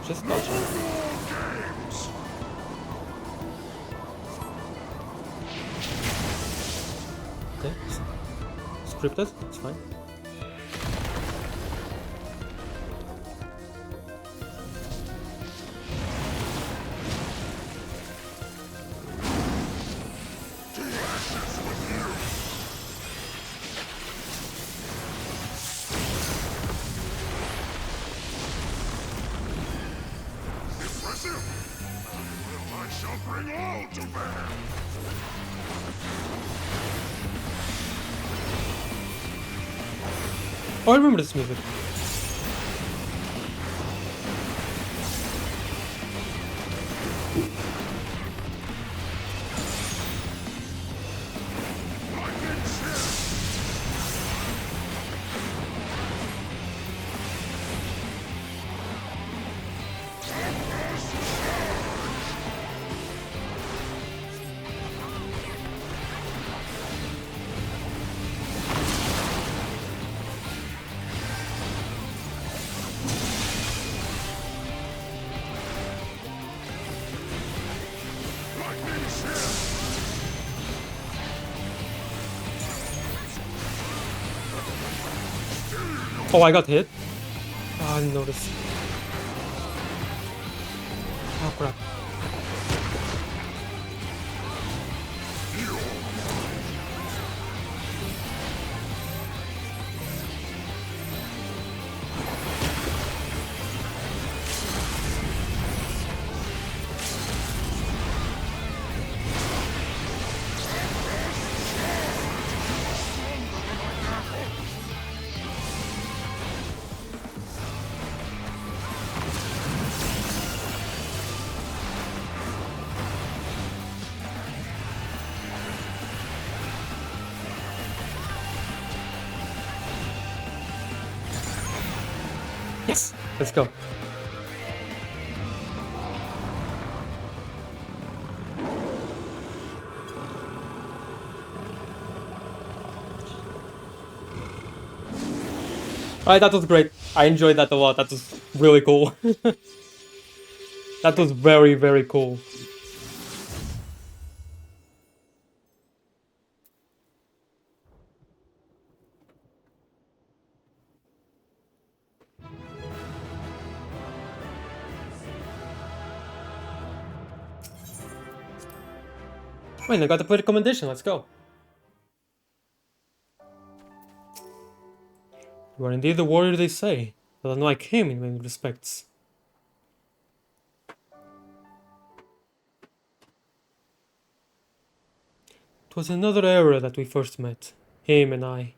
S1: Just dodge. Okay. Scripted, it's fine.
S13: I shall bring all to bear.
S1: Oh, I remember this music. Oh, I got hit. Oh, I didn't notice. Oh, crap. Yes! Let's go. Alright, that was great. I enjoyed that a lot. That was really cool. That was very, very cool. Wait, I got the play recommendation. Let's go. You are indeed the warrior they say, but unlike him in many respects. It was another era that we first met, him and I,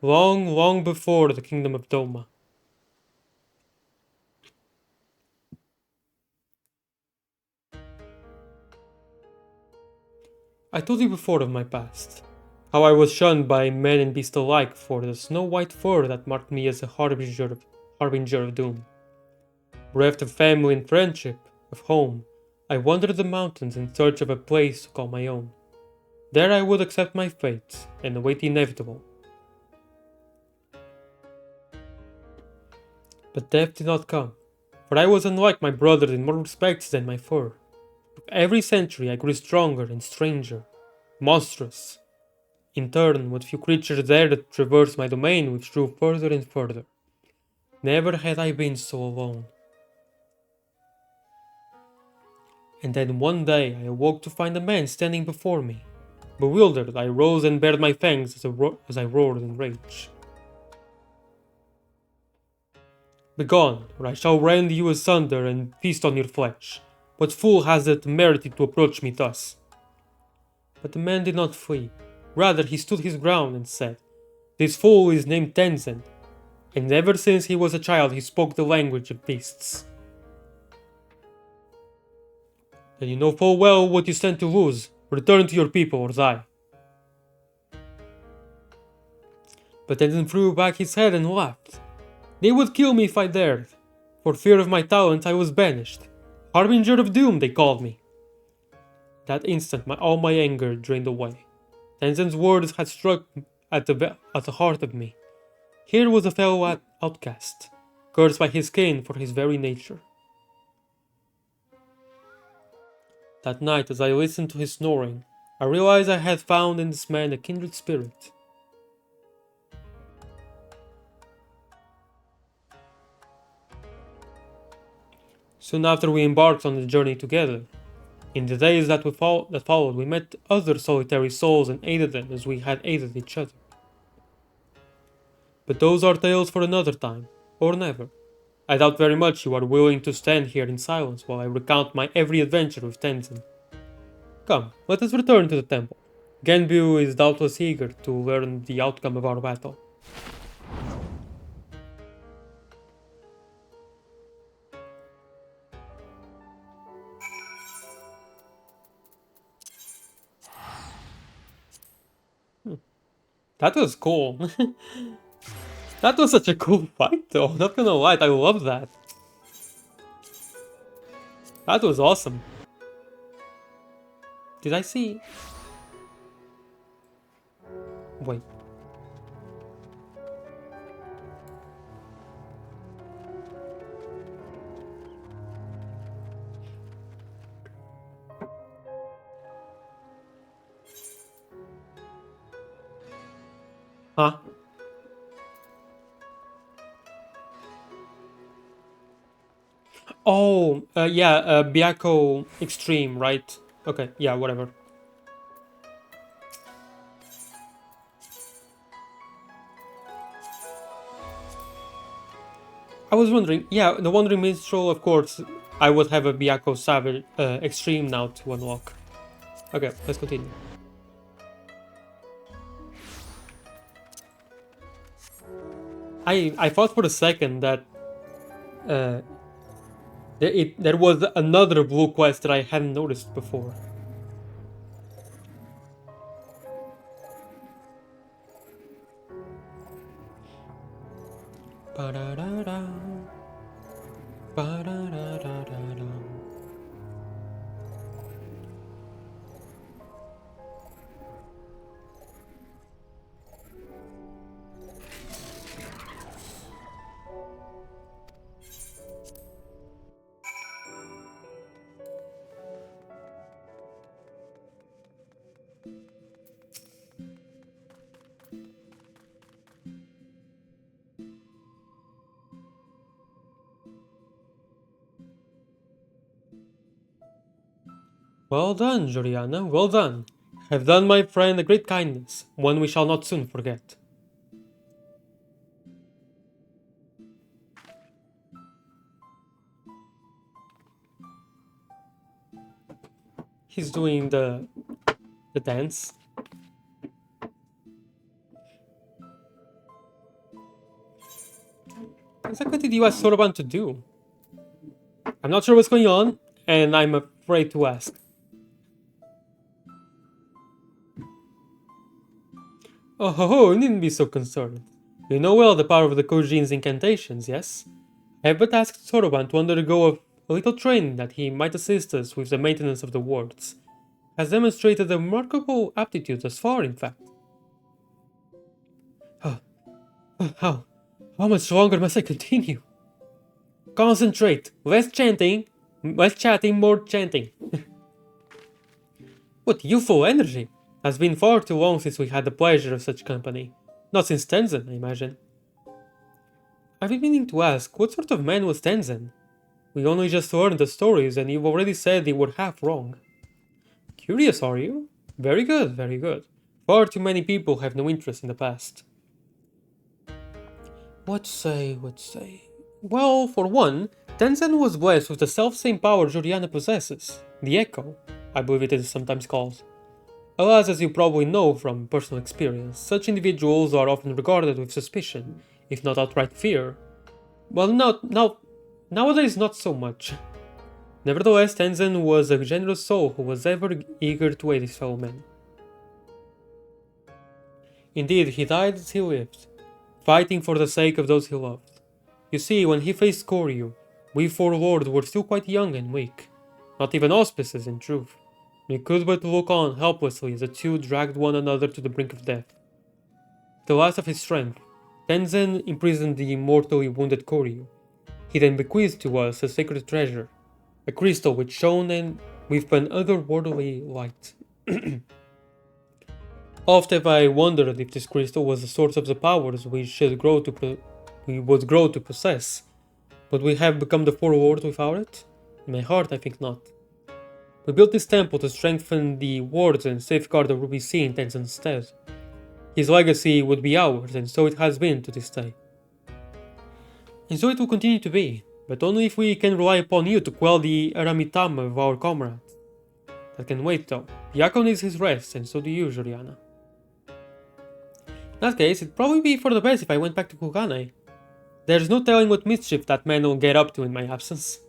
S1: long, long before the kingdom of Doma. I told you before of my past, how I was shunned by man and beast alike for the snow-white fur that marked me as a harbinger of doom. Bereft of family and friendship, of home, I wandered the mountains in search of a place to call my own. There I would accept my fate and await the inevitable. But death did not come, for I was unlike my brothers in more respects than my fur. With every century I grew stronger and stranger, monstrous. In turn, what few creatures dared to traverse my domain withdrew further and further. Never had I been so alone. And then one day I awoke to find a man standing before me. Bewildered, I rose and bared my fangs as I roared in rage. Begone, or I shall rend you asunder and feast on your flesh. What fool has the temerity to approach me thus? But the man did not flee. Rather, he stood his ground and said, This fool is named Tenzin, and ever since he was a child he spoke the language of beasts. Then you know full well what you stand to lose. Return to your people or die. But Tenzin threw back his head and laughed. They would kill me if I dared. For fear of my talent I was banished. Harbinger of Doom, they called me. That instant all my anger drained away. Tenzin's words had struck at the heart of me. Here was a fellow outcast, cursed by his kin for his very nature. That night, as I listened to his snoring, I realized I had found in this man a kindred spirit. Soon after we embarked on the journey together. In the days that followed, we met other solitary souls and aided them as we had aided each other. But those are tales for another time, or never. I doubt very much you are willing to stand here in silence while I recount my every adventure with Tenzin. Come, let us return to the temple. Genbu is doubtless eager to learn the outcome of our battle. That was cool. That was such a cool fight though, not gonna lie, I love that. That was awesome. Did I see... Wait. Huh? Oh, yeah, Byakko Extreme, right? Okay, yeah, whatever. I was wondering, yeah, the Wandering Minstrel, of course, I would have a Byakko Savage Extreme now to unlock. Okay, let's continue. I thought for a second that there was another blue quest that I hadn't noticed before. Ba-da-da-da. Ba-da-da-da-da-da. Well done, Juliana, well done. Have done my friend a great kindness, one we shall not soon forget. He's doing the dance. Exactly what did you ask Soroban to do? I'm not sure what's going on, and I'm afraid to ask. Oh ho ho, you needn't be so concerned. You know well the power of the Kojin's incantations, yes? I have but asked Soroban to undergo a little training that he might assist us with the maintenance of the wards. Has demonstrated a remarkable aptitude thus far, in fact. How much longer must I continue? Concentrate. Less chatting, more chanting. What youthful energy! Has been far too long since we had the pleasure of such company. Not since Tenzin, I imagine. I've been meaning to ask, what sort of man was Tenzin? We only just learned the stories and you've already said they were half wrong. Curious, are you? Very good, very good. Far too many people have no interest in the past. What say? Well, for one, Tenzin was blessed with the self-same power Juliana possesses, the Echo, I believe it is sometimes called. Alas, as you probably know from personal experience, such individuals are often regarded with suspicion, if not outright fear. Well, nowadays not so much. Nevertheless, Tenzin was a generous soul who was ever eager to aid his fellow men. Indeed, he died as he lived, fighting for the sake of those he loved. You see, when he faced Koryu, we four lords were still quite young and weak. Not even auspices, in truth. We could but look on helplessly as the two dragged one another to the brink of death. The last of his strength, Tenzin imprisoned the mortally wounded Koryu. He then bequeathed to us a sacred treasure, a crystal which shone with an otherworldly light. Oft have I wondered if this crystal was the source of the powers we would grow to possess. Would we have become the Four Lords without it? In my heart, I think not. We built this temple to strengthen the wards and safeguard the Ruby Sea in Tenzin's stead. His legacy would be ours, and so it has been to this day. And so it will continue to be, but only if we can rely upon you to quell the Aramitama of our comrade. That can wait though. Yakon needs his rest, and so do you, Juliana. In that case, it'd probably be for the best if I went back to Kugane. There's no telling what mischief that man will get up to in my absence.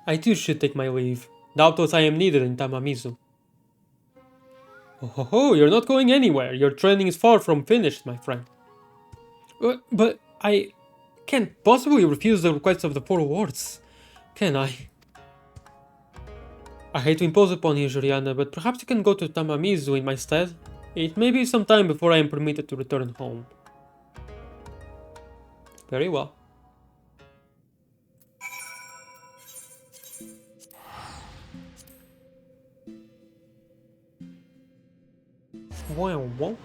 S1: I too should take my leave. Doubtless I am needed in Tamamizu. Oh ho ho, you're not going anywhere. Your training is far from finished, my friend. But I can't possibly refuse the request of the Four Lords, can I? I hate to impose upon you, Juliana, but perhaps you can go to Tamamizu in my stead. It may be some time before I am permitted to return home. Very well. Well.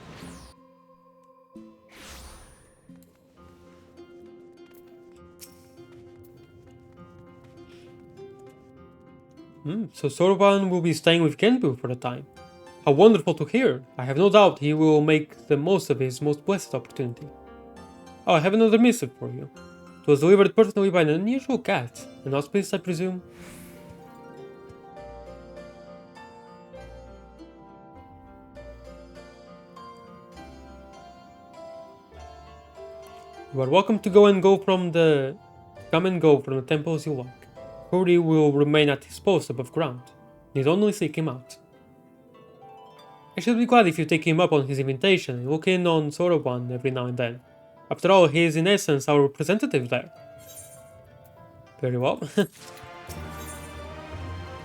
S1: So Soroban will be staying with Genbu for a time. How wonderful to hear. I have no doubt he will make the most of his most blessed opportunity. Oh, I have another missive for you. It was delivered personally by an unusual cat. An Auspice, I presume? You are welcome to come and go from the temple as you like. Hori will remain at his post above ground. Need only seek him out. I should be glad if you take him up on his invitation and look in on Soroban every now and then. After all, he is in essence our representative there. Very well.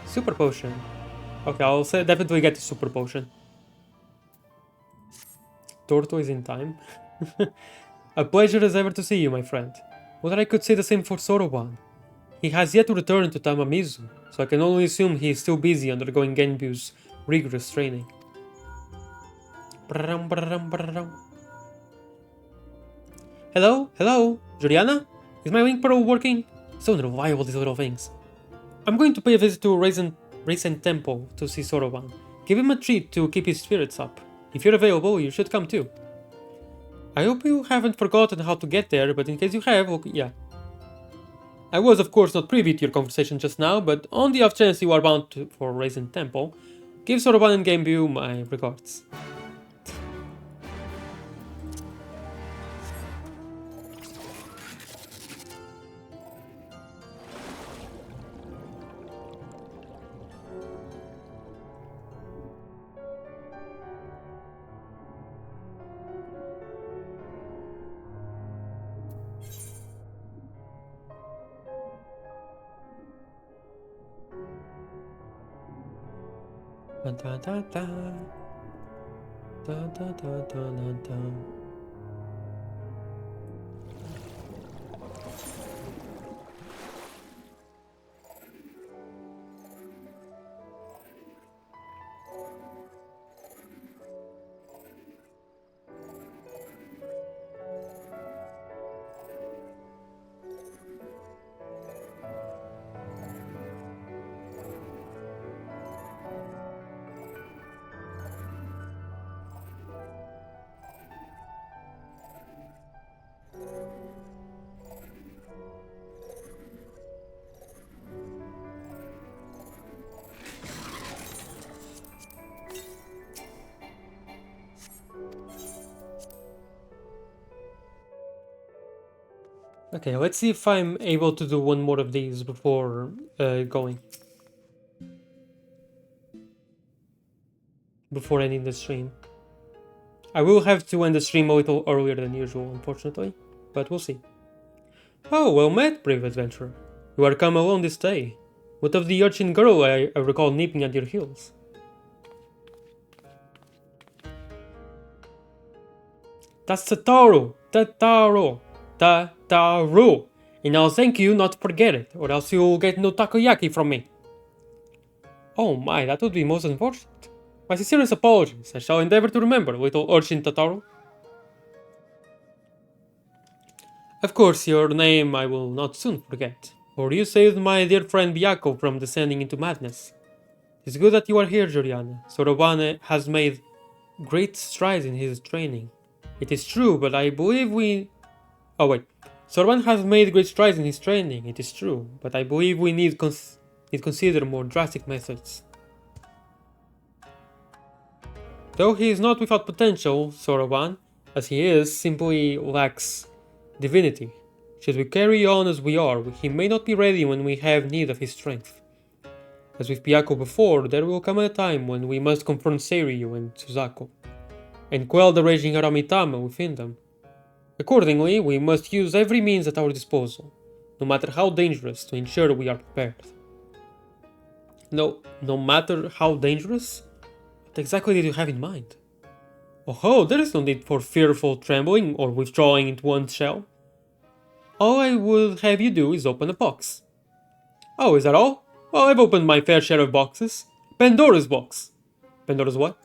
S1: Super potion. Okay, I'll say definitely get the super potion. Tortoise in time. A pleasure as ever to see you, my friend. Whether I could say the same for Soroban. He has yet to return to Tamamizu, so I can only assume he is still busy undergoing Genbu's rigorous training. Hello? Hello? Juliana? Is my wing pearl working? So unreliable, these little things. I'm going to pay a visit to Raisin Temple to see Soroban. Give him a treat to keep his spirits up. If you're available, you should come too. I hope you haven't forgotten how to get there, but in case you have, okay, yeah. I was of course not privy to your conversation just now, but on the off chance you are bound for Raisin Temple, give Soroban and Genbu my regards. Da da da da da da da da da. Okay, let's see if I'm able to do one more of these before going. Before ending the stream. I will have to end the stream a little earlier than usual, unfortunately, but we'll see. Oh, well met, brave adventurer. You are come alone this day. What of the urchin girl I recall nipping at your heels? That's Tataru! Tataru! Tataru! And I'll thank you not to forget it, or else you'll get no takoyaki from me. Oh my, that would be most unfortunate. My sincerest apologies. I shall endeavor to remember, little urchin Tataru. Of course, your name I will not soon forget, for you saved my dear friend Byakuo from descending into madness. It's good that you are here, Juliana. Soroban has made great strides in his training. It is true, but I believe we... Oh wait. Soroban has made great strides in his training, it is true, but I believe we need consider more drastic methods. Though he is not without potential, Soroban, as he is, simply lacks divinity. Should we carry on as we are, he may not be ready when we have need of his strength. As with Byakuo before, there will come a time when we must confront Seiryu and Tsuzaku, and quell the raging Aramitama within them. Accordingly, we must use every means at our disposal, no matter how dangerous, to ensure we are prepared. No matter how dangerous? What exactly did you have in mind? Oh, there is no need for fearful trembling or withdrawing into one's shell. All I would have you do is open a box. Oh, is that all? Well, I've opened my fair share of boxes. Pandora's box. Pandora's what?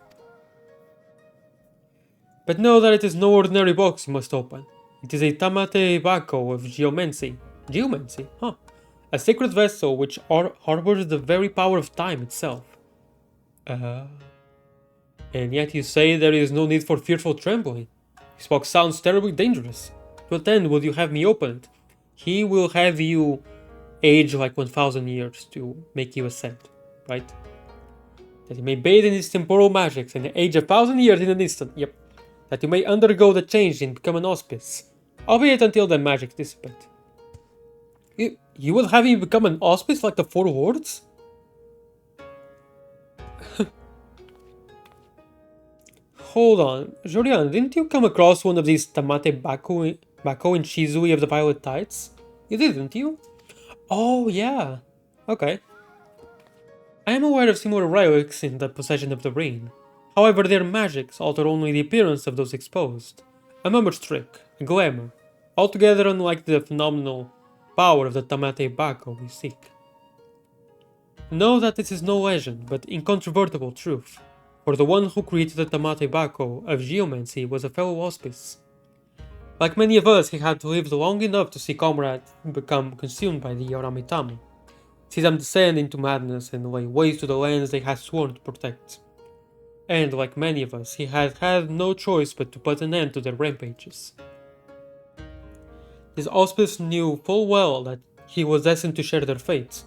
S1: But know that it is no ordinary box you must open. It is a Tamate Bako of geomancy. Geomancy? Huh. A sacred vessel which harbors the very power of time itself. And yet you say there is no need for fearful trembling. This box sounds terribly dangerous. To what end will you have me open it? He will have you age like 1,000 years to make you ascend, right? That you may bathe in his temporal magics and age 1,000 years in an instant, yep. That you may undergo the change and become an Auspice, albeit until the magic dissipate. You will have me become an Auspice like the Four Lords? Hold on, Jorian, didn't you come across one of these Tamate Baku Bako and Shizui of the Violet Tides? You didn't you? Oh, yeah. Okay. I am aware of similar relics in the possession of the ring. However, their magics alter only the appearance of those exposed. A mummer's trick, a glamour, altogether unlike the phenomenal power of the Tamate Bako we seek. Know that this is no legend, but incontrovertible truth, for the one who created the Tamate Bako of geomancy was a fellow Auspice. Like many of us, he had lived long enough to see comrades become consumed by the Yoramitama, see them descend into madness and lay waste to the lands they had sworn to protect. And like many of us, he had had no choice but to put an end to their rampages. His Auspice knew full well that he was destined to share their fate,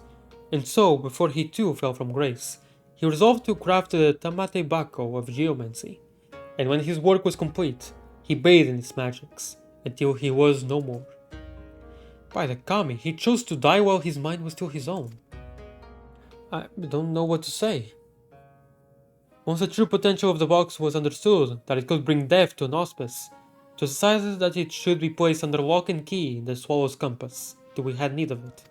S1: and so, before he too fell from grace, he resolved to craft the Tamate Bako of geomancy, and when his work was complete, he bathed in its magics, until he was no more. By the Kami, he chose to die while his mind was still his own. I don't know what to say. Once the true potential of the box was understood, that it could bring death to an Auspice, it was decided that it should be placed under lock and key in the Swallow's compass, till we had need of it.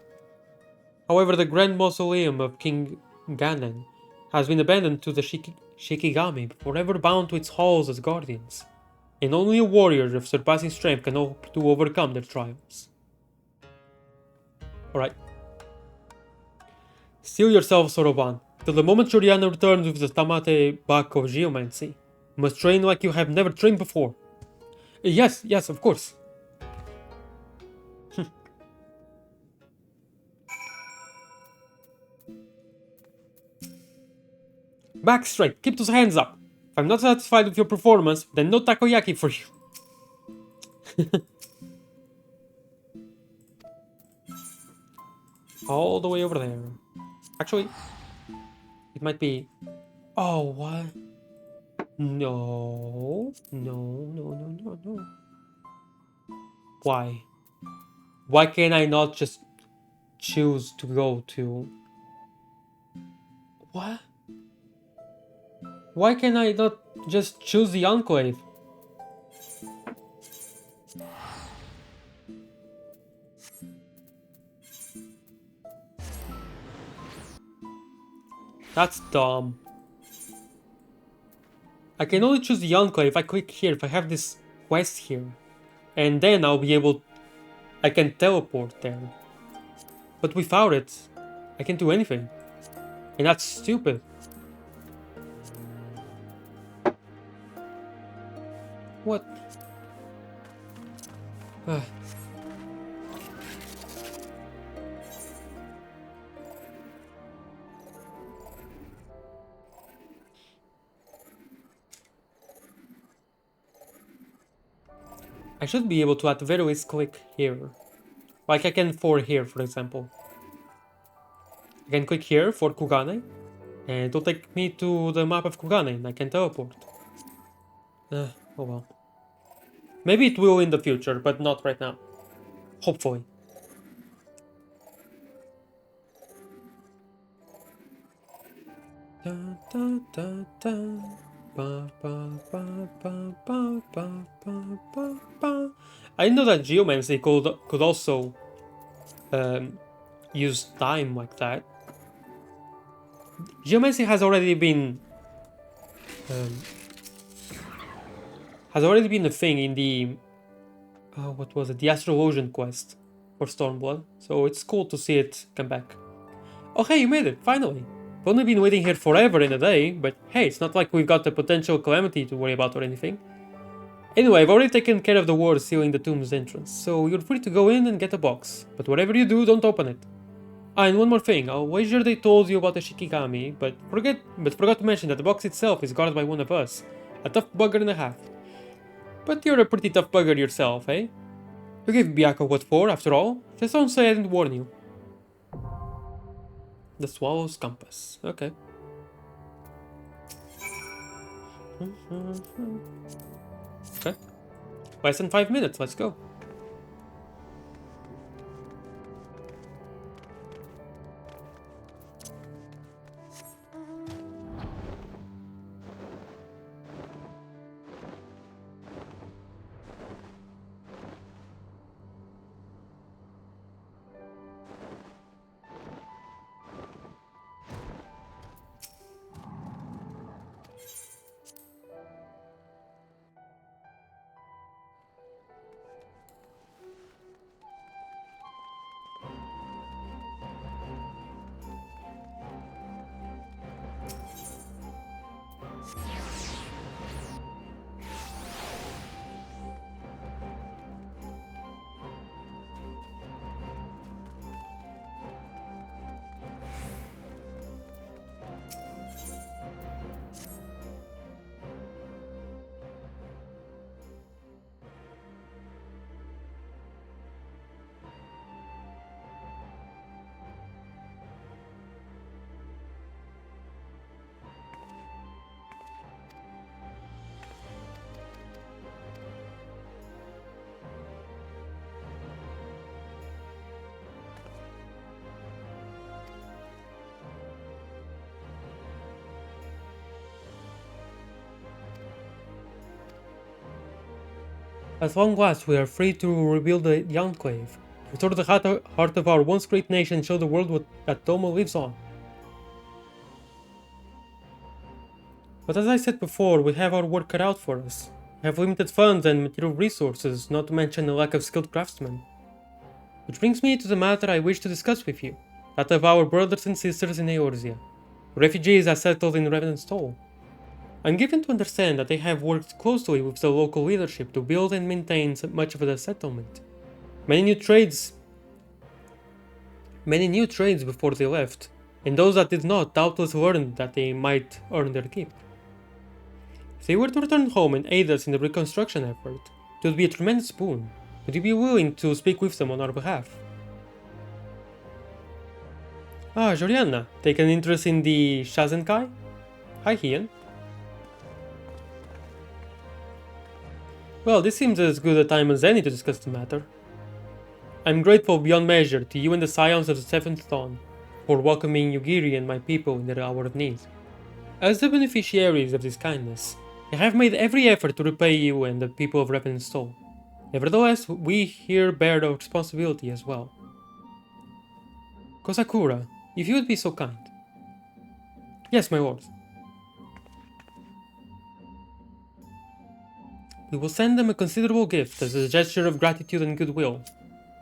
S1: However, the grand mausoleum of King Ganen has been abandoned to the Shikigami, forever bound to its halls as guardians, and only a warrior of surpassing strength can hope to overcome their triumphs. Alright. Steel yourself, Soroban, till the moment Shuriana returns with the Tamate Bako of geomancy. You must train like you have never trained before. Yes, of course. Back straight, keep those hands up. If I'm not satisfied with your performance, then no takoyaki for you. All the way over there. Actually, it might be... Oh, what? No. Why? Why can't I not just choose to go to... What? Why can't I not just choose the Enclave? That's dumb. I can only choose the Enclave if I click here, if I have this quest here. And then I'll be able... I can teleport there. But without it, I can't do anything. And that's stupid. What? I should be able to at the very least click here. Like I can for here, for example. I can click here for Kugane, and it'll take me to the map of Kugane, and I can teleport. Oh well. Maybe it will in the future, but not right now. Hopefully. Dun, dun, dun, dun. Ba, ba, ba, ba, ba, ba, ba, ba, ba. I know that geomancy could also use time like that. Geomancy has already been a thing in the what was it? The Astrologian quest for Stormblood. So it's cool to see it come back. Oh hey, you made it finally. I've only been waiting here forever in a day, but hey, it's not like we've got a potential calamity to worry about or anything. Anyway, I've already taken care of the ward sealing the tomb's entrance, so you're free to go in and get a box. But whatever you do, don't open it. Ah, and one more thing, I'll wager they told you about the Shikigami, but forgot to mention that the box itself is guarded by one of us. A tough bugger and a half. But you're a pretty tough bugger yourself, eh? You gave Byako what for, after all. Just don't say I didn't warn you. The Swallow's Compass. Okay. Okay. Less than 5 minutes, let's go. At long last, we are free to rebuild the Enclave, restore the heart of our once great nation, and show the world that Doma lives on. But as I said before, we have our work cut out for us. We have limited funds and material resources, not to mention a lack of skilled craftsmen. Which brings me to the matter I wish to discuss with you, that of our brothers and sisters in Eorzea, refugees as settled in Ravenstall. I'm given to understand that they have worked closely with the local leadership to build and maintain much of the settlement. Many new trades before they left, and those that did not doubtless learned that they might earn their keep. If they were to return home and aid us in the reconstruction effort, it would be a tremendous boon. Would you be willing to speak with them on our behalf? Ah, Jorianna, take an interest in the Shazenkai? Hi, Hian. Well, this seems as good a time as any to discuss the matter. I'm grateful beyond measure to you and the Scions of the Seventh Dawn for welcoming Yugiri and my people in their hour of need. As the beneficiaries of this kindness, I have made every effort to repay you and the people of Ravenstall. Nevertheless, we here bear the responsibility as well. Kosakura, if you would be so kind. Yes, my lord. We will send them a considerable gift as a gesture of gratitude and goodwill.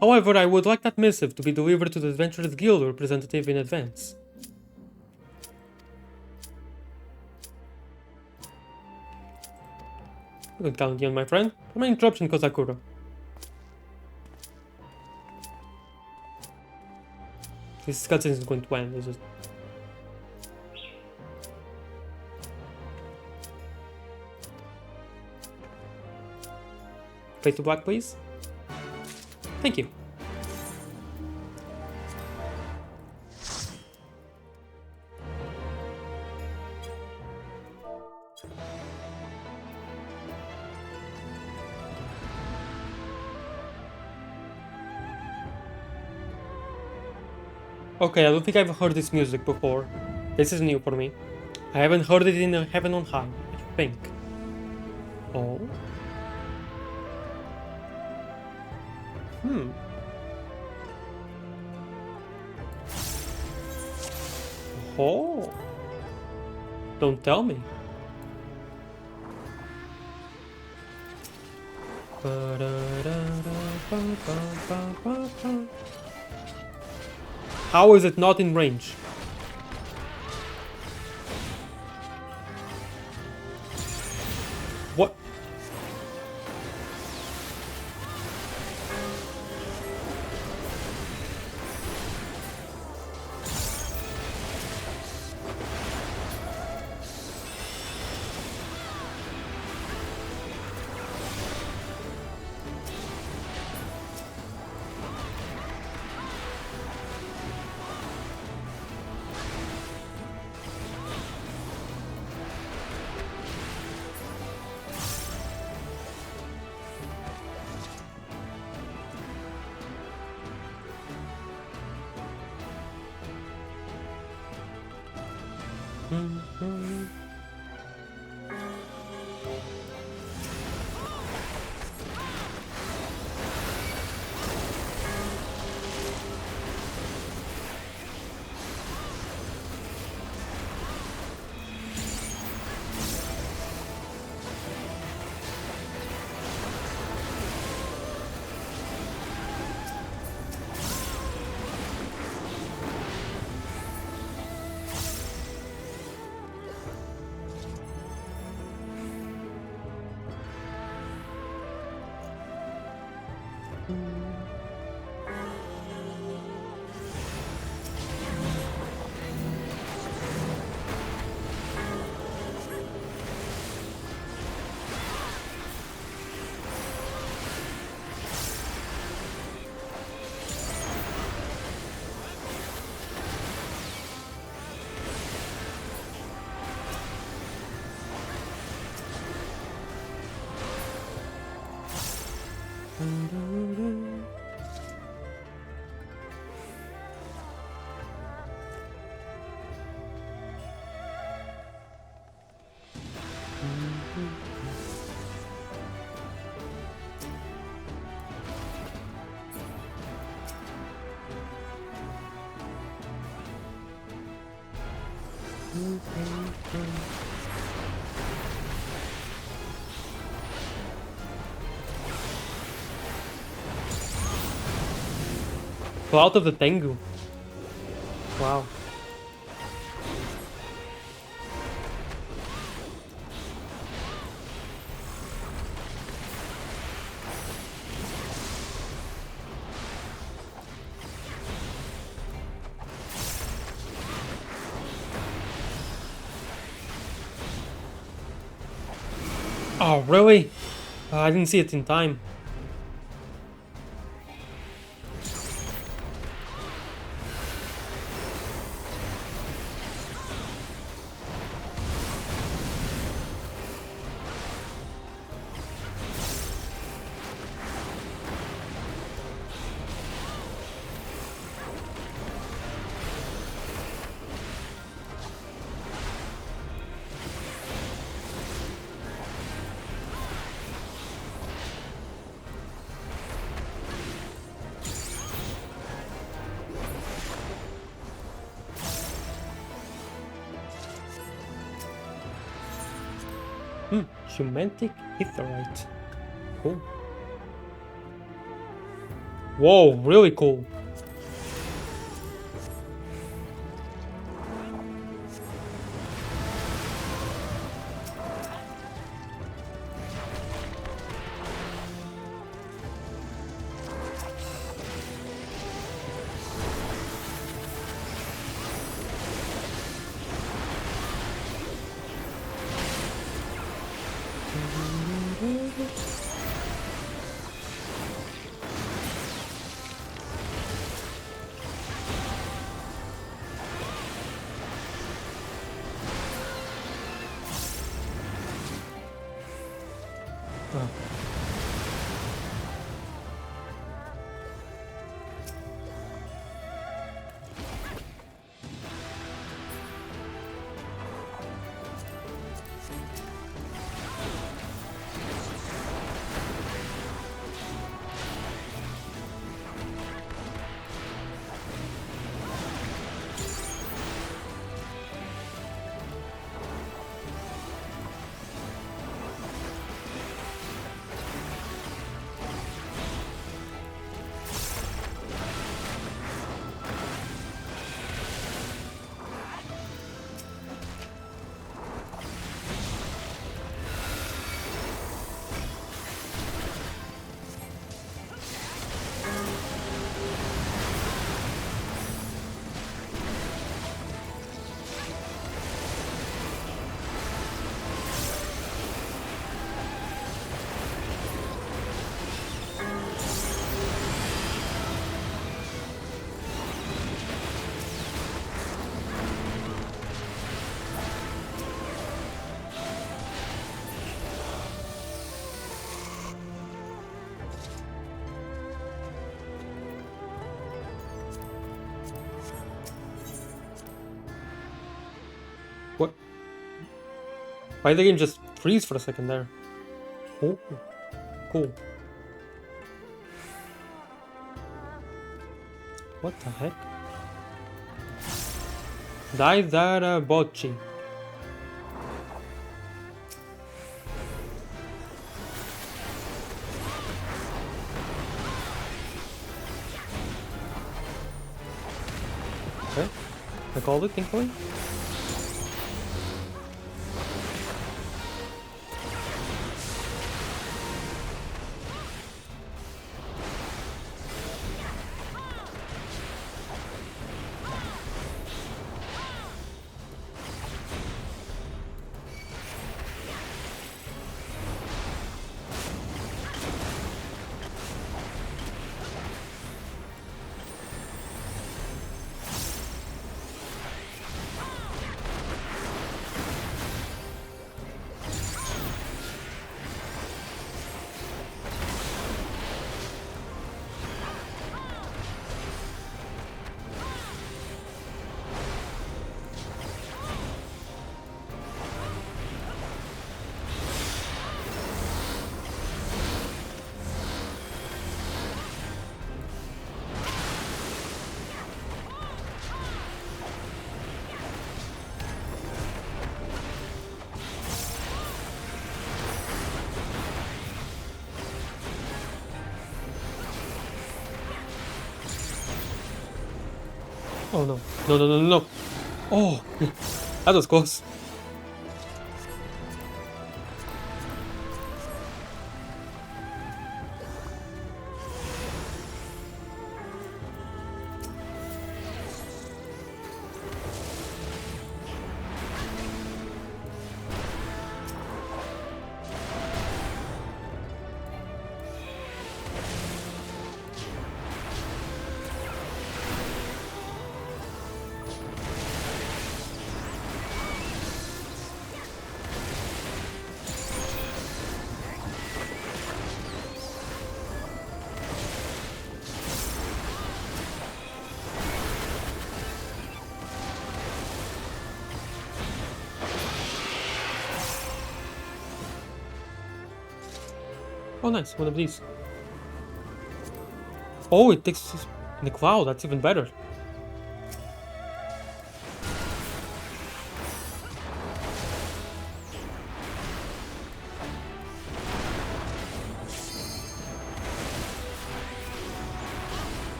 S1: However, I would like that missive to be delivered to the Adventurers Guild representative in advance. I could count on my friend. For my interruption, Kosakura. This cutscene is going to end. It's just... Fade to black, please. Thank you. Okay, I don't think I've heard this music before. This is new for me. I haven't heard it in Heaven on High, I think. Oh. Oh. Don't tell me. How is it not in range? What? Pull out of the Tengu. Wow. Oh, really? I didn't see it in time. Humantic Hitherite. Cool. Whoa, really cool. What? Why did the game just freeze for a second there? Oh, cool. What the heck? Dai Dara Bocci. Okay, I called it, thankfully. Oh no. No, no, no, no, no. Oh, that was close. Oh, nice. One of these. Oh, it takes in the cloud. That's even better.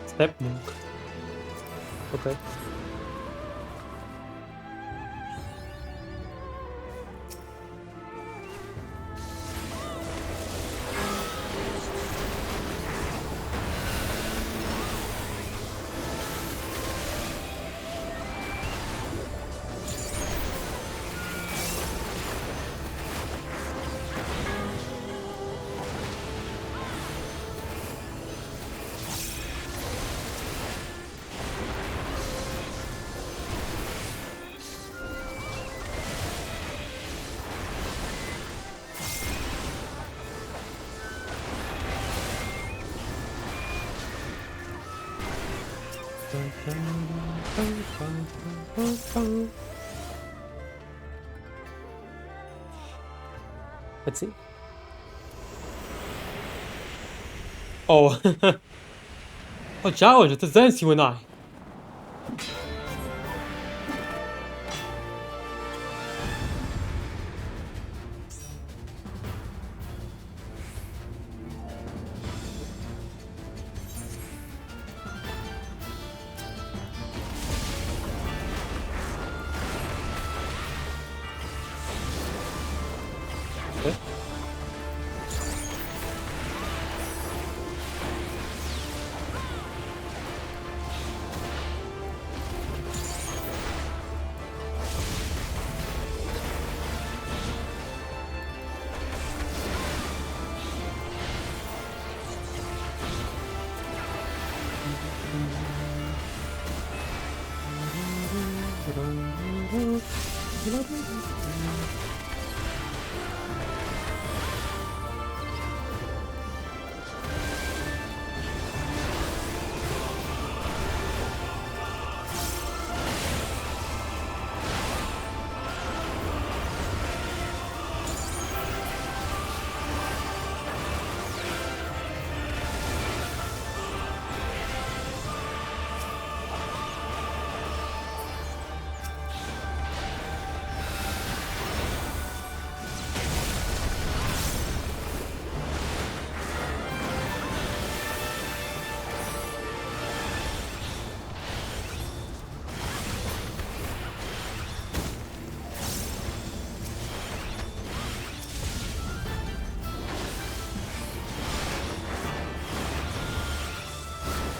S1: Step monk. Okay. Let's see. Oh. Oh, challenge, it's a dance, you and I. Okay.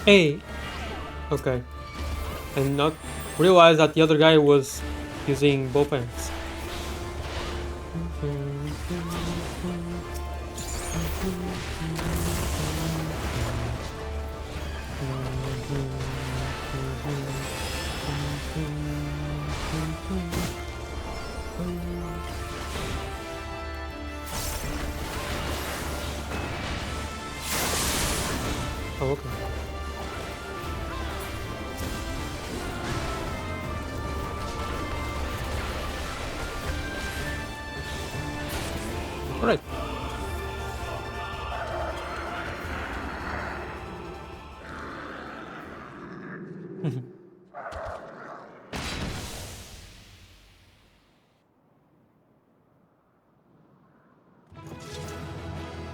S1: Hey. Okay. And not realize that the other guy was using both hands.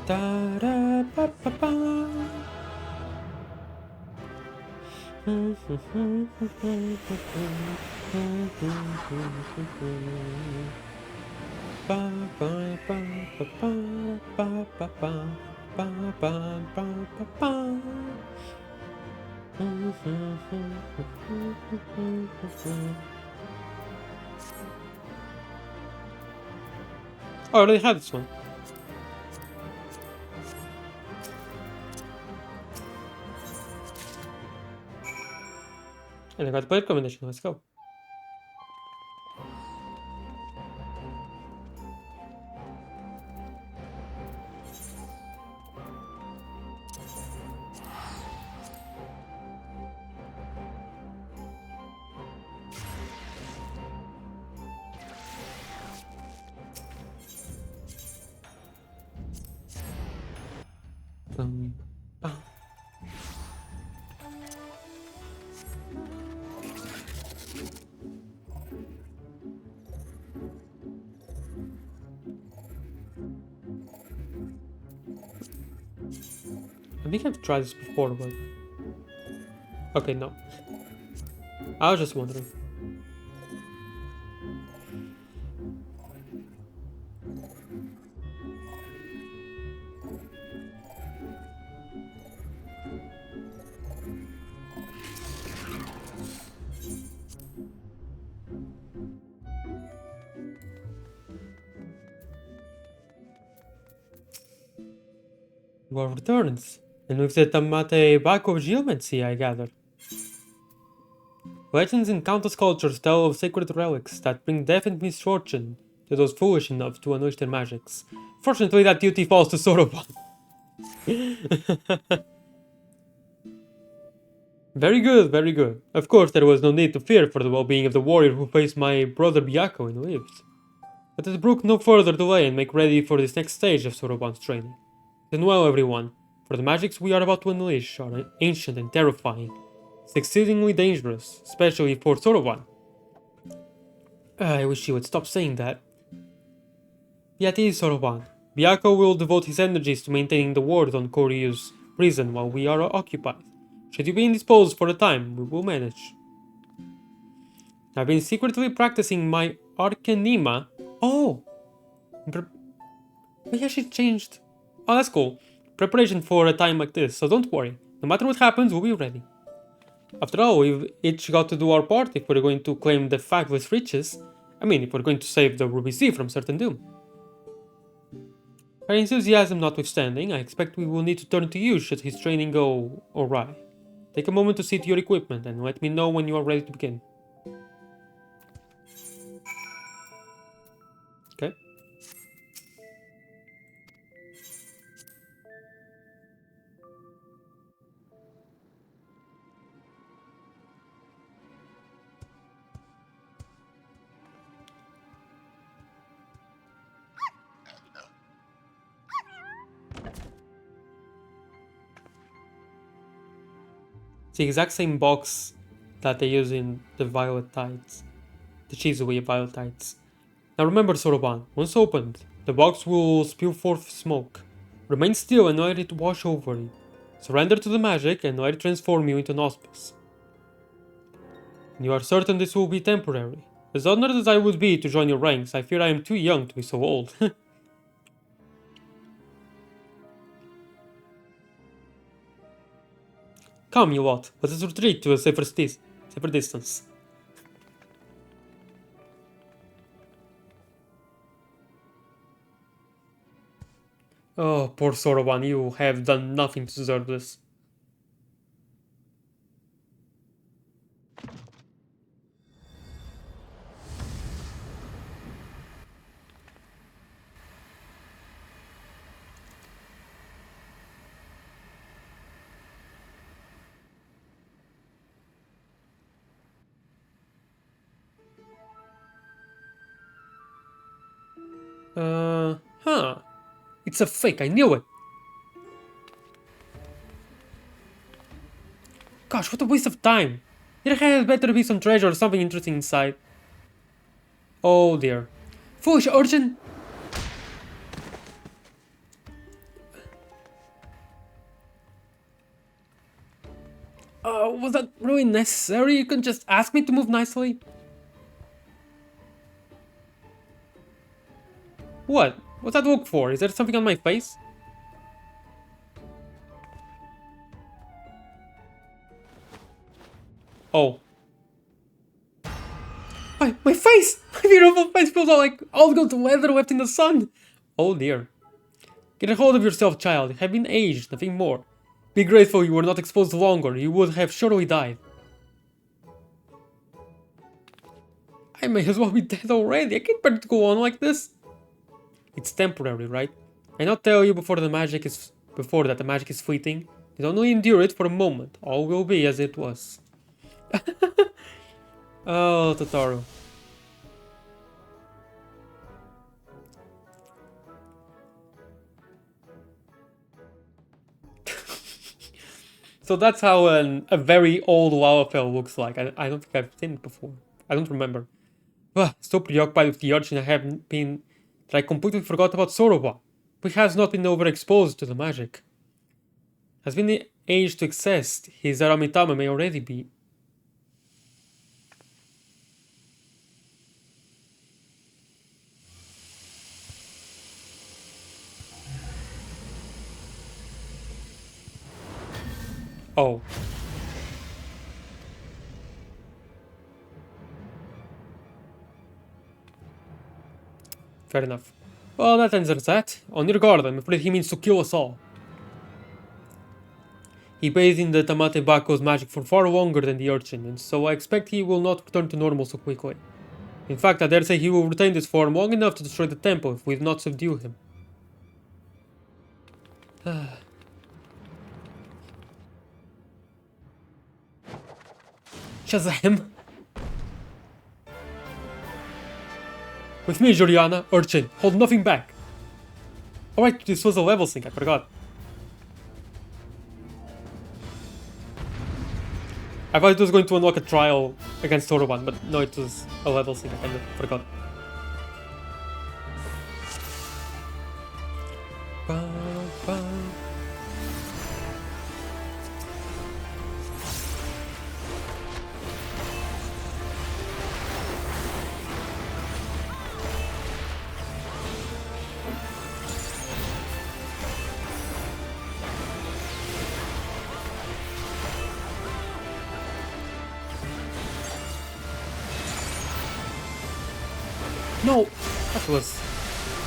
S1: Da-da-ba-ba-ba. Oh, I already had this one. And I got the player combination. Let's go. Bum, bum. I think I've tried this before, but... Okay, no. I was just wondering. War returns, and with it a back of geomancy, I gather. Legends in countless cultures tell of sacred relics that bring death and misfortune to those foolish enough to unleash their magics. Fortunately, that duty falls to Soroban. Very good, very good. Of course, there was no need to fear for the well-being of the warrior who faced my brother Byakko and lived. Let us brook no further delay and make ready for this next stage of Soroban's training. Then well, everyone, for the magics we are about to unleash are ancient and terrifying. It's exceedingly dangerous, especially for Soroban. I wish you would stop saying that. Yet it is Soroban. Byakko will devote his energies to maintaining the ward on Koryu's prison while we are occupied. Should you be indisposed for a time, we will manage. I've been secretly practicing my Arcanema. Oh! Maybe I should changed. Oh, that's cool. Preparation for a time like this, so don't worry. No matter what happens, we'll be ready. After all, we've each got to do our part if we're going to claim the fabulous riches. I mean, if we're going to save the Ruby Sea from certain doom. Her enthusiasm notwithstanding, I expect we will need to turn to you should his training go awry. Take a moment to see to your equipment and let me know when you are ready to begin. Okay. It's the exact same box that they use in the Violet Tides. The Chizui Violet Tides. Now remember, Soroban, once opened, the box will spew forth smoke. Remain still and let it wash over you. Surrender to the magic and let it transform you into an Auspice. You are certain this will be temporary. As honored as I would be to join your ranks, I fear I am too young to be so old. Come, you lot. Let us retreat to a safer distance. Oh, poor Soroban, you have done nothing to deserve this. Huh. It's a fake, I knew it. Gosh, what a waste of time. There had better be some treasure or something interesting inside. Oh dear. Foolish urchin! Was that really necessary? You couldn't just ask me to move nicely? What? What's that look for? Is there something on my face? Oh. My face! My beautiful face feels all gold leather left in the sun! Oh dear. Get a hold of yourself, child. You have been aged, nothing more. Be grateful you were not exposed longer. You would have surely died. I may as well be dead already. I can't bear to go on like this. It's temporary, right? I not tell you before that the magic is fleeting. You only endure it for a moment. All will be as it was. Oh, Totoro. So that's how a very old Lalafell looks like. I don't think I've seen it before. I don't remember. So preoccupied with the urchin that I completely forgot about Soroba, who has not been overexposed to the magic. Has been aged to excess. His Aramitama may already be. Oh. Fair enough. Well, that answers that. On your guard, I'm afraid he means to kill us all. He bathed in the Tamate Bako's magic for far longer than the urchin, and so I expect he will not return to normal so quickly. In fact, I dare say he will retain this form long enough to destroy the temple if we do not subdue him. Shazam! With me, Juliana, urchin, hold nothing back. Alright, this was a level sync, I forgot. I thought it was going to unlock a trial against Toroban, but no, it was a level sync, I kinda forgot. No! That was...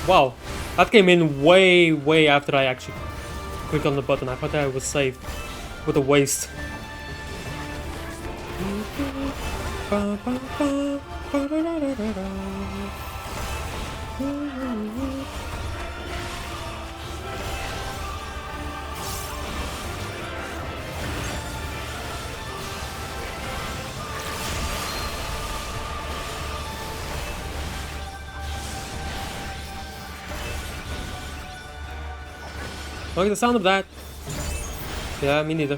S1: Wow. That came in way after I actually clicked on the button. I thought I was safe. What a waste. Don't like the sound of that. Yeah, me neither.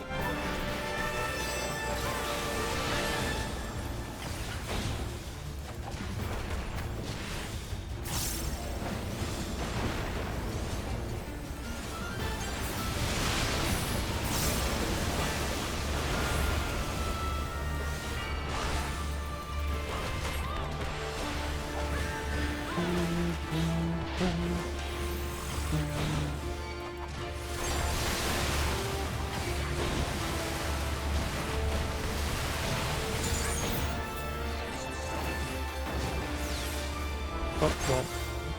S1: Oh, well,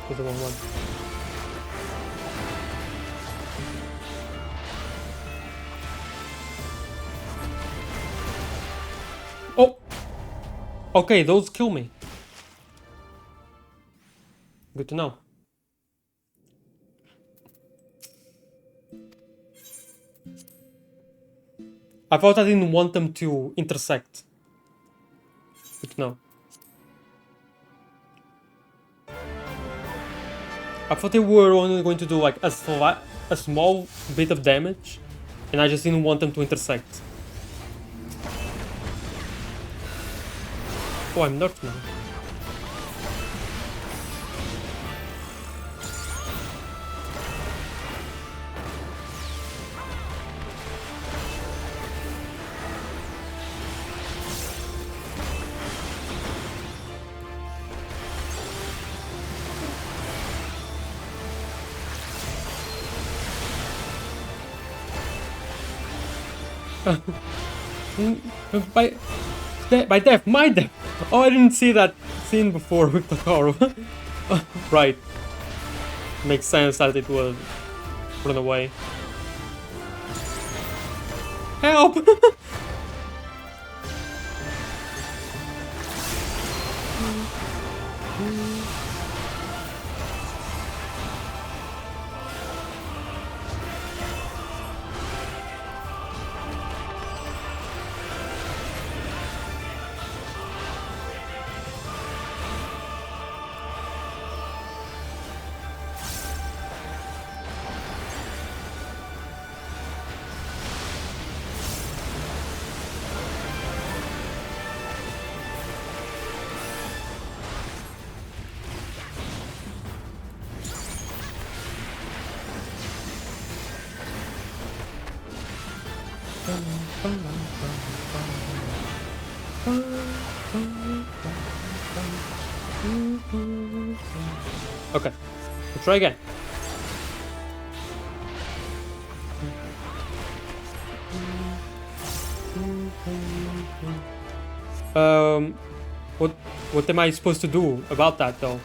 S1: was the wrong one. Oh! Okay, those kill me. Good to know. I thought I didn't want them to intersect. Good to know. I thought they were only going to do like a small bit of damage, and I just didn't want them to intersect. Oh, I'm nerfed now. By death, my death. Oh, I didn't see that scene before with Totoro. Right. Makes sense that it will run away. Help! Okay, let's try again. What am I supposed to do about that though?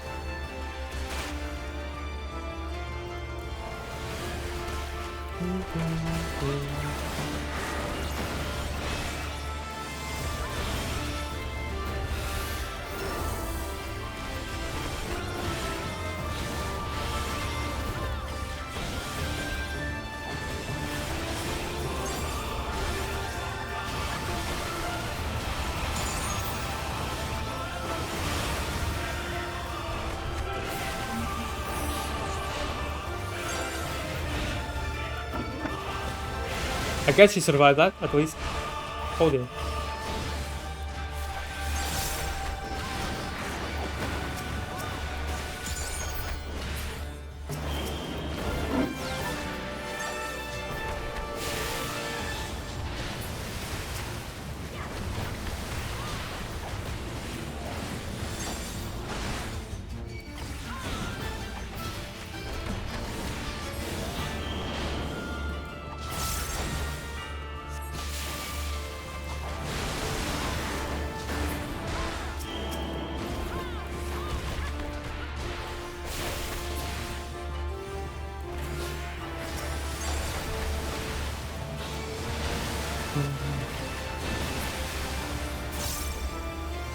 S1: I guess she survived that, at least. Oh dear.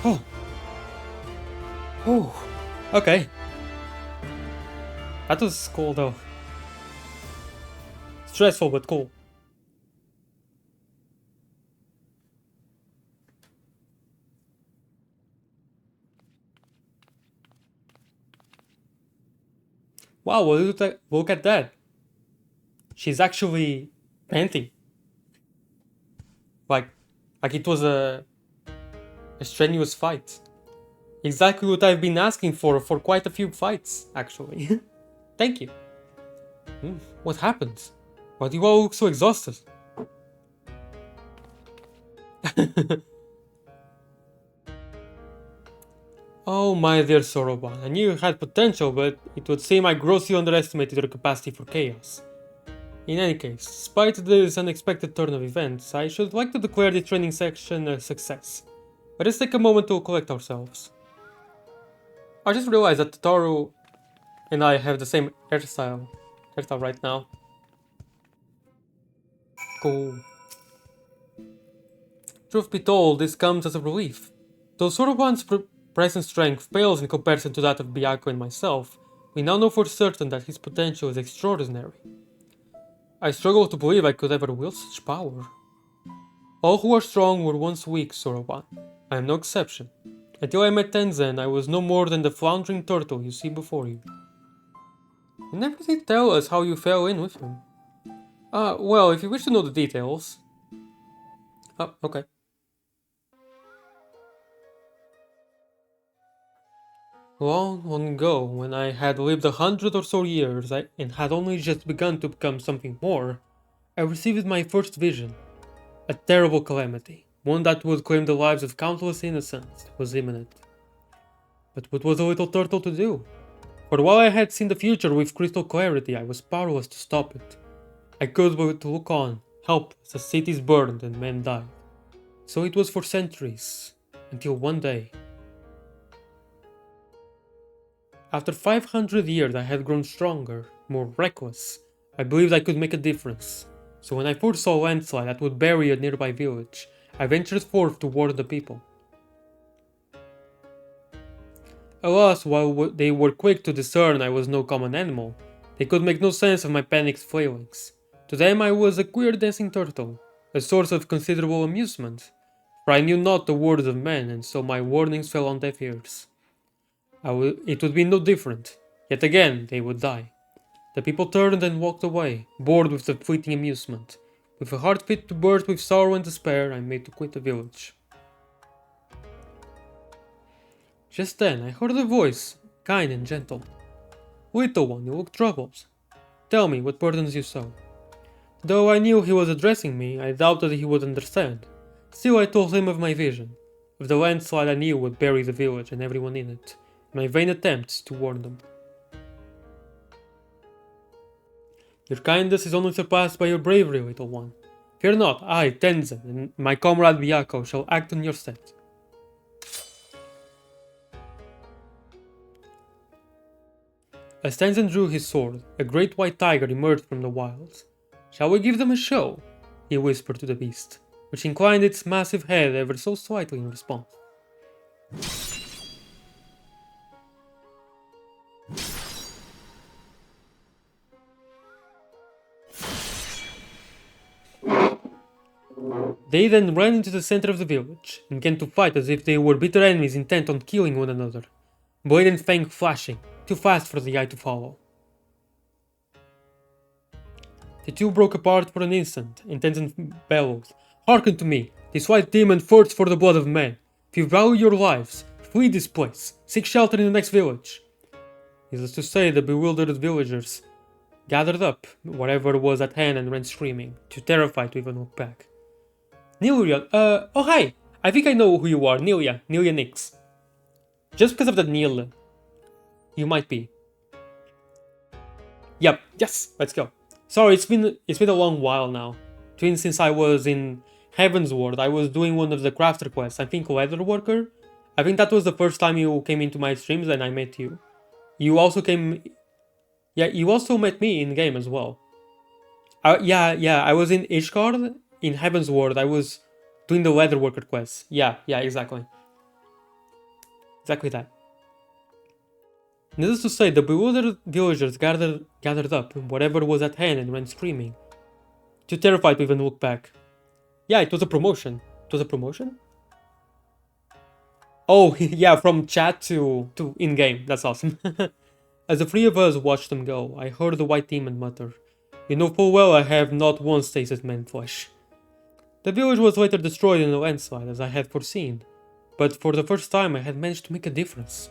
S1: Oh. Oh. Okay. That was cool though. Stressful but cool. Wow, look at that. She's actually panting. Like it was a strenuous fight. Exactly what I've been asking for quite a few fights, actually. Thank you. What happened? Why do you all look so exhausted? Oh my dear Soroban, I knew you had potential, but it would seem I grossly underestimated your capacity for chaos. In any case, despite this unexpected turn of events, I should like to declare the training section a success. Let us take a moment to collect ourselves. I just realized that Totoro and I have the same hairstyle right now. Cool. Truth be told, this comes as a relief. Though Soroban's present strength pales in comparison to that of Byako and myself, we now know for certain that his potential is extraordinary. I struggle to believe I could ever wield such power. All who are strong were once weak, Soroban. I am no exception. Until I met Tenzen, I was no more than the floundering turtle you see before you. You never did tell us how you fell in with him. Well, if you wish to know the details... Oh, okay. Long, long ago, when I had lived 100 or so years and had only just begun to become something more, I received my first vision. A terrible calamity, one that would claim the lives of countless innocents, was imminent. But what was a little turtle to do? For while I had seen the future with crystal clarity, I was powerless to stop it. I could but look on, help as the cities burned and men died. So it was for centuries, until one day. After 500 years I had grown stronger, more reckless. I believed I could make a difference. So when I first saw a landslide that would bury a nearby village, I ventured forth to warn the people. Alas, while they were quick to discern I was no common animal, they could make no sense of my panicked flailings. To them I was a queer dancing turtle, a source of considerable amusement, for I knew not the words of men, and so my warnings fell on deaf ears. It would be no different. Yet again, they would die. The people turned and walked away, bored with the fleeting amusement. With a heart fit to burst with sorrow and despair, I made to quit the village. Just then, I heard a voice, kind and gentle. Little one, you look troubled. Tell me, what burdens you so? Though I knew he was addressing me, I doubted he would understand. Still, I told him of my vision, of the landslide I knew would bury the village and everyone in it, my vain attempts to warn them. Your kindness is only surpassed by your bravery, little one. Fear not, I, Tenzin, and my comrade Byakuo shall act on your stead. As Tenzin drew his sword, a great white tiger emerged from the wilds. Shall we give them a show? He whispered to the beast, which inclined its massive head ever so slightly in response. They then ran into the center of the village, and began to fight as if they were bitter enemies intent on killing one another, blade and fang flashing, too fast for the eye to follow. The two broke apart for an instant, and Tenzin bellowed, "Hearken to me! This white demon thirsts for the blood of men. If you value your lives, flee this place, seek shelter in the next village." Needless to say, the bewildered villagers gathered up whatever was at hand and ran screaming, too terrified to even look back. Nilia, oh hi! I think I know who you are, Nilia Nix. Just because of the Nil, you might be. Yep, yes, let's go. Sorry, it's been a long while now. Since I was in Heaven's Ward, I was doing one of the crafter quests, I think Leather Worker. I think that was the first time you came into my streams and I met you. You also came... Yeah, you also met me in-game as well. Yeah, I was in Ishgard, in Heaven's Ward. I was doing the Leather Worker quest. Yeah, exactly. Exactly that. Needless to say, the bewildered villagers gathered up whatever was at hand and ran screaming, too terrified to even look back. Yeah, it was a promotion. It was a promotion? Oh, yeah, from chat to in-game. That's awesome. As the three of us watched them go, I heard the white demon mutter, "You know full well I have not once tasted man flesh." The village was later destroyed in a landslide, as I had foreseen, but for the first time I had managed to make a difference.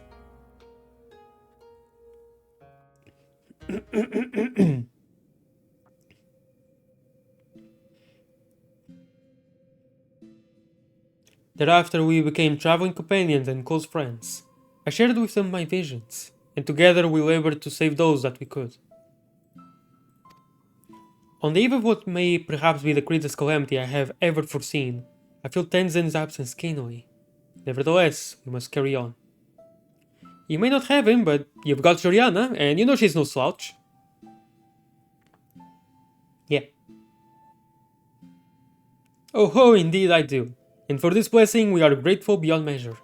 S1: Thereafter we became traveling companions and close friends. I shared with them my visions, and together we labored to save those that we could. On the eve of what may perhaps be the greatest calamity I have ever foreseen, I feel Tenzin's absence keenly. Nevertheless, we must carry on. You may not have him, but you've got Juliana, and you know she's no slouch. Yeah. Oh, indeed I do. And for this blessing we are grateful beyond measure.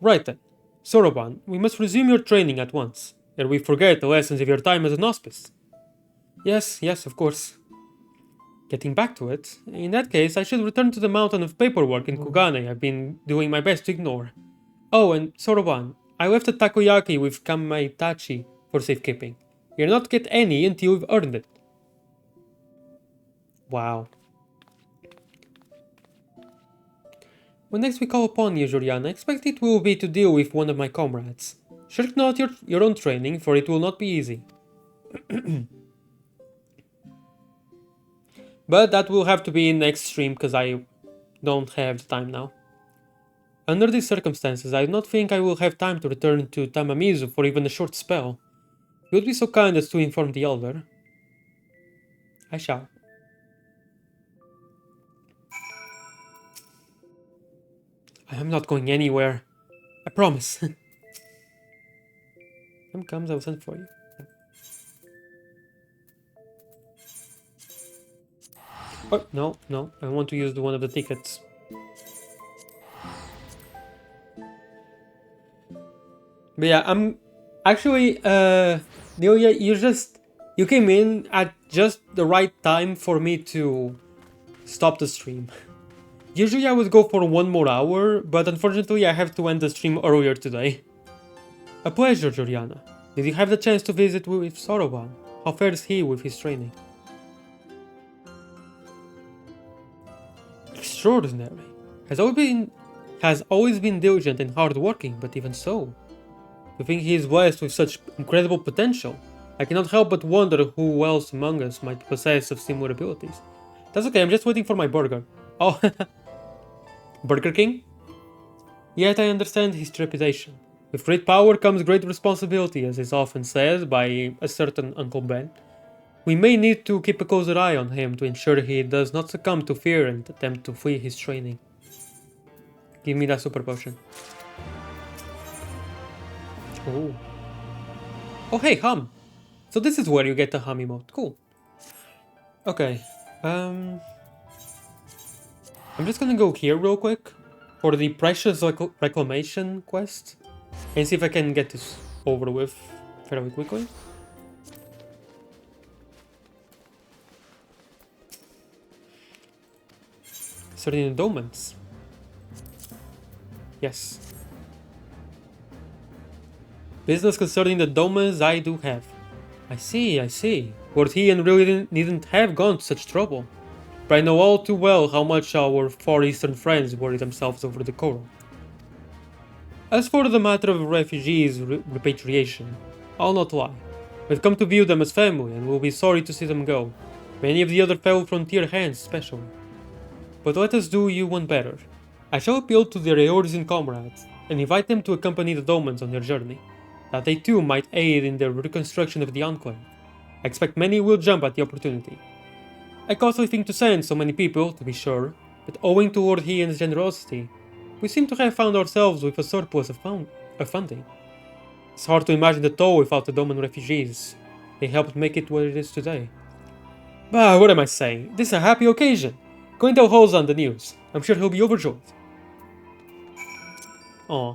S1: Right then. Soroban, we must resume your training at once, ere we forget the lessons of your time as an Auspice. Yes, of course. Getting back to it, in that case I should return to the mountain of paperwork in Kugane I've been doing my best to ignore. Oh, and Soroban, I left a takoyaki with Kamaitachi for safekeeping. You'll not get any until you've earned it. Wow. When next we call upon you, Juliana, expect it will be to deal with one of my comrades. Shirk not your own training, for it will not be easy. But that will have to be in next stream, because I don't have the time now. Under these circumstances, I do not think I will have time to return to Tamamizu for even a short spell. You would be so kind as to inform the Elder. I shall. I am not going anywhere. I promise. Time comes, I will send for you. Oh, no, no. I want to use one of the tickets. But yeah, I'm actually, Nelia, you came in at just the right time for me to stop the stream. Usually I would go for 1 more hour, but unfortunately I have to end the stream earlier today. A pleasure, Juliana. Did you have the chance to visit with Soroban? How fares he with his training? Extraordinary. Has always been diligent and hardworking, but even so, you think he is blessed with such incredible potential? I cannot help but wonder who else among us might possess of similar abilities. That's okay, I'm just waiting for my burger. Oh, Burger King? Yet I understand his trepidation. With great power comes great responsibility, as is often said by a certain Uncle Ben. We may need to keep a closer eye on him to ensure he does not succumb to fear and attempt to flee his training. Give me that super potion. Oh. Oh hey, hum! So this is where you get the hum emote. Cool. Okay. I'm just gonna go here real quick for the Precious Reclamation quest and see if I can get this over with fairly quickly. Certain endowments. Yes. Business concerning the endowments I do have. I see, I see. Lord Ian really needn't have gone to such trouble. But I know all too well how much our Far Eastern friends worry themselves over the coral. As for the matter of refugees' repatriation, I'll not lie. We've come to view them as family and will be sorry to see them go. Many of the other fellow frontier hands especially. But let us do you one better. I shall appeal to their Eorzean comrades and invite them to accompany the Domans on their journey, that they too might aid in the reconstruction of the Enclave. I expect many will jump at the opportunity. A costly thing to send so many people, to be sure, but owing to Lord Ian's generosity, we seem to have found ourselves with a surplus of funding. It's hard to imagine the toll without the Doman refugees. They helped make it what it is today. Bah, what am I saying? This is a happy occasion. Go and tell Holzan the news. I'm sure he'll be overjoyed. Aw.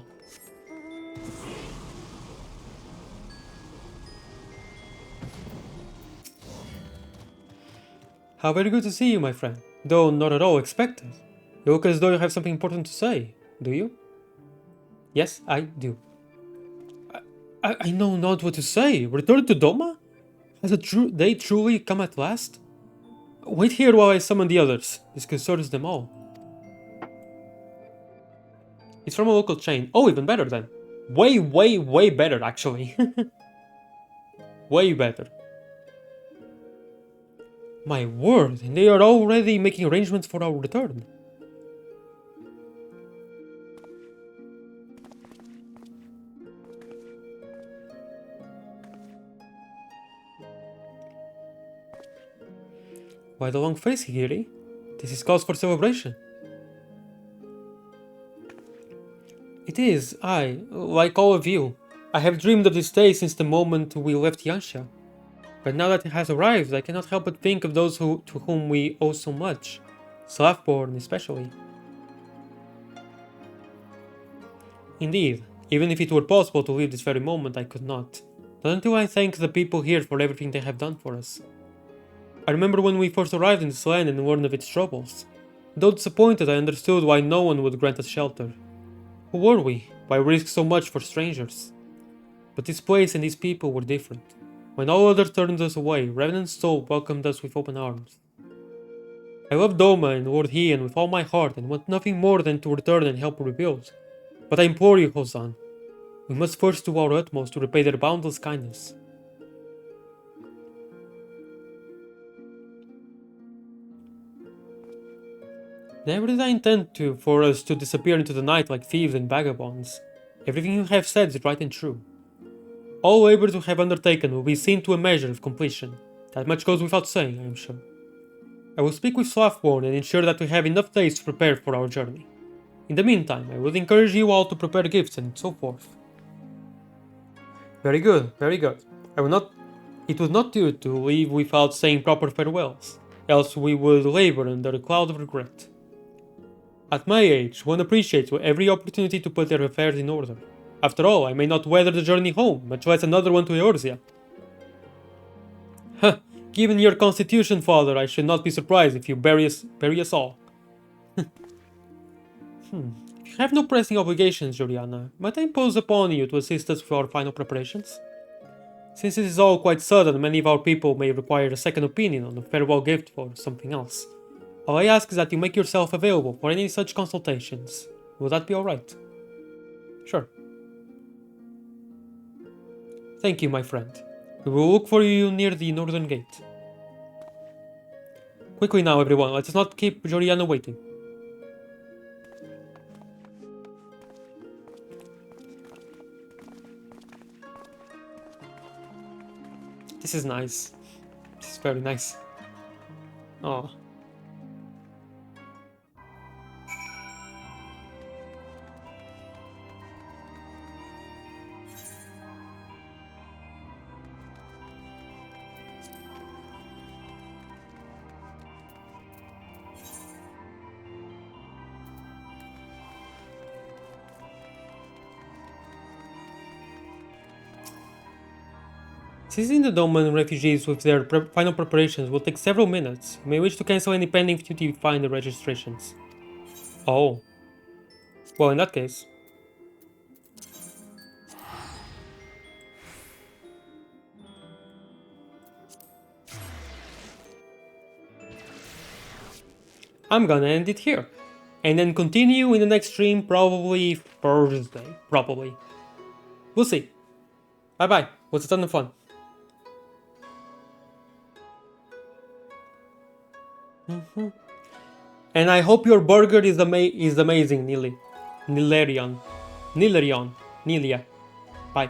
S1: How very good to see you, my friend. Though not at all expected. You look as though you have something important to say, do you? Yes, I do. I know not what to say. Return to Doma? Has a day truly come at last? Wait here while I summon the others. This concerns them all. It's from a local chain. Oh, even better then. Way, way, way better, actually. Way better. My word, and they are already making arrangements for our return. Why the long face, Higiri? This is cause for celebration. It is, like all of you. I have dreamed of this day since the moment we left Yansha. But now that it has arrived, I cannot help but think of those to whom we owe so much. Slathborn especially. Indeed, even if it were possible to leave this very moment, I could not. Not until I thank the people here for everything they have done for us. I remember when we first arrived in this land and learned of its troubles. Though disappointed, I understood why no one would grant us shelter. Who were we? Why risk so much for strangers? But this place and these people were different. When all others turned us away, Revenant's soul welcomed us with open arms. I love Doma and Lord Ian with all my heart and want nothing more than to return and help rebuild. But I implore you, Hozan, we must first do our utmost to repay their boundless kindness. Never did I intend for us to disappear into the night like thieves and vagabonds. Everything you have said is right and true. All labors we have undertaken will be seen to a measure of completion, That much goes without saying, I am sure. I will speak with Slathborn and ensure that we have enough days to prepare for our journey. In the meantime, I would encourage you all to prepare gifts and so forth. Very good, very good. It would not do to leave without saying proper farewells, else we would labor under a cloud of regret. At my age, one appreciates every opportunity to put their affairs in order. After all, I may not weather the journey home, much less another one to Eorzea. Huh, given your constitution, father, I should not be surprised if you bury us all. If you have no pressing obligations, Juliana, might I impose upon you to assist us with our final preparations? Since this is all quite sudden, many of our people may require a second opinion on a farewell gift or something else. All I ask is that you make yourself available for any such consultations. Will that be alright? Sure. Thank you, my friend. We will look for you near the northern gate. Quickly now, everyone, let us not keep Juliana waiting. This is nice. This is very nice. Oh. Seizing the Doman refugees with their final preparations will take several minutes. You may wish to cancel any pending duty finder registrations. Oh. Well, in that case. I'm gonna end it here. And then continue in the next stream, probably Thursday. Probably. We'll see. Bye bye. Was a ton of fun. And I hope your burger is amazing, Nilarion. Nilia. Bye.